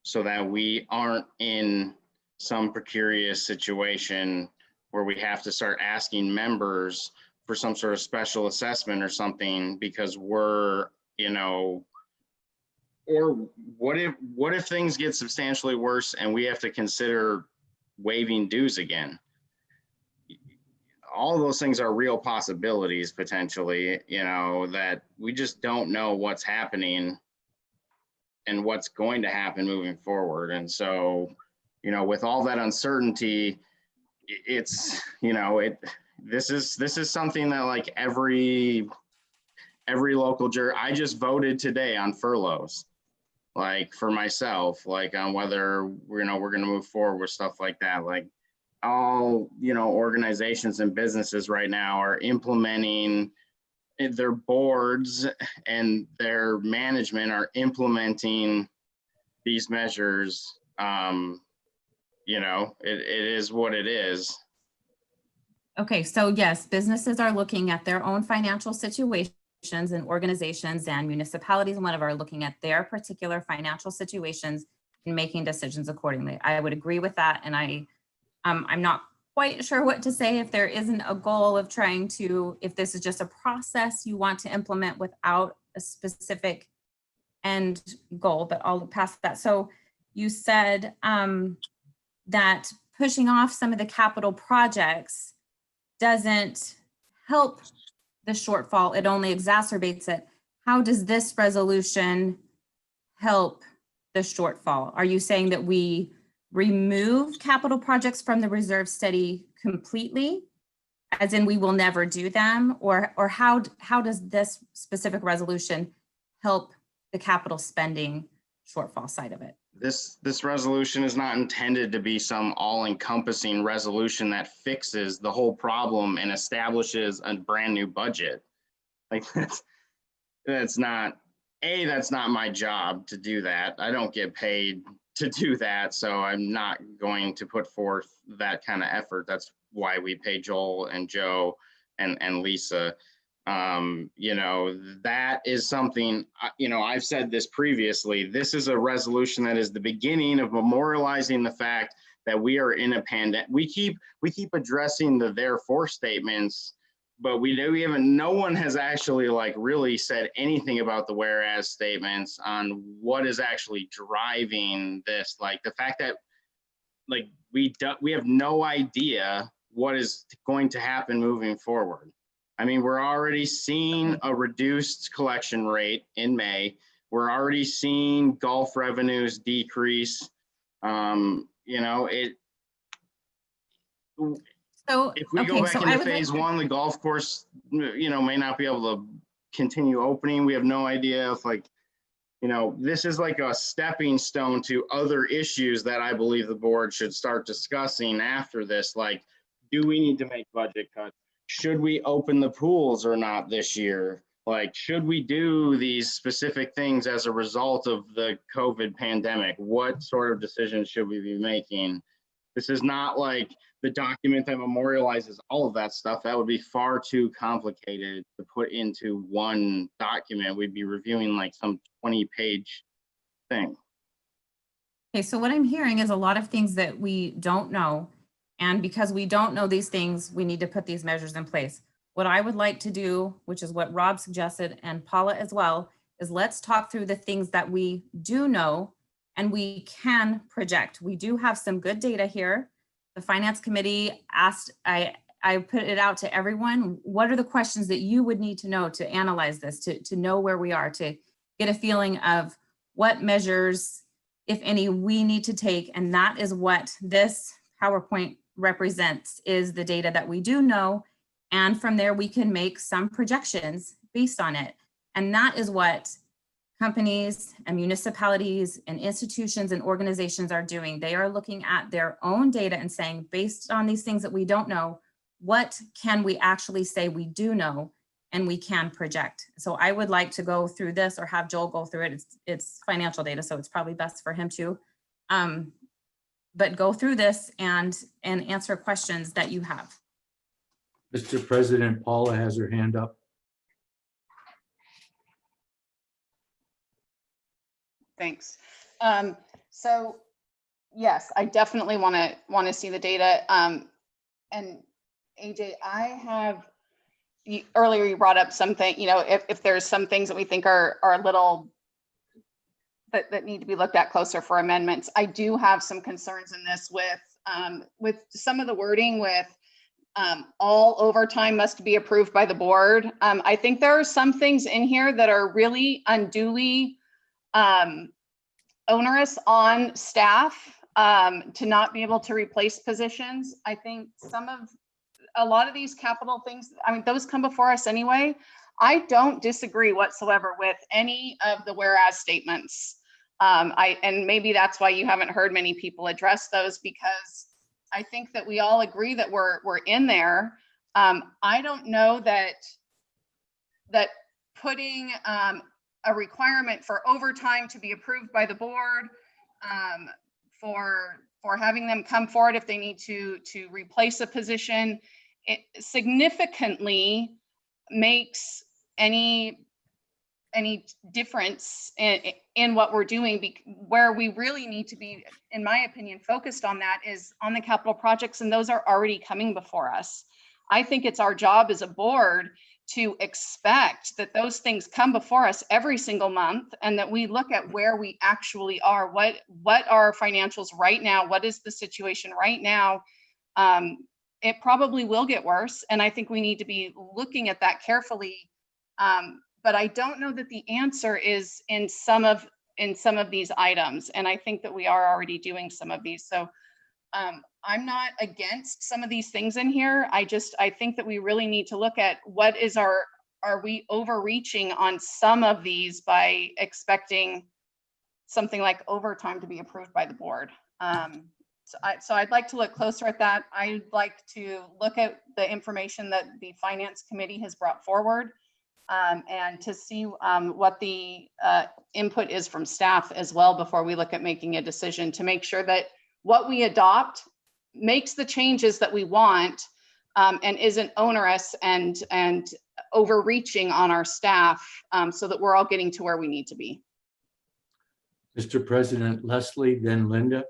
so that we aren't in some precarious situation where we have to start asking members for some sort of special assessment or something because we're, you know, or what if things get substantially worse and we have to consider waiving dues again? All of those things are real possibilities potentially, you know, that we just don't know what's happening and what's going to happen moving forward. And so, you know, with all that uncertainty, it's, you know, this is something that like every local I just voted today on furloughs, like for myself, like on whether, you know, we're going to move forward with stuff like that. Like all, you know, organizations and businesses right now are implementing, their boards and their management are implementing these measures. You know, it is what it is. okay, so yes, businesses are looking at their own financial situations and organizations and municipalities and whatever are looking at their particular financial situations and making decisions accordingly. I would agree with that. And I'm not quite sure what to say if there isn't a goal of trying to, if this is just a process you want to implement without a specific end goal, but I'll pass that. So you said that pushing off some of the capital projects doesn't help the shortfall, it only exacerbates it. How does this resolution help the shortfall? Are you saying that we remove capital projects from the reserve study completely, as in we will never do them? Or how does this specific resolution help the capital spending shortfall side of it? This resolution is not intended to be some all-encompassing resolution that fixes the whole problem and establishes a brand new budget. Like that's not my job to do that. I don't get paid to do that, so I'm not going to put forth that kind of effort. That's why we pay Joel and Joe and Lisa. You know, that is something, you know, I've said this previously. This is a resolution that is the beginning of memorializing the fact that we are in a pandemic. We keep addressing the therefore statements, but no one has actually like really said anything about the whereas statements on what is actually driving this. Like the fact that like we have no idea what is going to happen moving forward. I mean, we're already seeing a reduced collection rate in May. We're already seeing golf revenues decrease. You know, So if we go back into phase one, the golf course, you know, may not be able to continue opening. We have no idea if like, you know, this is like a stepping stone to other issues that I believe the board should start discussing after this. Like, do we need to make budget cuts? Should we open the pools or not this year? Like, should we do these specific things as a result of the COVID pandemic? What sort of decisions should we be making? This is not like the document that memorializes all of that stuff. That would be far too complicated to put into one document. We'd be reviewing like some 20-page thing. Okay, so what I'm hearing is a lot of things that we don't know. And because we don't know these things, we need to put these measures in place. What I would like to do, which is what Rob suggested and Paula as well, is let's talk through the things that we do know and we can project. We do have some good data here. The Finance Committee asked, I put it out to everyone. What are the questions that you would need to know to analyze this, to know where we are, to get a feeling of what measures, if any, we need to take? And that is what this PowerPoint represents, is the data that we do know. And from there, we can make some projections based on it. And that is what companies and municipalities and institutions and organizations are doing. They are looking at their own data and saying, based on these things that we don't know, what can we actually say we do know and we can project? So I would like to go through this, or have Joel go through it. It's financial data, so it's probably best for him to. But go through this and answer questions that you have. Mr. President, Paula has her hand up. Thanks. So yes, I definitely want to see the data. And AJ, earlier you brought up something, you know, if there's some things that we think are a little that need to be looked at closer for amendments. I do have some concerns in this with some of the wording with all overtime must be approved by the board. I think there are some things in here that are really unduly onerous on staff to not be able to replace positions. I think a lot of these capital things, I mean, those come before us anyway. I don't disagree whatsoever with any of the whereas statements. And maybe that's why you haven't heard many people address those, because I think that we all agree that we're in there. I don't know that putting a requirement for overtime to be approved by the board, for having them come forward if they need to replace a position, it significantly makes any difference in what we're doing. Where we really need to be, in my opinion, focused on that is on the capital projects, and those are already coming before us. I think it's our job as a board to expect that those things come before us every single month, and that we look at where we actually are. What are our financials right now? What is the situation right now? It probably will get worse, and I think we need to be looking at that carefully. But I don't know that the answer is in some of these items, and I think that we are already doing some of these. So I'm not against some of these things in here. I think that we really need to look at what is are we overreaching on some of these by expecting something like overtime to be approved by the board. So I'd like to look closer at that. I'd like to look at the information that the Finance Committee has brought forward, and to see what the input is from staff as well before we look at making a decision, to make sure that what we adopt makes the changes that we want, and isn't onerous and overreaching on our staff, so that we're all getting to where we need to be. Mr. President, Leslie, then Linda.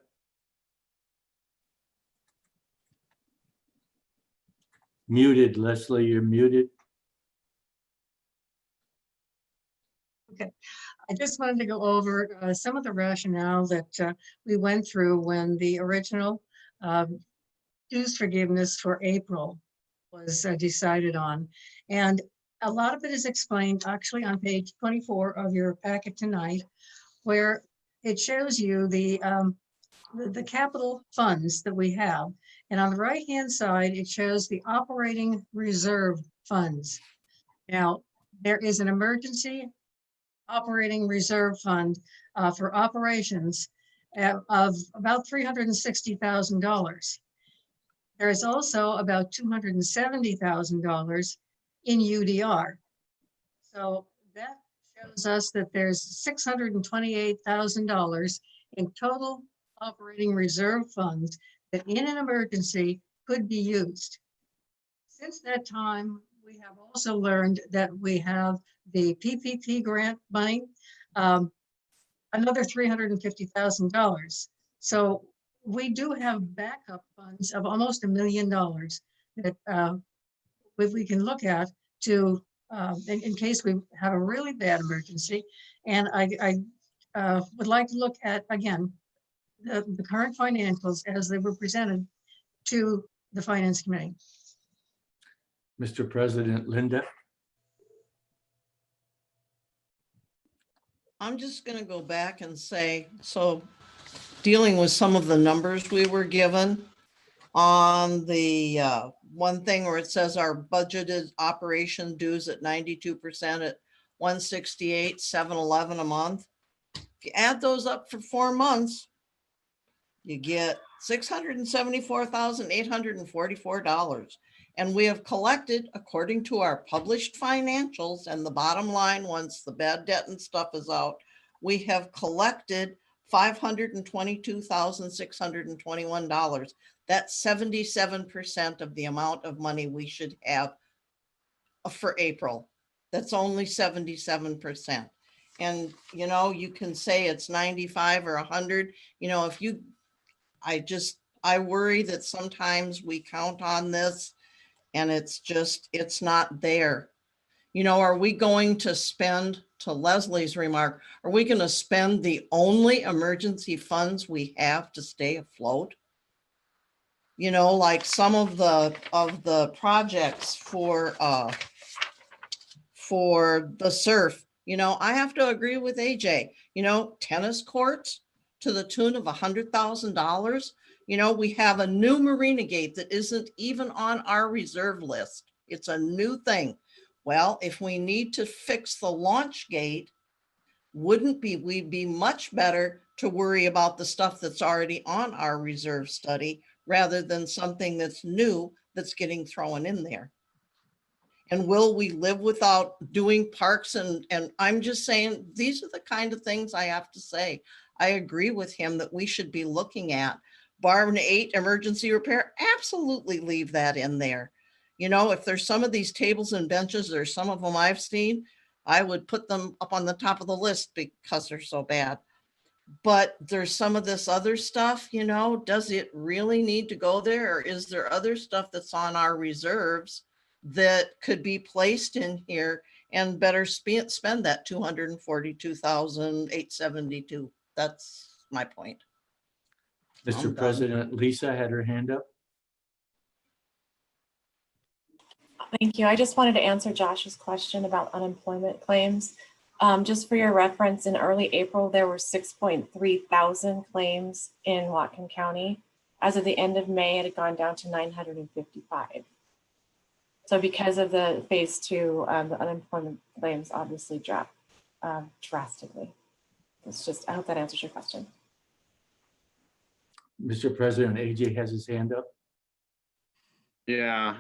Muted, Leslie, you're muted. Okay, I just wanted to go over some of the rationale that we went through when the original dues forgiveness for April was decided on. And a lot of it is explained actually on page 24 of your packet tonight, where it shows you the capital funds that we have. And on the right-hand side, it shows the operating reserve funds. Now, there is an emergency operating reserve fund for operations of about $360,000. There is also about $270,000 in UDR. So that shows us that there's $628,000 in total operating reserve funds that in an emergency could be used. Since that time, we have also learned that we have the PPP grant money, another $350,000. So we do have backup funds of almost $1 million that we can look at to in case we have a really bad emergency. And I would like to look at, again, the current financials as they were presented to the Finance Committee. Mr. President, Linda. I'm just going to go back and say, so dealing with some of the numbers we were given on the one thing where it says our budgeted operation dues at 92% at 168,711 a month. If you add those up for 4 months, you get $674,844. And we have collected, according to our published financials and the bottom line, once the bad debt and stuff is out, we have collected $522,621. That's 77% of the amount of money we should have for April. That's only 77%. And, you know, you can say it's 95 or 100, you know, if you, I worry that sometimes we count on this and it's not there. You know, are we going to spend, to Leslie's remark, are we going to spend the only emergency funds we have to stay afloat? You know, like some of the projects for the surf, you know, I have to agree with AJ, you know, tennis courts to the tune of $100,000. You know, we have a new Marina Gate that isn't even on our reserve list. It's a new thing. Well, if we need to fix the launch gate, we'd be much better to worry about the stuff that's already on our reserve study rather than something that's new that's getting thrown in there. And will we live without doing parks? And I'm just saying, these are the kind of things I have to say. I agree with him that we should be looking at. Barn 8 emergency repair, absolutely leave that in there. You know, if there's some of these tables and benches, or some of them I've seen, I would put them up on the top of the list because they're so bad. But there's some of this other stuff, you know, does it really need to go there? Or is there other stuff that's on our reserves that could be placed in here and better spend that $242,872? That's my point. Mr. President, Lisa had her hand up. Thank you. I just wanted to answer Josh's question about unemployment claims. Just for your reference, in early April, there were 6.3 thousand claims in Whatcom County. As of the end of May, it had gone down to 955. So because of the phase 2, the unemployment claims obviously dropped drastically. It's just, I hope that answers your question. Mr. President, AJ has his hand up. Yeah,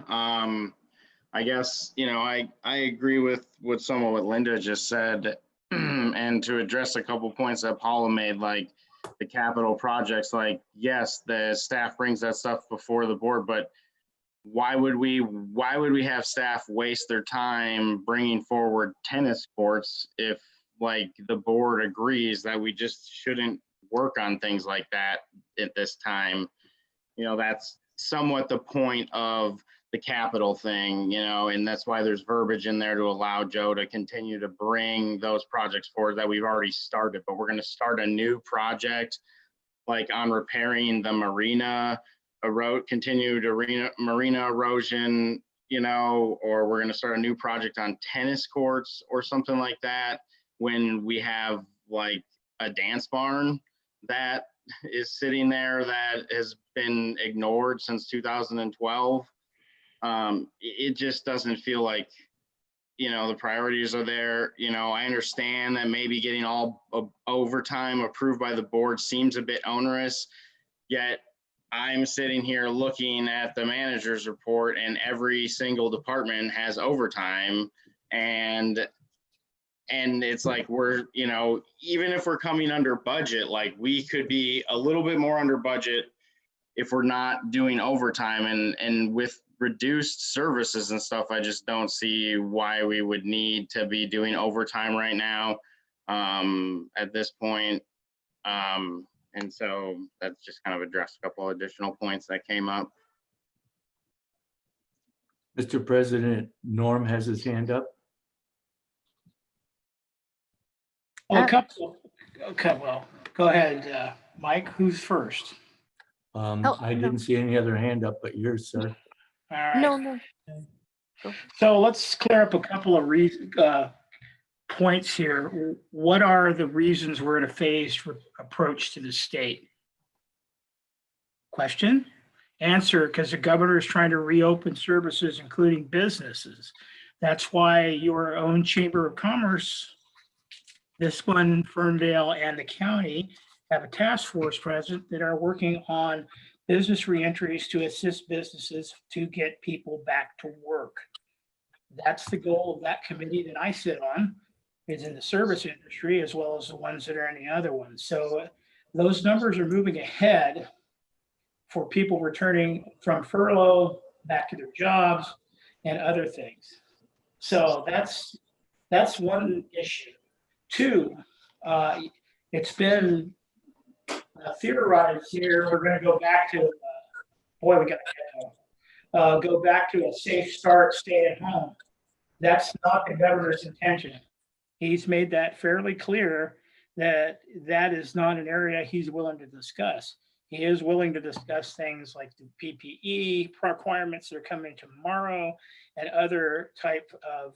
I guess, you know, I agree with some of what Linda just said. And to address a couple points that Paula made, like the capital projects, like, yes, the staff brings that stuff before the board, but why would we have staff waste their time bringing forward tennis courts if like the board agrees that we just shouldn't work on things like that at this time? You know, that's somewhat the point of the capital thing, you know, and that's why there's verbiage in there to allow Joe to continue to bring those projects forward that we've already started. But we're going to start a new project like on repairing the marina, marina erosion, you know, or we're going to start a new project on tennis courts or something like that when we have like a dance barn that is sitting there that has been ignored since 2012. It just doesn't feel like, you know, the priorities are there. You know, I understand that maybe getting all overtime approved by the board seems a bit onerous, yet I'm sitting here looking at the manager's report and every single department has overtime, and it's like we're, you know, even if we're coming under budget, like we could be a little bit more under budget if we're not doing overtime, and with reduced services and stuff, I just don't see why we would need to be doing overtime right now at this point. And so that's just kind of addressed a couple additional points that came up. Mr. President, Norm has his hand up. Well, okay, well, go ahead, Mike, who's first? I didn't see any other hand up but yours, sir. All right. No. So let's clear up a couple of points here. What are the reasons we're in a phased approach to the state? Question? Answer, because the governor is trying to reopen services, including businesses. That's why your own Chamber of Commerce, this one, Ferndale, and the county have a task force present that are working on business reentries to assist businesses to get people back to work. That's the goal of that committee that I sit on, is in the service industry as well as the ones that are in the other ones. So those numbers are moving ahead for people returning from furlough back to their jobs and other things. So that's one issue. Two, it's been theorized here. We're going to go back to, we got to go back to a safe start, stay at home. That's not the governor's intention. He's made that fairly clear that that is not an area he's willing to discuss. He is willing to discuss things like the PPE requirements that are coming tomorrow and other type of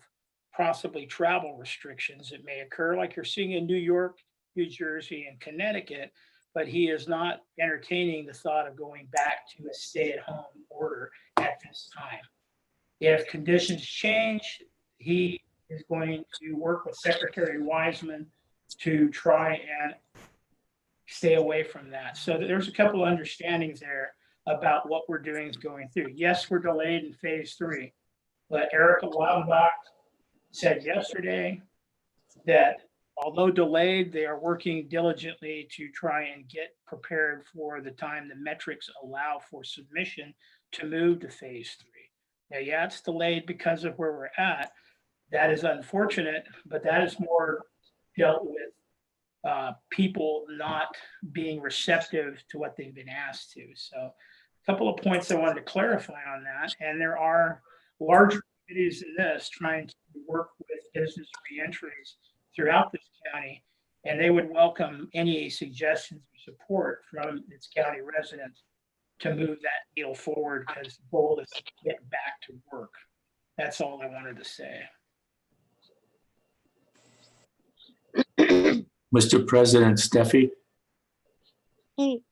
possibly travel restrictions that may occur, like you're seeing in New York, New Jersey, and Connecticut, but he is not entertaining the thought of going back to a stay-at-home order at this time. If conditions change, he is going to work with Secretary Wiseman to try and stay away from that. So there's a couple of understandings there about what we're doing is going through. Yes, we're delayed in phase 3, but Erica Weilenbach said yesterday that although delayed, they are working diligently to try and get prepared for the time the metrics allow for submission to move to phase 3. Now, yeah, it's delayed because of where we're at. That is unfortunate, but that is more dealt with people not being receptive to what they've been asked to. So a couple of points I wanted to clarify on that. And there are larger committees in this trying to work with business reentries throughout this county, and they would welcome any suggestions or support from its county residents to move that needle forward, because the goal is to get back to work. That's all I wanted to say. Mr. President, Steffi? Hey.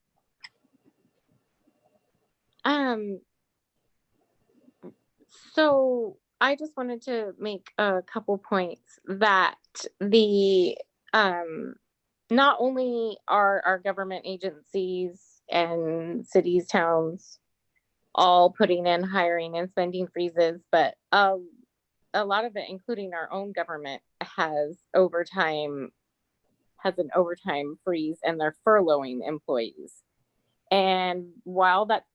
So I just wanted to make a couple points that the not only are our government agencies and cities, towns all putting in hiring and spending freezes, but a lot of it, including our own government, has an overtime freeze, and they're furloughing employees. And while that's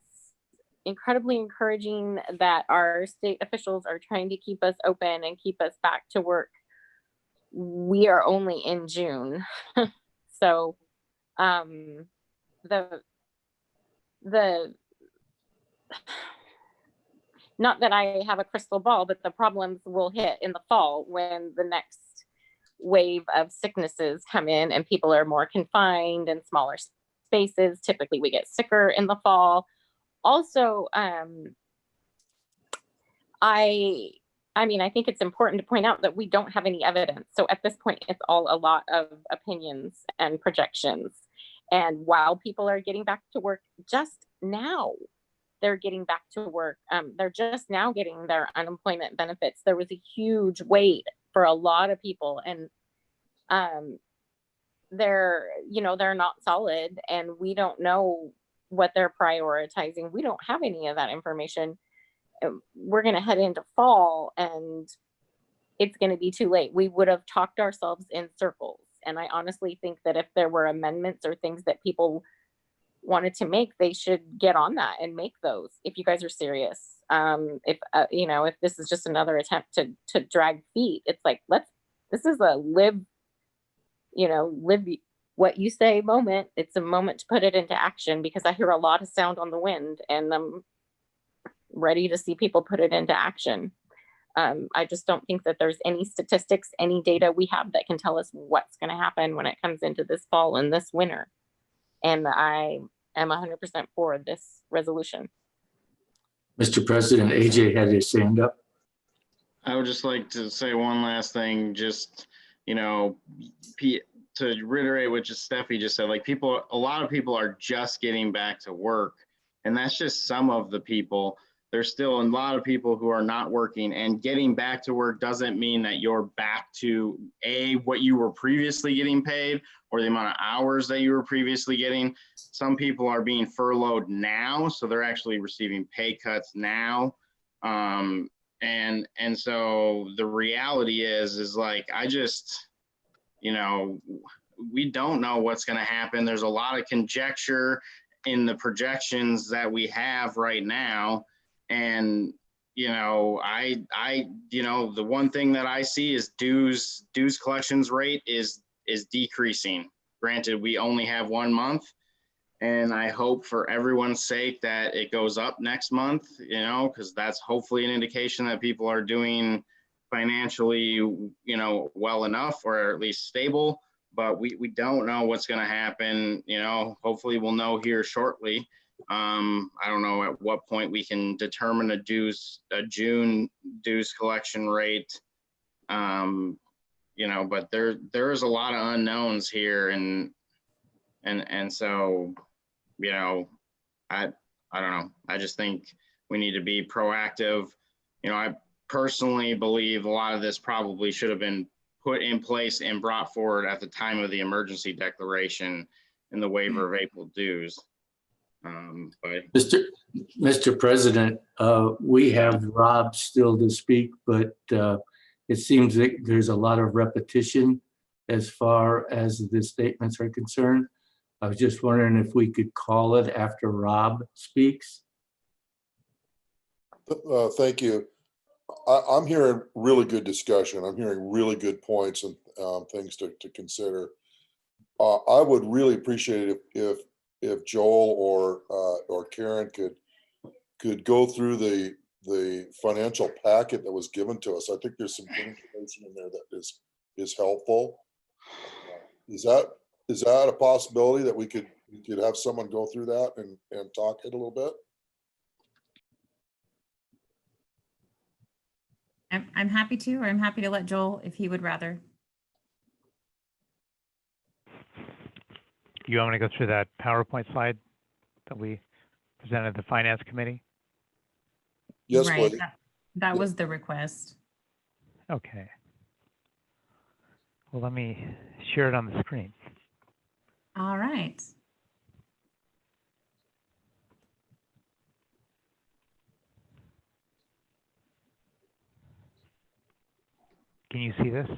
incredibly encouraging that our state officials are trying to keep us open and keep us back to work. We are only in June. So the not that I have a crystal ball, but the problems will hit in the fall when the next wave of sicknesses come in and people are more confined in smaller spaces. Typically we get sicker in the fall. Also, I think it's important to point out that we don't have any evidence. So at this point, it's all a lot of opinions and projections. And while people are getting back to work just now, they're getting back to work. They're just now getting their unemployment benefits. There was a huge wait for a lot of people, and they're not solid, and we don't know what they're prioritizing. We don't have any of that information. We're going to head into fall, and it's going to be too late. We would have talked ourselves in circles. And I honestly think that if there were amendments or things that people wanted to make, they should get on that and make those if you guys are serious. If this is just another attempt to drag feet, it's like, this is a live what you say moment. It's a moment to put it into action, because I hear a lot of sound on the wind, and I'm ready to see people put it into action. I just don't think that there's any statistics, any data we have that can tell us what's going to happen when it comes into this fall and this winter. And I am 100% for this resolution. Mr. President, AJ had his hand up. I would just like to say one last thing, just, to reiterate what Steffi just said, a lot of people are just getting back to work, and that's just some of the people. There's still a lot of people who are not working, and getting back to work doesn't mean that you're back to what you were previously getting paid or the amount of hours that you were previously getting. Some people are being furloughed now, so they're actually receiving pay cuts now. And so the reality is I just, we don't know what's going to happen. There's a lot of conjecture in the projections that we have right now. And, the one thing that I see is dues collections rate is decreasing. Granted, we only have 1 month, and I hope for everyone's sake that it goes up next month, because that's hopefully an indication that people are doing financially, well enough, or at least stable. But we don't know what's going to happen. Hopefully we'll know here shortly. I don't know at what point we can determine a June dues collection rate. But there is a lot of unknowns here, and so, I don't know. I just think we need to be proactive. I personally believe a lot of this probably should have been put in place and brought forward at the time of the emergency declaration and the waiver of April dues. Mr. President, we have Rob still to speak, but it seems that there's a lot of repetition as far as the statements are concerned. I was just wondering if we could call it after Rob speaks. Thank you. I'm hearing really good discussion. I'm hearing really good points and things to consider. I would really appreciate it if Joel or Karen could go through the financial packet that was given to us. I think there's some information in there that is helpful. Is that a possibility that we could have someone go through that and talk it a little bit? I'm happy to, or I'm happy to let Joel if he would rather. You want me to go through that PowerPoint slide that we presented at the Finance Committee? Yes, right. please. That was the request. Okay. Well, let me share it on the screen. All right. Can you see this?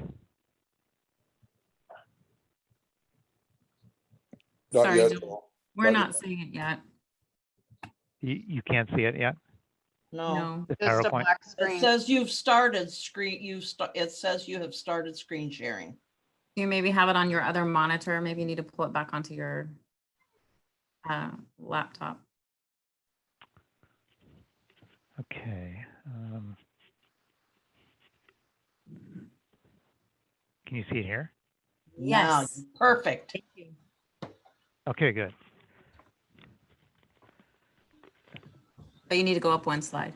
Not Sorry, yet. Joel. We're not seeing it yet. You can't see it yet? No. The Just a PowerPoint? black It screen. says you've started screen, it says you have started screen sharing. You maybe have it on your other monitor. Maybe you need to pull it back onto your laptop. Okay. Can you see it here? Now, Yes. perfect. Okay, good. But you need to go up one slide.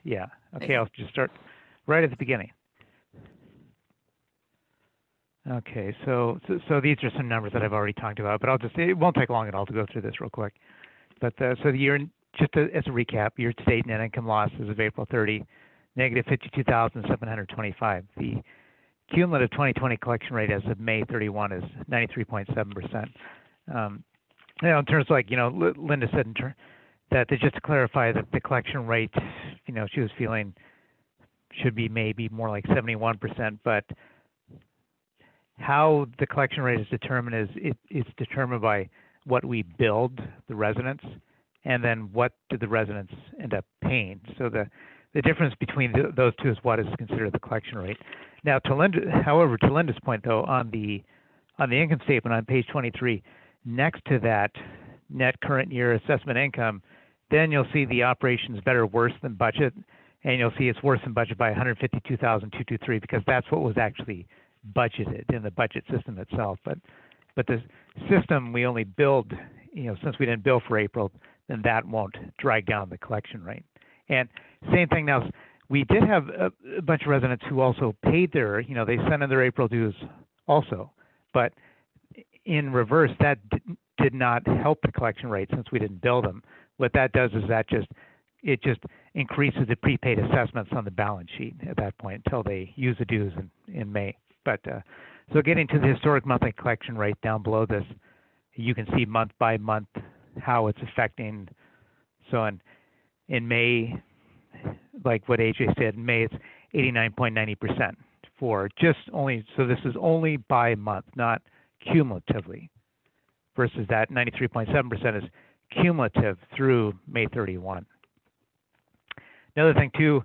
Yeah. Okay, Okay. I'll just start right at the beginning. Okay, so these are some numbers that I've already talked about, but it won't take long at all to go through this real quick. But so the year, just as a recap, year-to-date net income loss as of April 30, negative 52,725. The cumulative 2020 collection rate as of May 31 is 93.7%. In terms of Linda said that just to clarify that the collection rate, she was feeling should be maybe more like 71%, but how the collection rate is determined is it's determined by what we billed the residents and then what did the residents end up paying. So the difference between those two is what is considered the collection rate. Now, to Linda's point though, on the income statement on page 23, next to that net current year assessment income, then you'll see the operations better worse than budget, and you'll see it's worse than budget by 152,223 because that's what was actually budgeted in the budget system itself. But the system we only billed, since we didn't bill for April, then that won't drag down the collection rate. And same thing now, we did have a bunch of residents who also paid their, they sent in their April dues also, but in reverse, that did not help the collection rate since we didn't bill them. What that does is it just increases the prepaid assessments on the balance sheet at that point until they use the dues in May. But so getting to the historic monthly collection rate down below this, you can see month by month how it's affecting. So in May, like what AJ said, in May it's 89.90% for just only, so this is only by month, not cumulatively, versus that 93.7% is cumulative through May 31. Another thing too,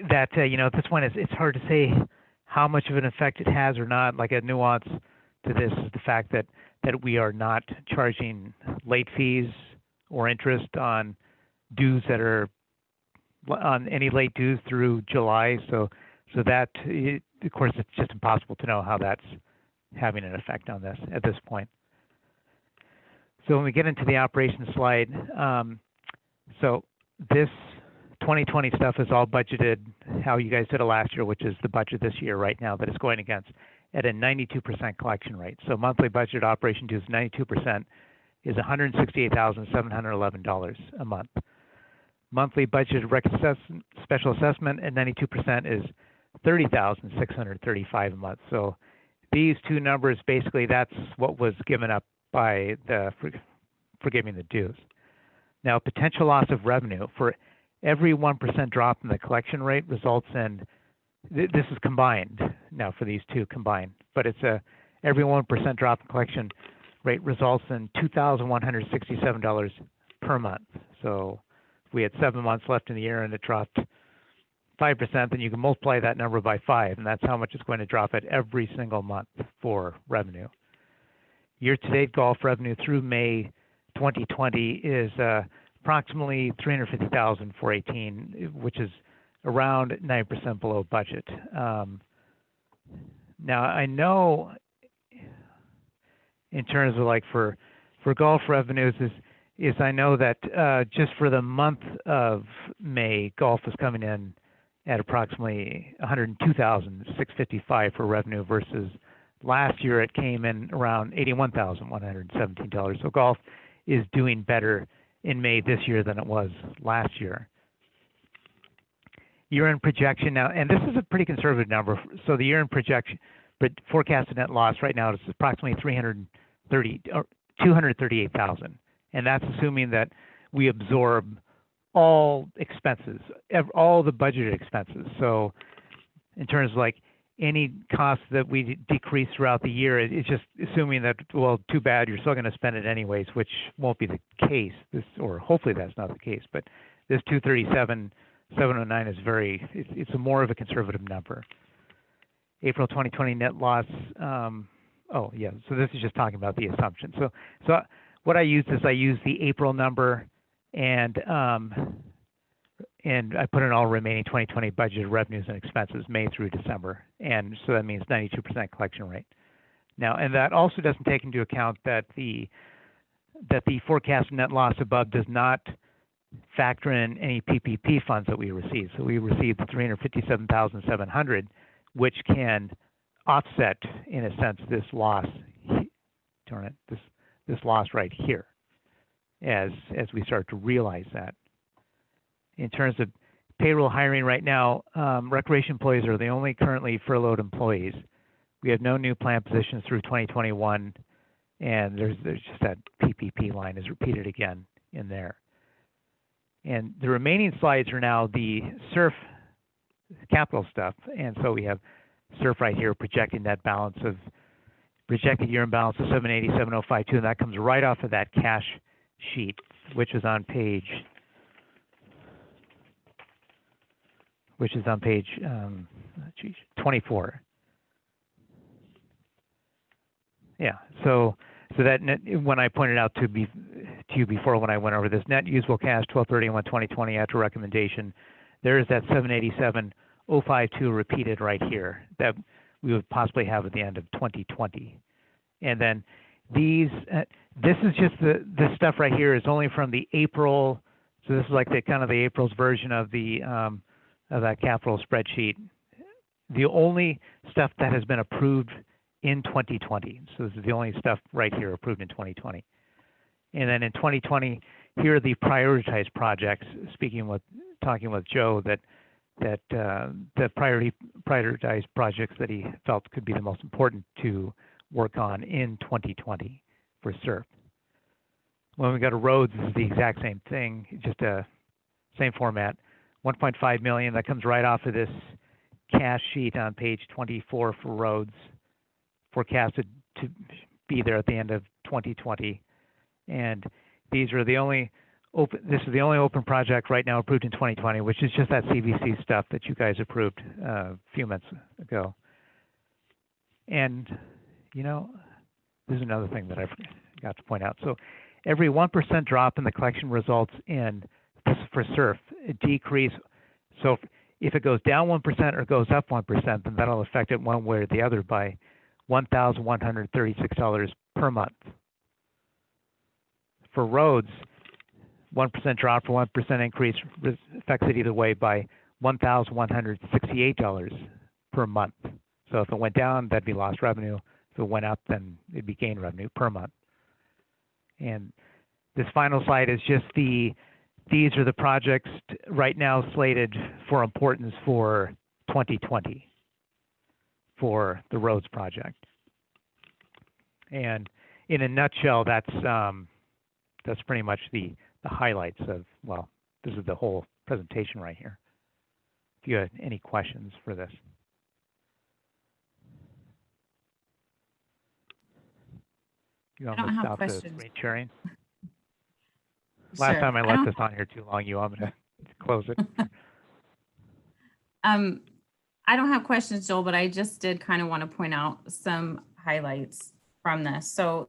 that at this point it's hard to say how much of an effect it has or not. Like a nuance to this is the fact that we are not charging late fees or interest on dues that are on any late dues through July. So that, of course, it's just impossible to know how that's having an effect on this at this point. So when we get into the operations slide, so this 2020 stuff is all budgeted how you guys did it last year, which is the budget this year right now that it's going against at a 92% collection rate. So monthly budget operation dues 92% is $168,711 a month. Monthly budget special assessment at 92% is $30,635 a month. So these two numbers, basically that's what was given up by the forgiving the dues. Now, potential loss of revenue for every 1% drop in the collection rate results in, this is combined now for these two combined, but it's every 1% drop in collection rate results in $2,167 per month. So if we had 7 months left in the year and it dropped 5%, then you can multiply that number by 5, and that's how much it's going to drop at every single month for revenue. Year-to-date golf revenue through May 2020 is approximately $350,000 for 18, which is around 9% below budget. Now I know in terms of like for golf revenues is I know that just for the month of May, golf is coming in at approximately $102,655 for revenue versus last year it came in around $81,117. So golf is doing better in May this year than it was last year. Year-end projection now, and this is a pretty conservative number. So the year-end projection, but forecasted net loss right now is approximately $238,000, and that's assuming that we absorb all expenses, all the budgeted expenses. So in terms of like any costs that we decrease throughout the year, it's just assuming that, well, too bad, you're still going to spend it anyways, which won't be the case. Or hopefully that's not the case. But this 237,709 is it's a more of a conservative number. April 2020 net loss. Oh yeah, so this is just talking about the assumption. So what I used is I used the April number and I put in all remaining 2020 budgeted revenues and expenses May through December. And so that means 92% collection rate. Now, and that also doesn't take into account that the forecast net loss above does not factor in any PPP funds that we received. So we received 357,700, which can offset, in a sense, this loss. Darn it, this loss right here, as we start to realize that. In terms of payroll hiring right now, recreation employees are the only currently furloughed employees. We have no new planned positions through 2021, and there's just that PPP line is repeated again in there. And the remaining slides are now the SURF capital stuff, and so we have SURF right here projecting that balance of projected year-end balance of 780,705.2, and that comes right off of that cash sheet, which is on page 24. Yeah, so that net, when I pointed out to you before when I went over this, net usable cash 12/31/2020 after recommendation, there is that 787,052 repeated right here that we would possibly have at the end of 2020. And then these, this is just this stuff right here is only from the April. So this is like the kind of the April's version of the of that capital spreadsheet. The only stuff that has been approved in 2020. So this is the only stuff right here approved in 2020. And then in 2020, here are the prioritized projects. Talking with Joe, that the prioritized projects that he felt could be the most important to work on in 2020 for SURF. When we go to roads, this is the exact same thing, just a same format. 1.5 million, that comes right off of this cash sheet on page 24 for roads, forecasted to be there at the end of 2020. And these are the only this is the only open project right now approved in 2020, which is just that CVC stuff that you guys approved a few months ago. And, you know, there's another thing that I forgot to point out. So every 1% drop in the collection results in for SURF, a decrease. So if it goes down 1% or goes up 1%, then that'll affect it one way or the other by $1,136 per month. For roads, 1% drop or 1% increase affects it either way by $1,168 per month. So if it went down, that'd be lost revenue. If it went up, then it'd be gain revenue per month. And this final slide is just these are the projects right now slated for importance for 2020 for the roads project. And in a nutshell, that's pretty much the highlights of, well, this is the whole presentation right here. If you had any questions for this. You I don't almost have stopped the questions. screen sharing. Last Sure. time I left this on here too long, I'm going to close it. I don't have questions, Joel, but I just did kind of want to point out some highlights from this. So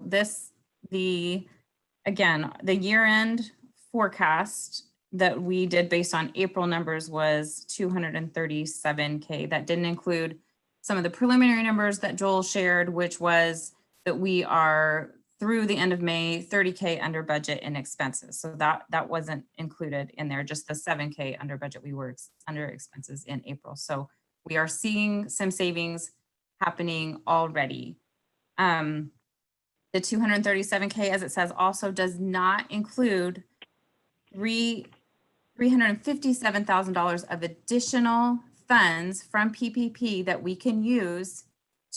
again, the year-end forecast that we did based on April numbers was 237K. That didn't include some of the preliminary numbers that Joel shared, which was that we are through the end of May, 30K under budget in expenses. So that wasn't included in there, just the 7K under budget. We were under expenses in April. So we are seeing some savings happening already. The 237K, as it says, also does not include $357,000 of additional funds from PPP that we can use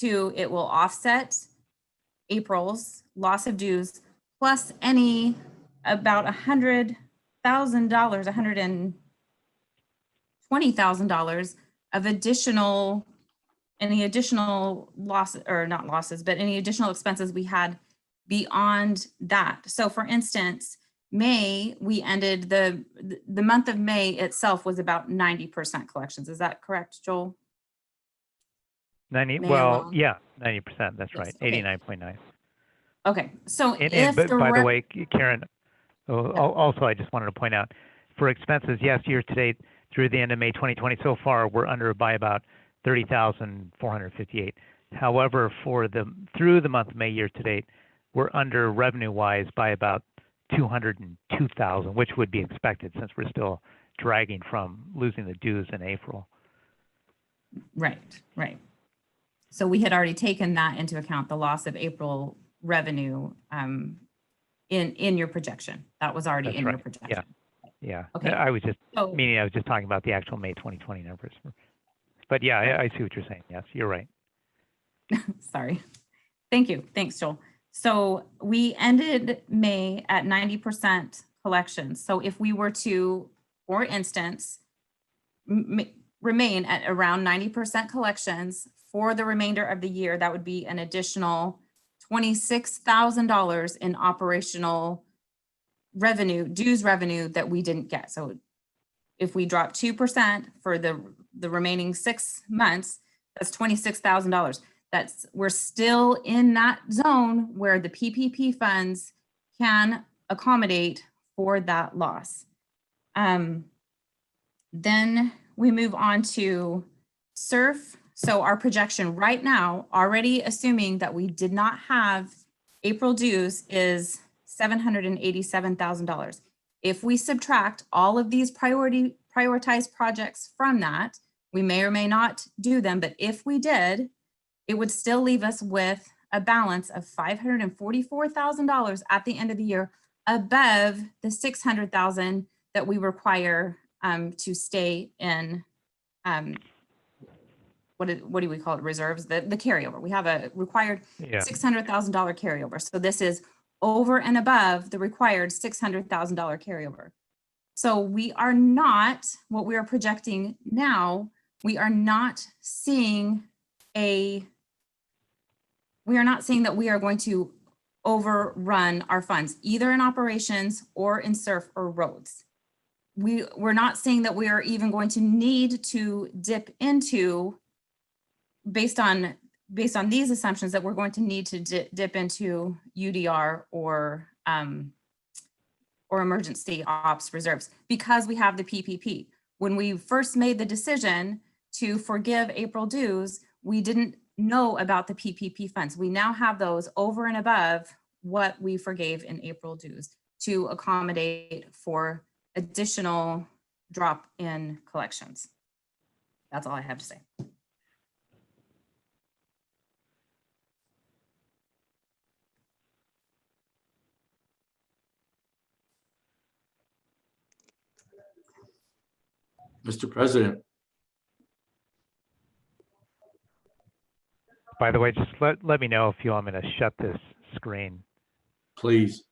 it will offset April's loss of dues plus any about $100,000, $120,000 of additional any additional loss, or not losses, but any additional expenses we had beyond that. So for instance, May, we ended the month of May itself was about 90% collections. Is that correct, Joel? 90, May well, alone? yeah, 90%, that's Yes, right, okay. 89.9. Okay, so And if but the by the rev- way, Karen, also, I just wanted to point out, for expenses, yes, year to date through the end of May 2020, so far, we're under by about 30,458. However, through the month of May year to date, we're under revenue-wise by about 202,000, which would be expected since we're still dragging from losing the dues in April. Right. So we had already taken that into account, the loss of April revenue in your projection. That was already That's in your right. projection. Yeah. Okay. I was just So- meaning I was just talking about the actual May 2020 numbers. But yeah, I see what you're saying. Yes, you're right. Sorry. Thank you. Thanks, Joel. So we ended May at 90% collections. So if we were to, for instance, remain at around 90% collections for the remainder of the year, that would be an additional $26,000 in operational revenue, dues revenue that we didn't get. So if we drop 2% for the remaining 6 months, that's $26,000. We're still in that zone where the PPP funds can accommodate for that loss. Then we move on to SURF. So our projection right now, already assuming that we did not have April dues, is $787,000. If we subtract all of these prioritized projects from that, we may or may not do them, but if we did, it would still leave us with a balance of $544,000 at the end of the year, above the $600,000 that we require to stay in, what do we call it, reserves, the carryover. We have a required $600,000 carryover. So this is over and above the required $600,000 carryover. So we are not, what we are projecting now, we are not seeing that we are going to overrun our funds, either in operations or in SURF or roads. We're not saying that we are even going to need to dip into, based on these assumptions, that we're going to need to dip into UDR or emergency ops reserves, because we have the PPP. When we first made the decision to forgive April dues, we didn't know about the PPP funds. We now have those over and above what we forgave in April dues to accommodate for additional drop in collections. That's all I have to say. Mr. President, By the way, just let me know if you want me to shut this screen. please.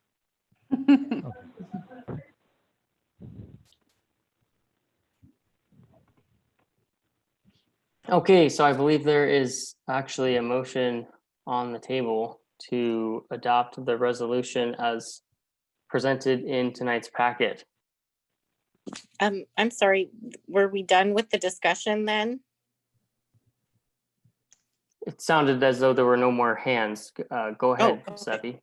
Okay, so I believe there is actually a motion on the table to adopt the resolution as presented in tonight's packet. I'm sorry, were we done with the discussion then? It sounded as though there were no more hands. Go ahead, okay. Steffi.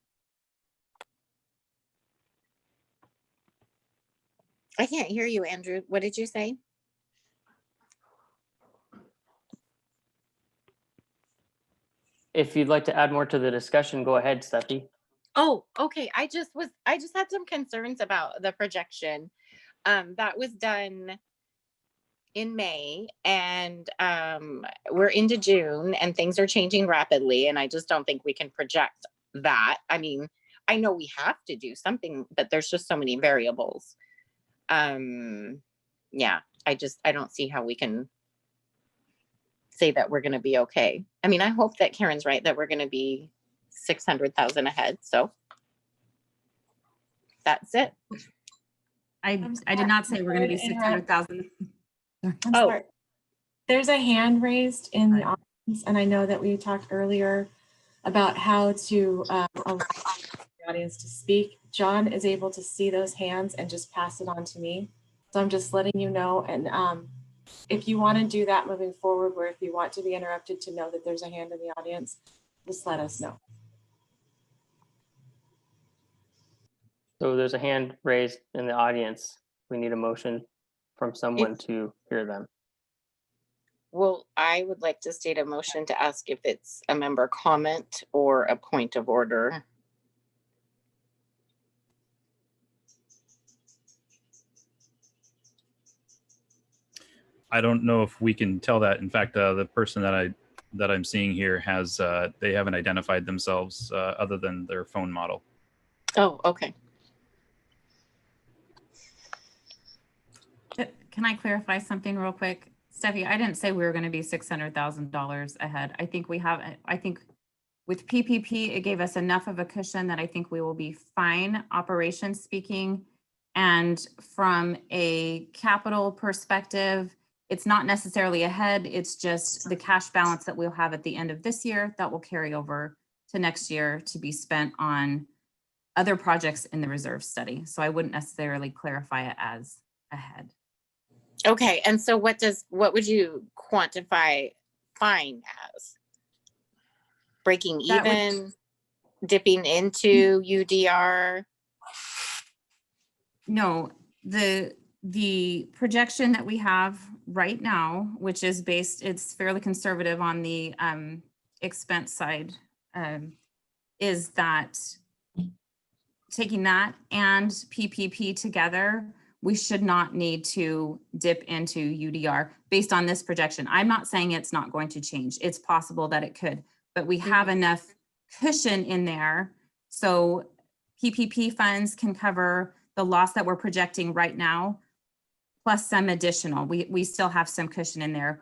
I can't hear you, Andrew. What did you say? If you'd like to add more to the discussion, go ahead, Steffi. Oh, okay. I just had some concerns about the projection. That was done in May, and we're into June, and things are changing rapidly, and I just don't think we can project that. I mean, I know we have to do something, but there's just so many variables. Yeah, I don't see how we can say that we're going to be okay. I mean, I hope that Karen's right, that we're going to be 600,000 ahead. So that's it. I did not say we're going to be 600,000. I'm sorry. There's a hand raised in the audience. And I know that we talked earlier about how to allow the audience to speak. John is able to see those hands and just pass it on to me. So I'm just letting you know. And if you want to do that moving forward, where if you want to be interrupted to know that there's a hand in the audience, just let us know. So there's a hand raised in the audience. We need a motion from someone to hear them. Well, I would like to state a motion to ask if it's a member comment or a point of order. I don't know if we can tell that. In fact, the person that I'm seeing here has they haven't identified themselves other than their phone model. Oh, okay. Can I clarify something real quick? Steffi, I didn't say we were going to be $600,000 ahead. I think with PPP, it gave us enough of a cushion that I think we will be fine operations speaking. And from a capital perspective, it's not necessarily ahead. It's just the cash balance that we'll have at the end of this year that will carry over to next year to be spent on other projects in the reserve study. So I wouldn't necessarily clarify it as ahead. Okay, and so what would you quantify fine as? Breaking That would- even, dipping into UDR? No, the projection that we have right now, which is based, it's fairly conservative on the expense side, is that taking that and PPP together, we should not need to dip into UDR based on this projection. I'm not saying it's not going to change. It's possible that it could, but we have enough cushion in there. So PPP funds can cover the loss that we're projecting right now, plus some additional. We still have some cushion in there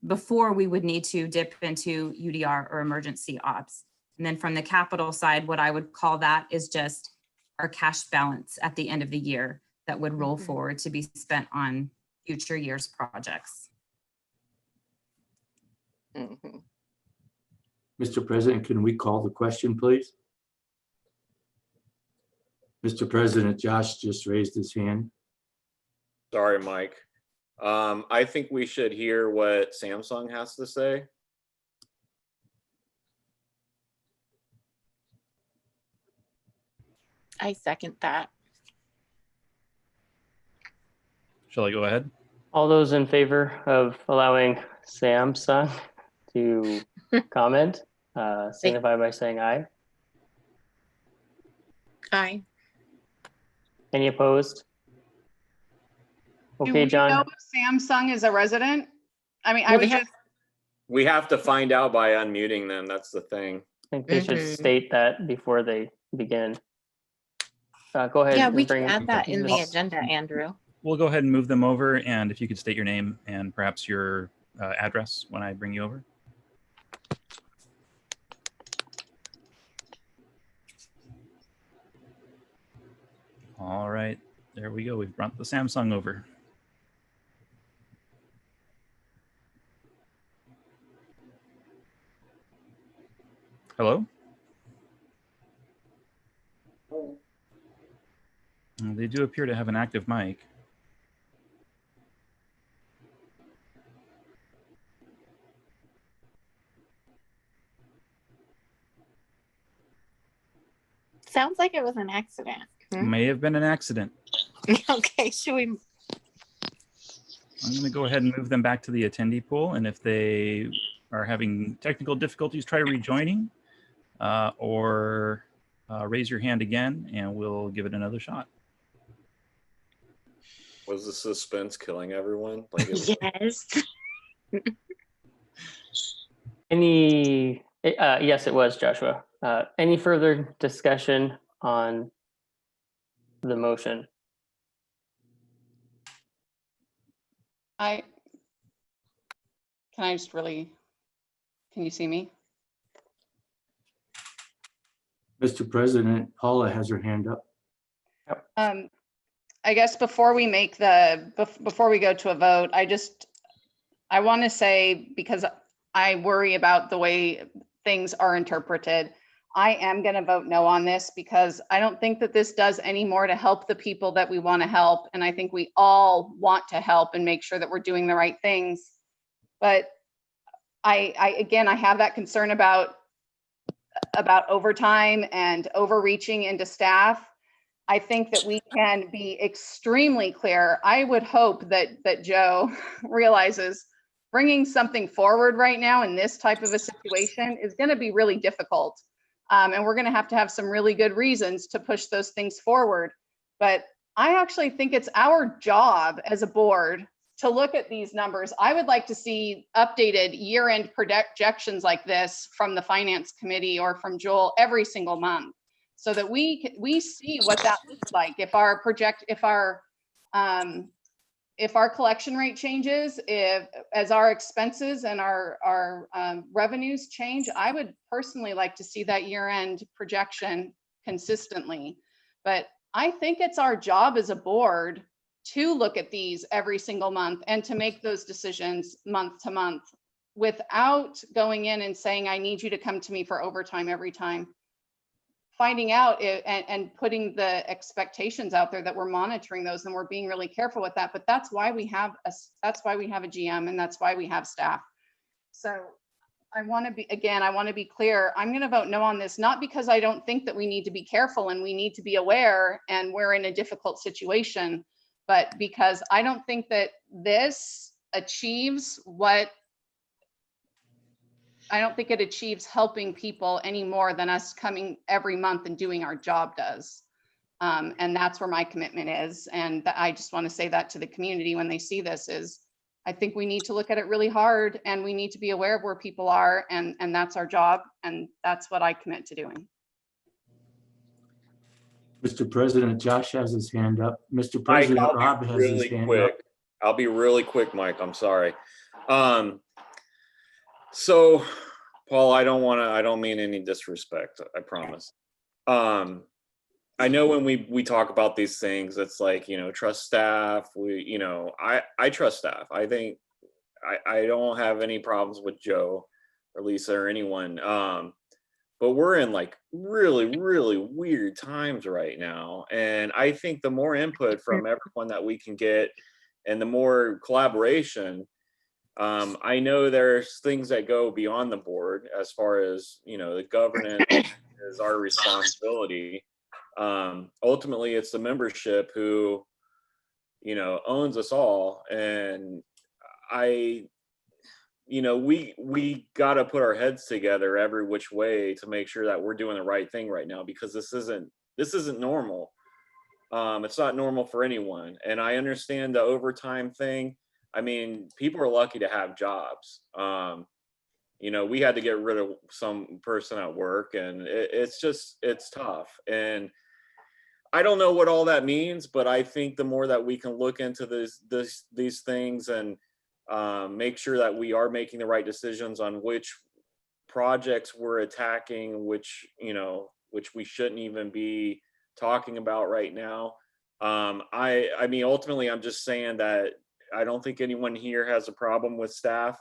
before we would need to dip into UDR or emergency ops. And then from the capital side, what I would call that is just our cash balance at the end of the year that would roll forward to be spent on future years projects. Mr. President, can we call the question, please? Mr. President, Josh just raised his hand. Sorry, Mike. I think we should hear what Samsung has to say. I second that. Shall I go ahead? All those in favor of allowing Samsung to comment, signify by saying aye. Aye. Any opposed? Do Okay, we John. know if Samsung is a resident? I mean, I Well, would they have- just, We have to find out by unmuting them. That's the thing. I think they should Mhm. state that before they begin. Go ahead. Yeah, and we can bring- add that in the this- agenda, Andrew. We'll go ahead and move them over. And if you could state your name and perhaps your address when I bring you over. All right, there we go. We've brought the Samsung over. Hello? They do appear to have an active mic. Sounds like it was an accident. May have been an accident. Okay, should we? I'm going to go ahead and move them back to the attendee pool. And if they are having technical difficulties, try rejoining or raise your hand again and we'll give it another shot. Was the suspense killing everyone? Like Yes. Yes, it was, Joshua. Any further discussion on the motion? can I just really, can you see me? Mr. President, Paula has her hand up. I guess before we before we go to a vote, I want to say, because I worry about the way things are interpreted. I am going to vote no on this because I don't think that this does any more to help the people that we want to help. And I think we all want to help and make sure that we're doing the right things. But again, I have that concern about overtime and overreaching into staff. I think that we can be extremely clear. I would hope that Joe realizes bringing something forward right now in this type of a situation is going to be really difficult. And we're going to have some really good reasons to push those things forward. But I actually think it's our job as a board to look at these numbers. I would like to see updated year-end projections like this from the finance committee or from Joel every single month, so that we see what that looks like. If our collection rate changes, as our expenses and our revenues change, I would personally like to see that year-end projection consistently. But I think it's our job as a board to look at these every single month and to make those decisions month to month without going in and saying, I need you to come to me for overtime every time. Finding out and putting the expectations out there that we're monitoring those and we're being really careful with that. But that's why we have a GM, and that's why we have staff. So I want to be clear. I'm going to vote no on this, not because I don't think that we need to be careful and we need to be aware and we're in a difficult situation, but because I don't think that this achieves I don't think it achieves helping people any more than us coming every month and doing our job does. And that's where my commitment is. And I just want to say that to the community when they see this is, I think we need to look at it really hard and we need to be aware of where people are, and that's our job. And that's what I commit to doing. Mr. President, Josh has his hand up. Mr. President, Mike, Rob has his hand up. I'll be really quick, Mike. I'm sorry. So, Paul, I don't mean any disrespect, I promise. I know when we talk about these things, it's like, trust staff. I trust staff. I think I don't have any problems with Joe or Lisa or anyone. But we're in like really, really weird times right now. And I think the more input from everyone that we can get and the more collaboration, I know there's things that go beyond the board as far as, the governance is our responsibility. Ultimately, it's the membership who, owns us all. And we got to put our heads together every which way to make sure that we're doing the right thing right now, because this isn't normal. It's not normal for anyone. And I understand the overtime thing. I mean, people are lucky to have jobs. We had to get rid of some person at work, and it's tough. And I don't know what all that means, but I think the more that we can look into these things and make sure that we are making the right decisions on which projects we're attacking, which we shouldn't even be talking about right now. I mean, ultimately, I'm just saying that I don't think anyone here has a problem with staff.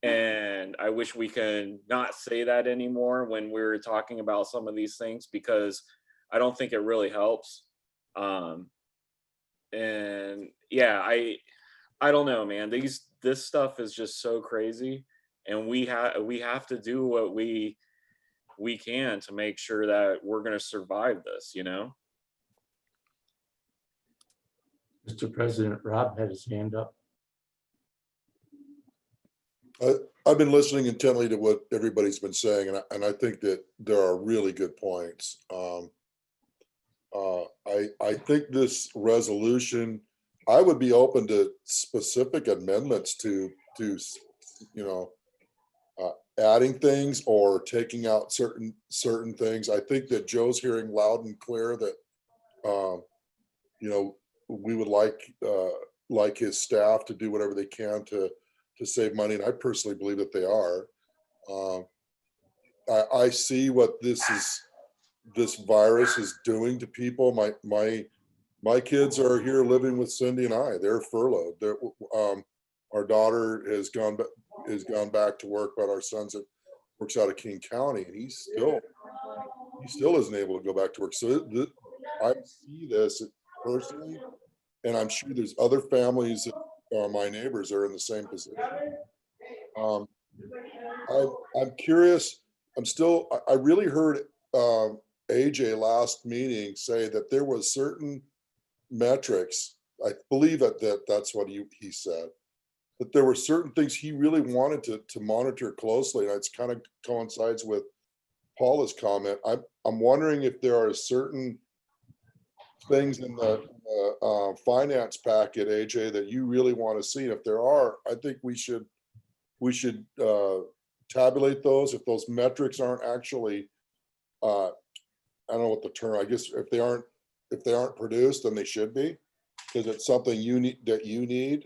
And I wish we can not say that anymore when we're talking about some of these things, because I don't think it really helps. And yeah, I don't know, man. This stuff is just so crazy, and we have to do what we can to make sure that we're going to survive this, Mr. President, Rob had his hand up. I've been listening intently to what everybody's been saying, and I think that there are really good points. I think this resolution, I would be open to specific amendments to adding things or taking out certain things. I think that Joe's hearing loud and clear that we would like his staff to do whatever they can to save money, and I personally believe that they are. I see what this virus is doing to people. My kids are here living with Cindy and I. They're furloughed. Our daughter has gone has gone back to work, but our son that works out of King County, and he still isn't able to go back to work. So I see this personally, and I'm sure there's other families that are my neighbors are in the same position. I'm curious. I really heard AJ last meeting say that there was certain metrics. I believe that's what he said, that there were certain things he really wanted to monitor closely. And it's kind of coincides with Paula's comment. I'm wondering if there are certain things in the finance packet, AJ, that you really want to see. And if there are, I think we should tabulate those. If those metrics aren't actually, I don't know what the term, I guess if they aren't produced, then they should be, because it's something you need.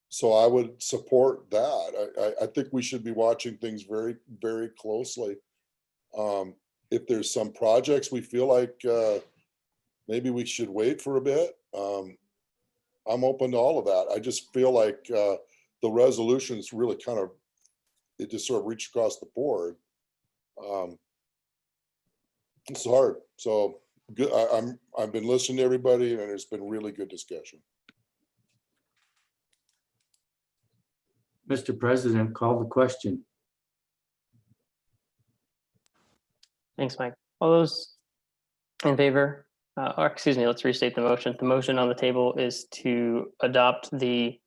So I would support that. I think we should be watching things very, very closely. If there's some projects we feel like maybe we should wait for a bit, I'm open to all of that. I just feel like the resolutions really it just sort of reach across the board. It's hard. So good. I've been listening to everybody, and there's been really good discussion. Mr. President, call the question. Thanks, Mike. All those in favor, or excuse me, let's restate the motion. The motion on the table is to adopt the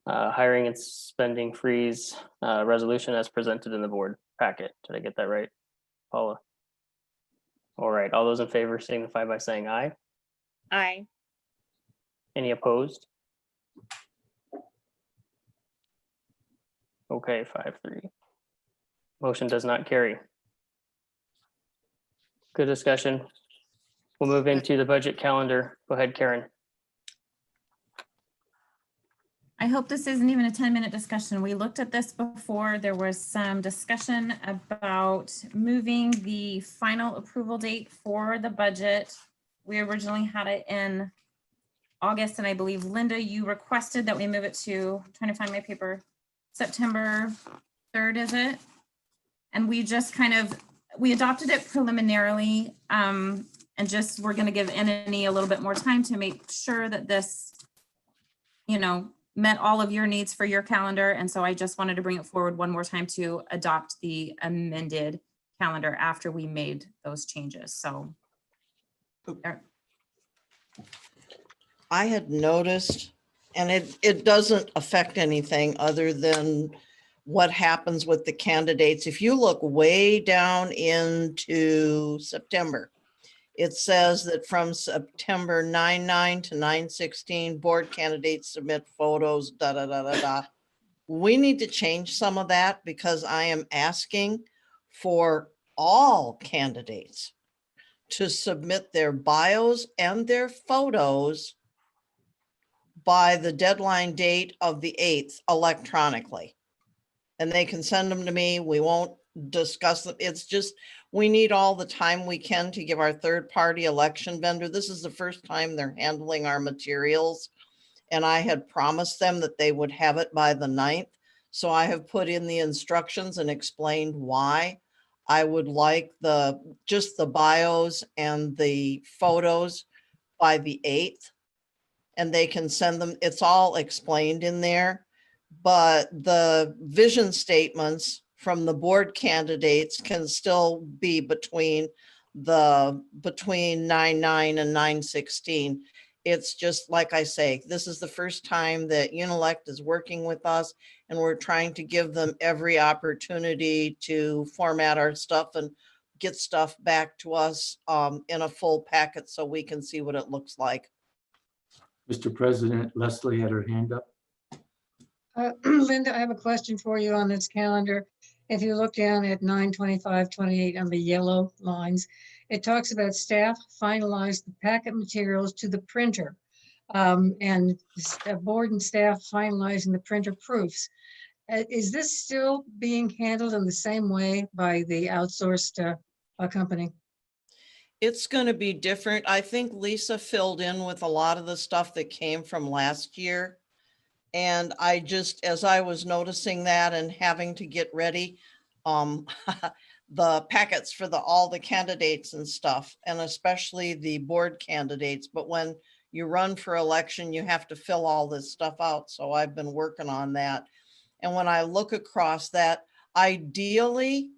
hiring and spending freeze resolution as presented in the board packet. Did I get that right, Paula? All right, all those in favor signify by saying aye. Aye. Any opposed? Okay, 5-3. Motion does not carry. Good discussion. We'll move into the budget calendar. Go ahead, Karen. I hope this isn't even a 10-minute discussion. We looked at this before. There was some discussion about moving the final approval date for the budget. We originally had it in August, and I believe, Linda, you requested that we move it to, I'm trying to find my paper, September 3rd, is it? And we just we adopted it preliminarily, and just we're going to give NNE a little bit more time to make sure that this, met all of your needs for your calendar. And so I just wanted to bring it forward one more time to adopt the amended calendar after we made those changes. So I had noticed, and it doesn't affect anything other than what happens with the candidates. If you look way down into September, it says that from September 9/9 to 9/16, board candidates submit photos, We need to change some of that, because I am asking for all candidates to submit their bios and their photos by the deadline date of the 8th electronically. And they can send them to me. We won't discuss them. It's just, we need all the time we can to give our third-party election vendor. This is the first time they're handling our materials. And I had promised them that they would have it by the 9th. So I have put in the instructions and explained why I would like just the bios and the photos by the 8th. And they can send them, it's all explained in there. But the vision statements from the board candidates can still be between 9/9 and 9/16. It's just like I say, this is the first time that Unilect is working with us, and we're trying to give them every opportunity to format our stuff and get stuff back to us in a full packet so we can see what it looks like. Mr. President, Leslie had her hand up. Linda, I have a question for you on this calendar. If you look down at 9/25/28 on the yellow lines, it talks about staff finalize the packet materials to the printer, and board and staff finalizing the printer proofs. Is this still being handled in the same way by the outsourced company? It's going to be different. I think Lisa filled in with a lot of the stuff that came from last year. And I just, as I was noticing that and having to get ready, the packets for all the candidates and stuff, and especially the board candidates. But when you run for election, you have to fill all this stuff out. So I've been working on that. And when I look across that, ideally,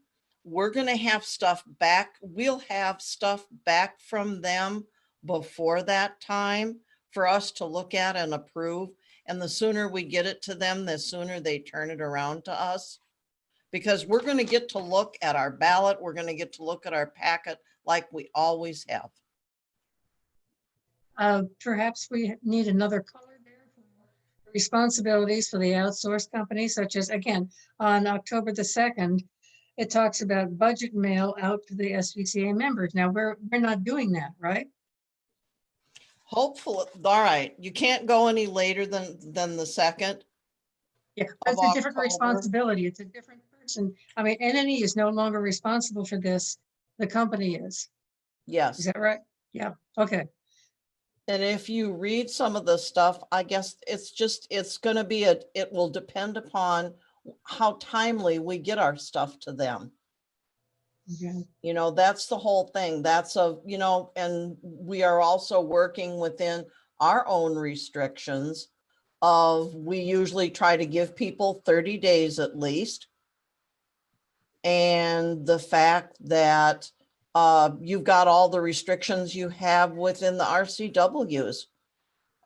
we're going to have stuff back. We'll have stuff back from them before that time for us to look at and approve. And the sooner we get it to them, the sooner they turn it around to us. Because we're going to get to look at our ballot. We're going to get to look at our packet like we always have. Perhaps we need another color there for responsibilities for the outsourced company, such as, again, on October the 2nd, it talks about budget mail out to the SVCA members. Now, we're not doing that, right? Hopefully, all right. You can't go any later than the 2nd. Yeah, it's a different responsibility. It's a different person. I mean, NNE is no longer responsible for this. The company is. Yes. Is that right? Yeah, okay. And if you read some of the stuff, I guess it's going to be it will depend upon how timely we get our stuff to them. Okay. You know, that's the whole thing. And we are also working within our own restrictions of, we usually try to give people 30 days at least. And the fact that you've got all the restrictions you have within the RCWs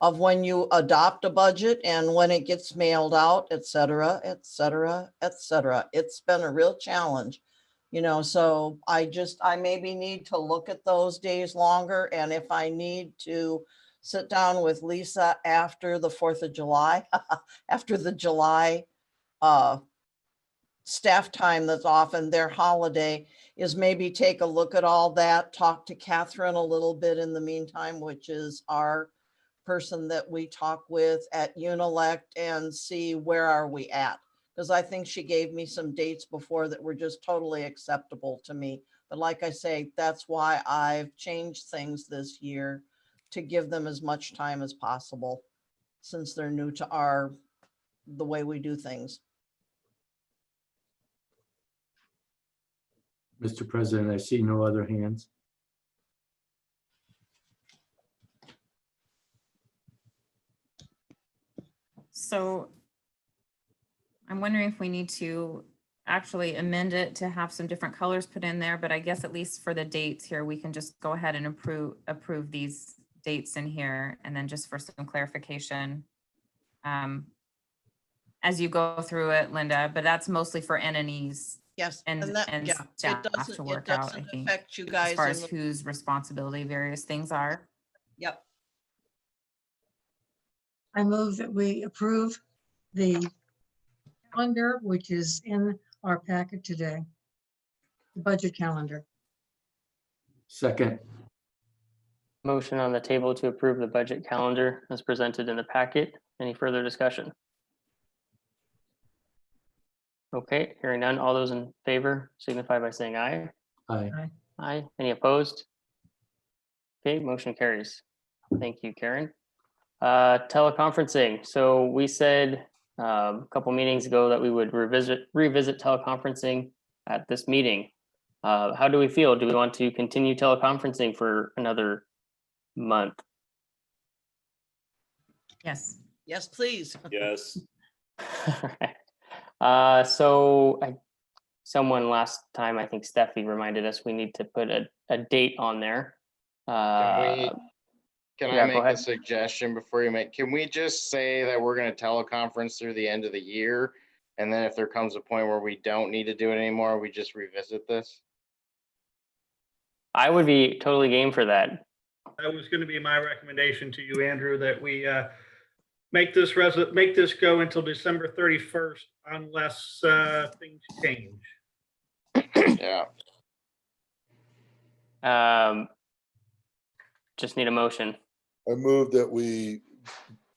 of when you adopt a budget and when it gets mailed out, et cetera, et cetera, et cetera. It's been a real challenge, so I maybe need to look at those days longer. And if I need to sit down with Lisa after the 4th of July, after the July staff time that's often their holiday, is maybe take a look at all that, talk to Catherine a little bit in the meantime, which is our person that we talk with at Unilect, and see where are we at. Because I think she gave me some dates before that were just totally acceptable to me. But like I say, that's why I've changed things this year, to give them as much time as possible, since they're new to the way we do things. Mr. President, I see no other hands. So I'm wondering if we need to actually amend it to have some different colors put in there, but I guess at least for the dates here, we can just go ahead and approve these dates in here, and then just for some clarification as you go through it, Linda, but that's mostly for NNEs. Yes, And staff it to work out, I doesn't think, affect you as guys. far as whose responsibility various things are. Yep. I move that we approve the calendar, which is in our packet today, the budget calendar. Second. Motion on the table to approve the budget calendar as presented in the packet. Any further discussion? Okay, hearing none. All those in favor signify by saying aye. Aye. Aye. Any opposed? Okay, motion carries. Thank you, Karen. Teleconferencing. So we said a couple meetings ago that we would revisit teleconferencing at this meeting. How do we feel? Do we want to continue teleconferencing for another month? Yes. Yes, please. Yes. Someone last time, I think Steffi reminded us we need to put a date on there. Can Yeah, I go make a ahead. suggestion before you can we just say that we're going to teleconference through the end of the year? And then if there comes a point where we don't need to do it anymore, we just revisit this? I would be totally game for that. That was going to be my recommendation to you, Andrew, that we make this go until December 31st unless things change. Yeah. Just need a motion. I move that we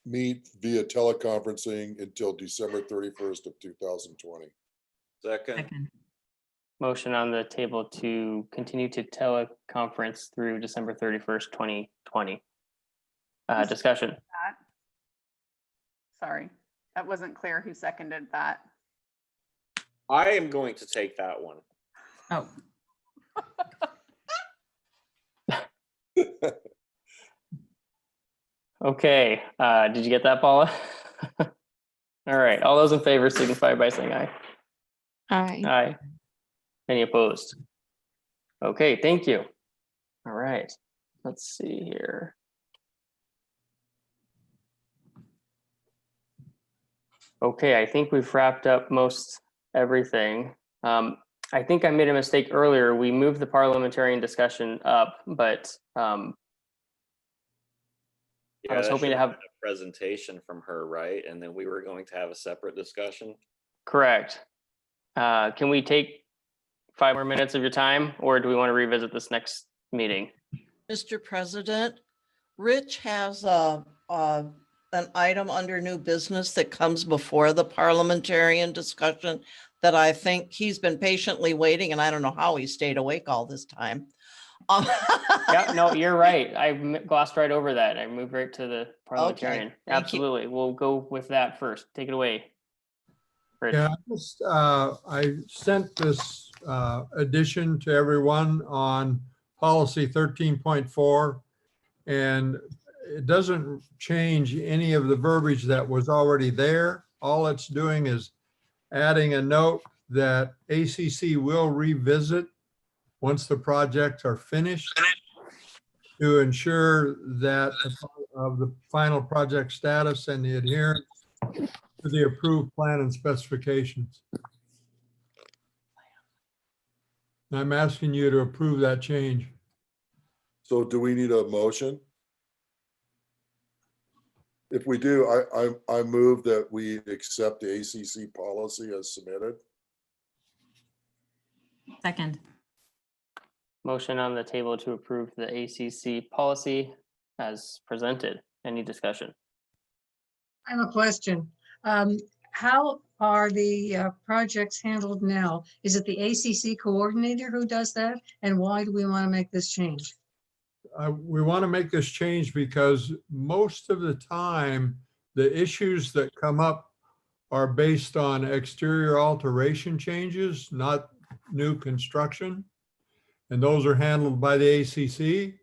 meet via teleconferencing until December 31st of 2020. Second. Motion on the table to continue to teleconference through December 31st, 2020. Discussion. Sorry. That wasn't clear who seconded that. I am going to take that one. Oh, Okay, did you get that, Paula? All right, all those in favor signify by saying aye. Aye. Aye. Any opposed? Okay, thank you. All right, let's see here. Okay, I think we've wrapped up most everything. I think I made a mistake earlier. We moved the parliamentarian discussion up, but I Yeah, was that hoping should to have have, been a presentation from her, right? And then we were going to have a separate discussion. correct. Can we take 5 more minutes of your time, or do we want to revisit this next meeting? Mr. President, Rich has an item under new business that comes before the parliamentarian discussion that I think he's been patiently waiting, and I don't know how he stayed awake all this time. Yeah, no, you're right. I glossed right over that. I moved right to the parliamentarian. thank you. Absolutely. We'll go with that first. Take it away. Rich. Yeah, I sent this addition to everyone on policy 13.4. And it doesn't change any of the verbiage that was already there. All it's doing is adding a note that ACC will revisit once the projects are finished to ensure that of the final project status and the adherence to the approved plan and specifications. I'm asking you to approve that change. So do we need a motion? If we do, I move that we accept the ACC policy as submitted. second. Motion on the table to approve the ACC policy as presented. Any discussion? I have a question. How are the projects handled now? Is it the ACC coordinator who does that? And why do we want to make this change? We want to make this change because most of the time, the issues that come up are based on exterior alteration changes, not new construction. And those are handled by the ACC,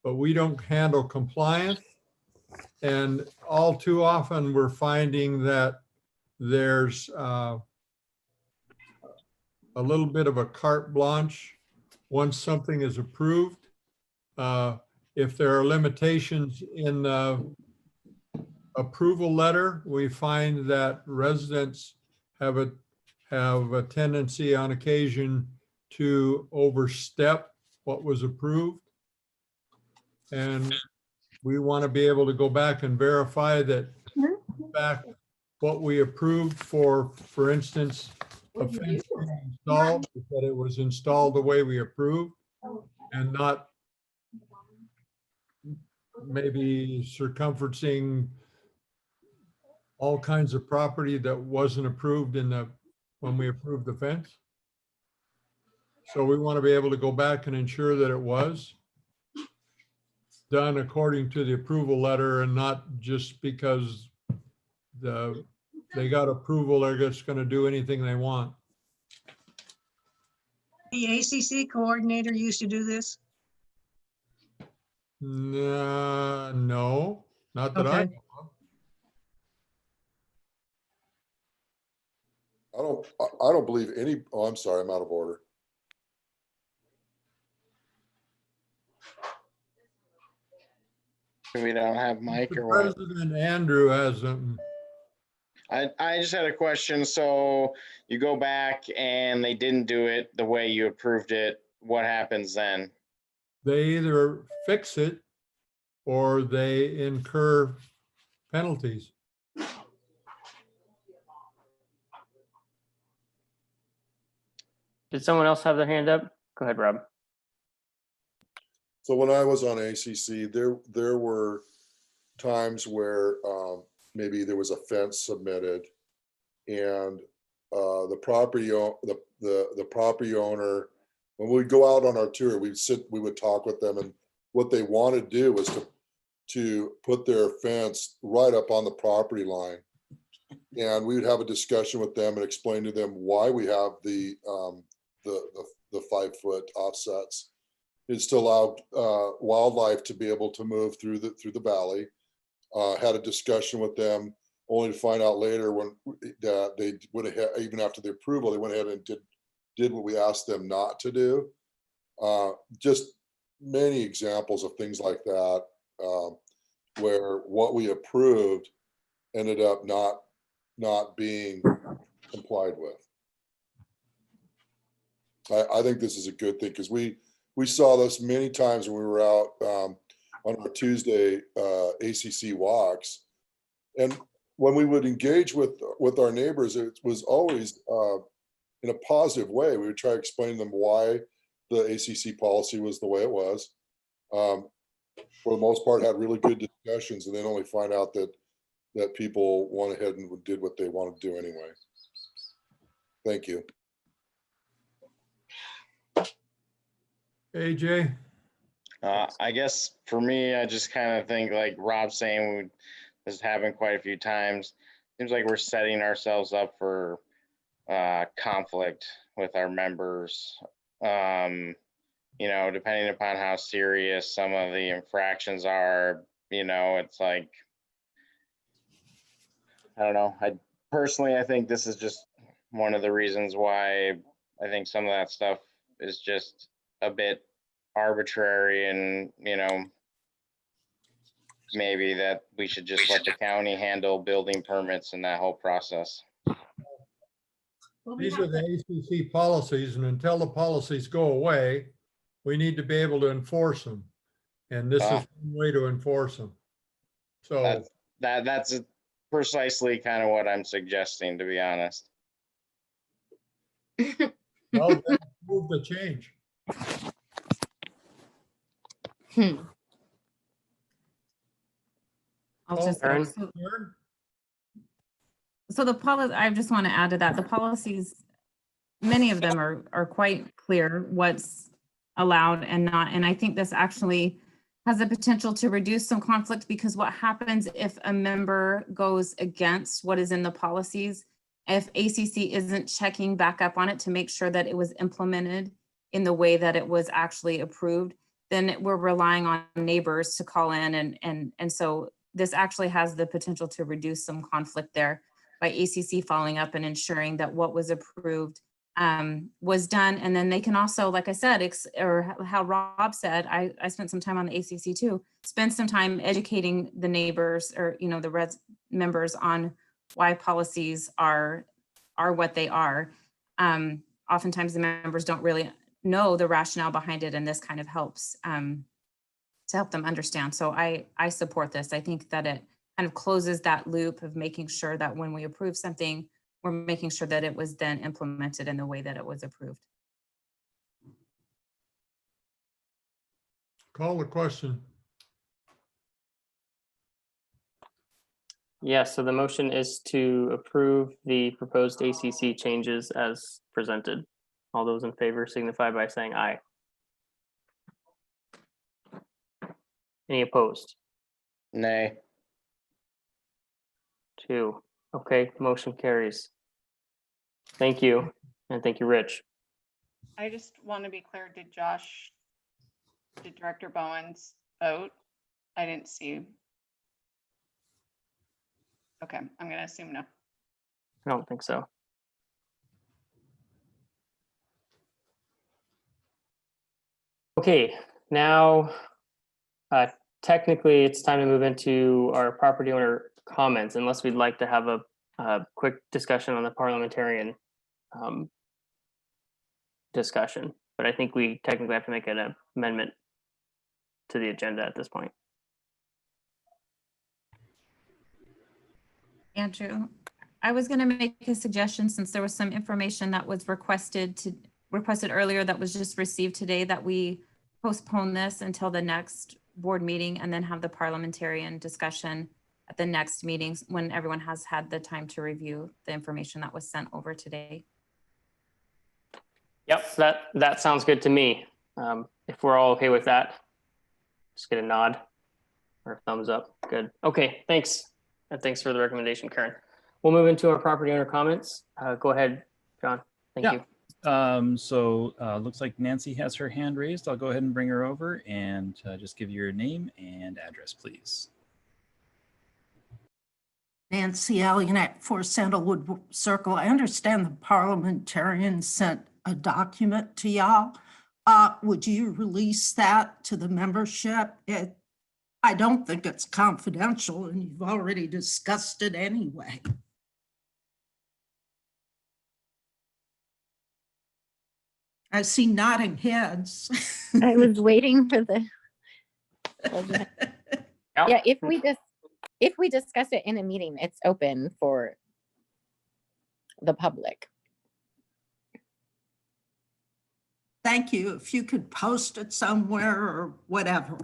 but we don't handle compliance. And all too often, we're finding that there's a little bit of a carte blanche once something is approved. If there are limitations in the approval letter, we find that residents have a tendency on occasion to overstep what was approved. And we want to be able to go back and verify that back what we approved for instance, a fence being installed, that it was installed the way we approved and not maybe circumferencing all kinds of property that wasn't approved when we approved the fence. So we want to be able to go back and ensure that it was done according to the approval letter and not just because they got approval, they're just going to do anything they want. The ACC coordinator used to do this? No, not that I Okay. I don't believe any, oh, I'm sorry, I'm out of order. We don't have Mike or what? President Andrew has I just had a question. So you go back and they didn't do it the way you approved it. What happens then? they either fix it or they incur penalties. Did someone else have their hand up? Go ahead, Rob. So when I was on ACC, there were times where maybe there was a fence submitted, and the property owner, when we go out on our tour, we would talk with them, and what they wanted to do was to put their fence right up on the property line. And we would have a discussion with them and explain to them why we have the 5-foot offsets. It's to allow wildlife to be able to move through the valley. Had a discussion with them, only to find out later when they went ahead, even after the approval, they went ahead and did what we asked them not to do. Just many examples of things like that, where what we approved ended up not being complied with. I think this is a good thing, because we saw this many times when we were out on our Tuesday ACC walks, and when we would engage with our neighbors, it was always in a positive way. We would try to explain to them why the ACC policy was the way it was. For the most part, had really good discussions, and then only find out that people went ahead and did what they wanted to do anyway. Thank you. AJ? I guess for me, I just kind of think like Rob's saying, this has happened quite a few times. Seems like we're setting ourselves up for conflict with our members. You know, depending upon how serious some of the infractions are, you know, it's like, I don't know. I think this is just one of the reasons why I think some of that stuff is just a bit arbitrary, and, you know, maybe that we should just let the county handle building permits and that whole process. These are the ACC policies, and until the policies go away, we need to be able to enforce them. And this is one way to enforce them. So that's precisely kind of what I'm suggesting, to be honest. well, then move the change. I'll just, so the policy, I just want to add to that, the policies, many of them are quite clear what's allowed and not. And I think this actually has the potential to reduce some conflict, because what happens if a member goes against what is in the policies, if ACC isn't checking back up on it to make sure that it was implemented in the way that it was actually approved, then we're relying on neighbors to call in. And so this actually has the potential to reduce some conflict there by ACC following up and ensuring that what was approved was done. And then they can also, like I said, or how Rob said, I spent some time on the ACC too, spend some time educating the neighbors, or, you know, the members on why policies are what they are. Oftentimes the members don't really know the rationale behind it, and this kind of helps to help them understand. So I support this. I think that it kind of closes that loop of making sure that when we approve something, we're making sure that it was then implemented in the way that it was approved. Call the question. Yes, so the motion is to approve the proposed ACC changes as presented. All those in favor signify by saying aye. Any opposed? Nay. 2. Okay, motion carries. Thank you, and thank you, Rich. I just want to be clear, did Director Bowens vote? I didn't see. Okay, I'm going to assume no. I don't think so. Okay, now technically it's time to move into our property owner comments, unless we'd like to have a quick discussion on the parliamentarian discussion. But I think we technically have to make an amendment to the agenda at this point. Andrew, I was going to make a suggestion, since there was some information that was requested earlier that was just received today, that we postpone this until the next board meeting and then have the parliamentarian discussion at the next meetings when everyone has had the time to review the information that was sent over today. Yep, that sounds good to me. If we're all okay with that, just get a nod or a thumbs up. Good. Okay, thanks. And thanks for the recommendation, Karen. we'll move into our property owner comments. Go ahead, John. Thank Yeah. you. Looks like Nancy has her hand raised. I'll go ahead and bring her over and just give your name and address, please. Nancy Allianek for Sandalwood Circle. I understand the parliamentarians sent a document to y'all. Would you release that to the membership? I don't think it's confidential and you've already discussed it anyway. I see nodding heads. I was waiting for the. Yeah, if we discuss it in a meeting, it's open for the public. Thank you. If you could post it somewhere or whatever.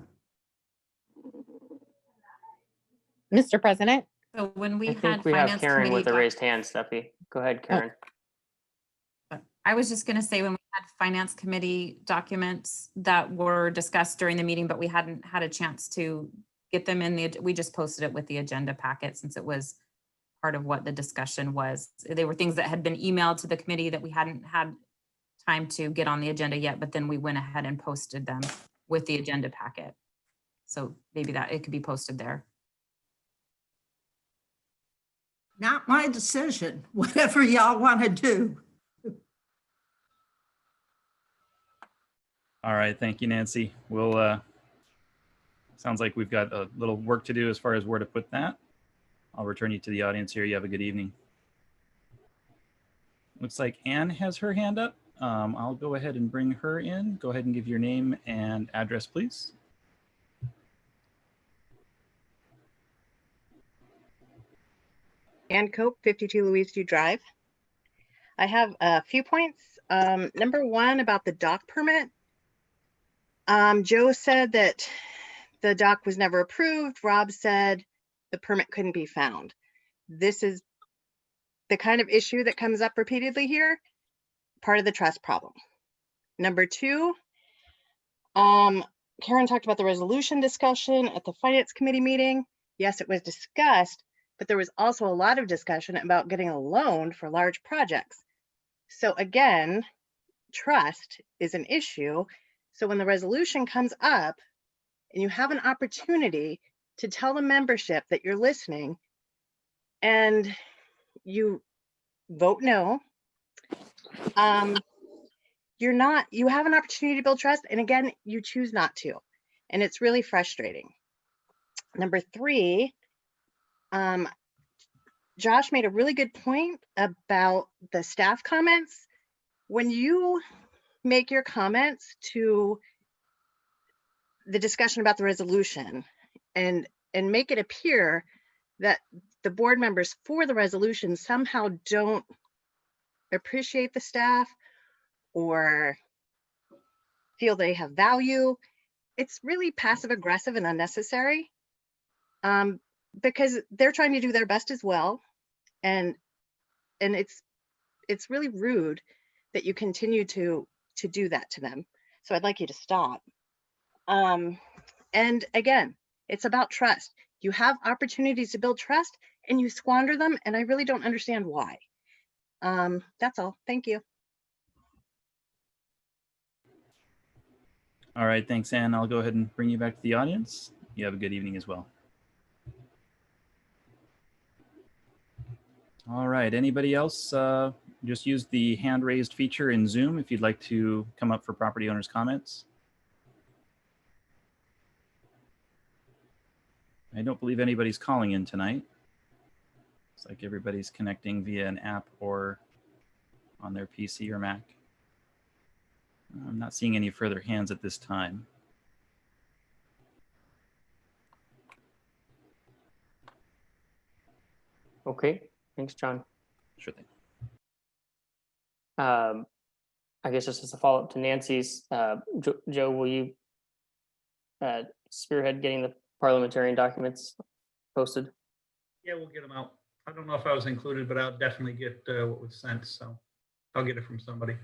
Mr. President? So when we I had think we have finance Karen committee with a doc- raised hand, Steffi. Go ahead, Karen. I was just going to say when we had finance committee documents that were discussed during the meeting, but we hadn't had a chance to get them in we just posted it with the agenda packet since it was part of what the discussion was. They were things that had been emailed to the committee that we hadn't had time to get on the agenda yet, but then we went ahead and posted them with the agenda packet. So maybe that it could be posted there. Not my decision, whatever y'all want to do. All right, thank you, Nancy. We'll, sounds like we've got a little work to do as far as where to put that. I'll return you to the audience here. You have a good evening. Looks like Anne has her hand up. I'll go ahead and bring her in. Go ahead and give your name and address, please. Ann Cope, 52 Louise View Drive. I have a few points. Number one, about the dock permit. Joe said that the dock was never approved. Rob said the permit couldn't be found. This is the kind of issue that comes up repeatedly here, part of the trust problem. Number two, Karen talked about the resolution discussion at the finance committee meeting. Yes, it was discussed, but there was also a lot of discussion about getting a loan for large projects. So again, trust is an issue. So when the resolution comes up and you have an opportunity to tell the membership that you're listening and you vote no, you have an opportunity to build trust. And again, you choose not to. And it's really frustrating. Number three, Josh made a really good point about the staff comments. When you make your comments to the discussion about the resolution and make it appear that the board members for the resolution somehow don't appreciate the staff or feel they have value, it's really passive aggressive and unnecessary, because they're trying to do their best as well. And it's really rude that you continue to do that to them. So I'd like you to stop. And again, it's about trust. You have opportunities to build trust and you squander them. And I really don't understand why. That's all. Thank you. All right, thanks, Anne. I'll go ahead and bring you back to the audience. You have a good evening as well. All right, anybody else? Just use the hand raised feature in Zoom if you'd like to come up for property owners' comments. I don't believe anybody's calling in tonight. It's like everybody's connecting via an app or on their PC or Mac. I'm not seeing any further hands at this time. Okay, thanks, John. Sure thing. I guess just as a follow-up to Nancy's, Joe, will you spearhead getting the parliamentarian documents posted? Yeah, we'll get them out. I don't know if I was included, but I'll definitely get what was sent. So I'll get it from somebody.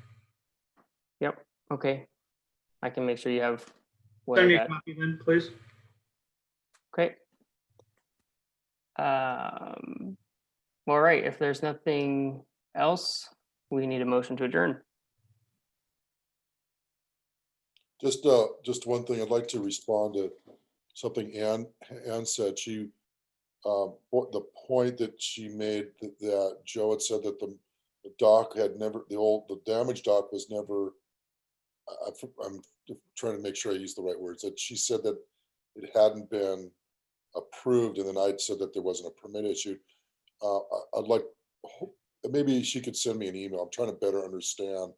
Yep. Okay. I can make sure you have what Send I me a got. copy then, please. Okay. All right, if there's nothing else, we need a motion to adjourn. Just one thing, I'd like to respond to something Ann said. She, the point that she made that Joe had said that the dock had never, the damaged dock was never, I'm trying to make sure I use the right words, that she said that it hadn't been approved, and then I said that there wasn't a permit issued. I'd like, maybe she could send me an email. I'm trying to better understand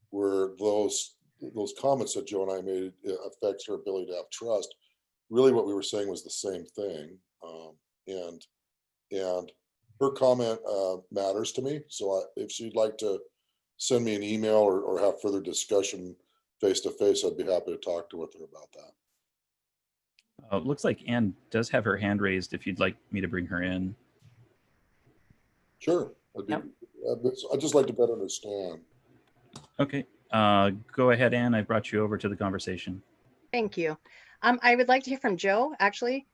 where those comments that Joe and I made affects her ability to have trust. Really what we were saying was the same thing. And her comment matters to me. So if she'd like to send me an email or have further discussion face to face, I'd be happy to talk with her about that. It looks like Ann does have her hand raised if you'd like me to bring her in. Sure. I'd just like to better understand. Okay. Go ahead, Ann. I brought you over to the conversation. Thank you. I would like to hear from Joe, actually,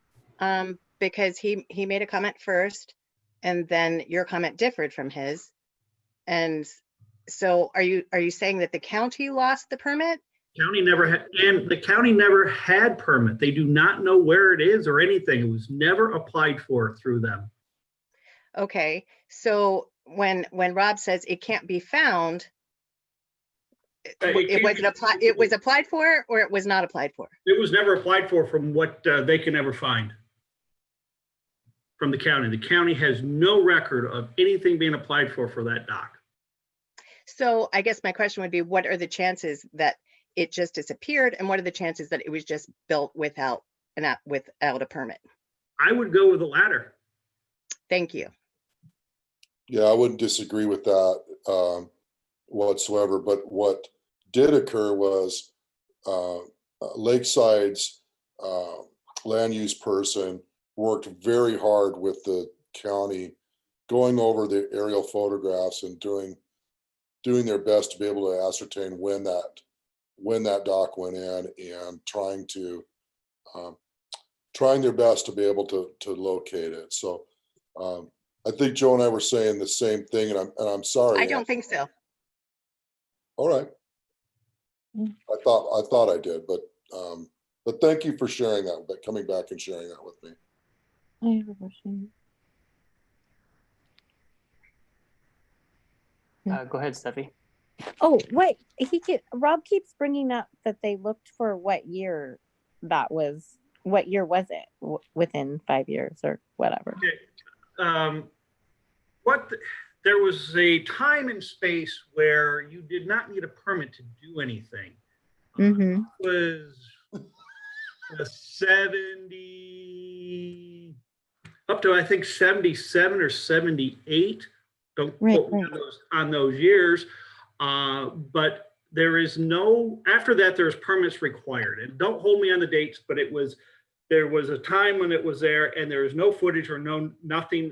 because he made a comment first, and then your comment differed from his. And so are you saying that the county lost the permit? County never had, and the county never had permit. They do not know where it is or anything. It was never applied for through them. Okay, so when Rob says it can't be found, it was applied for or it was not applied for? It was never applied for from what they can ever find from the county. The county has no record of anything being applied for that dock. So I guess my question would be, what are the chances that it just disappeared, and what are the chances that it was just built without a permit? I would go with the latter. Thank you. Yeah, I wouldn't disagree with that whatsoever. But what did occur was Lakeside's land use person worked very hard with the county, going over the aerial photographs and doing their best to be able to ascertain when that dock went in, and trying their best to be able to locate it. So I think Joe and I were saying the same thing, and I'm sorry. I don't think so. All right. I thought I did, but thank you for sharing that, but coming back and sharing that with me. I have a question. Go ahead, Steffi. Oh, wait, Rob keeps bringing up that they looked for what year was it? Within 5 years or whatever. Okay. There was a time and space where you did not need a permit to do anything. Mm-hmm. It was a 70, up to I think 77 or 78. Don't quote me on those years. But there is no, after that, there's permits required. And don't hold me on the dates, but there was a time when it was there, and there is no footage or nothing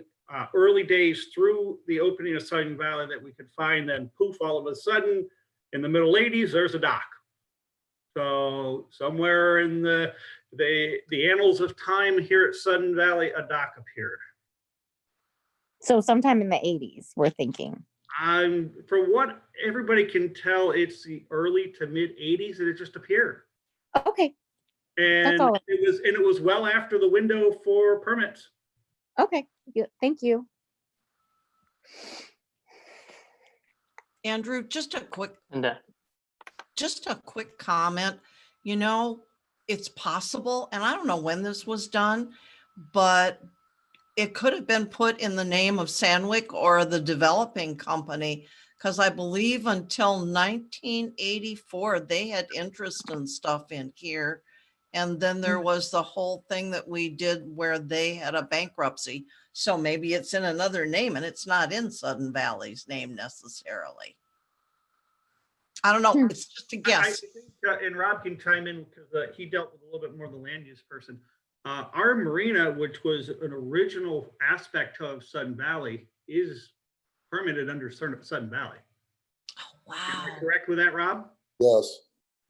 early days through the opening of Sudden Valley that we could find. Then poof, all of a sudden in the middle 80s, there's a dock. So somewhere in the annals of time here at Sudden Valley, a dock appeared. So sometime in the 80s, we're thinking. For what everybody can tell, it's the early to mid 80s, and it just appeared. Okay. And that's all. it was well after the window for permits. Okay. Thank you. Andrew, just a quick comment. You know, it's possible, and I don't know when this was done, but it could have been put in the name of Sandwick or the developing company, because I believe until 1984, they had interest in stuff in here. And then there was the whole thing that we did where they had a bankruptcy. So maybe it's in another name and it's not in Sudden Valley's name necessarily. I don't know. It's just a guess. I think, and Rob can chime in because he dealt with a little bit more of the land use person. Our marina, which was an original aspect of Sudden Valley, is permitted under Sudden Valley. Oh, wow. Am I correct with that, Rob? Yes.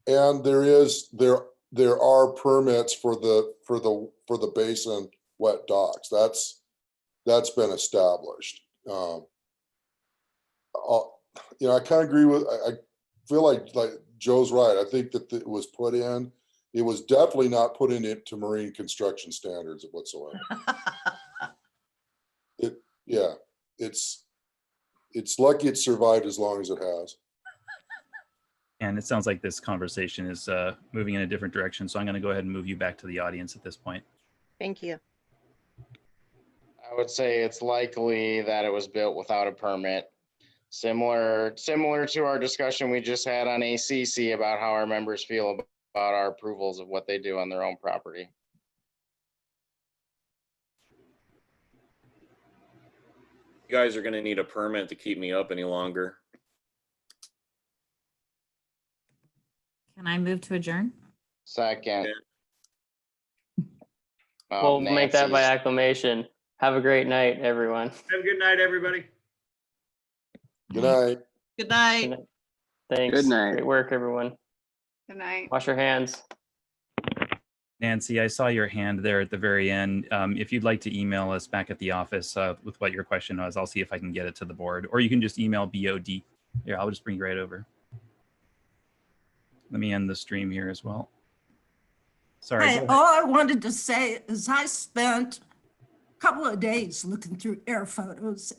And there are permits for the basin wet docks. That's been established. You know, I kind of agree with, I feel like Joe's right. I think that it was put in. It was definitely not put in it to marine construction standards whatsoever. Yeah, it's lucky it survived as long as it has. And it sounds like this conversation is moving in a different direction. So I'm going to go ahead and move you back to the audience at this point. Thank you. I would say it's likely that it was built without a permit. Similar to our discussion we just had on ACC about how our members feel about our approvals of what they do on their own property. You guys are gonna need a permit to keep me up any longer. Can I move to adjourn? Second. We'll make that by Nancy's. acclamation. Have a great night, everyone. Have a good night, everybody. Good night. Good night. Thanks. Good night. Great work, everyone. Good night. Wash your hands. Nancy, I saw your hand there at the very end. If you'd like to email us back at the office with what your question was, I'll see if I can get it to the board. Or you can just email BOD. Here, I'll just bring you right over. Let me end the stream here as well. Sorry. Hey, go ahead. all I wanted to say is I spent a couple of days looking through air photos,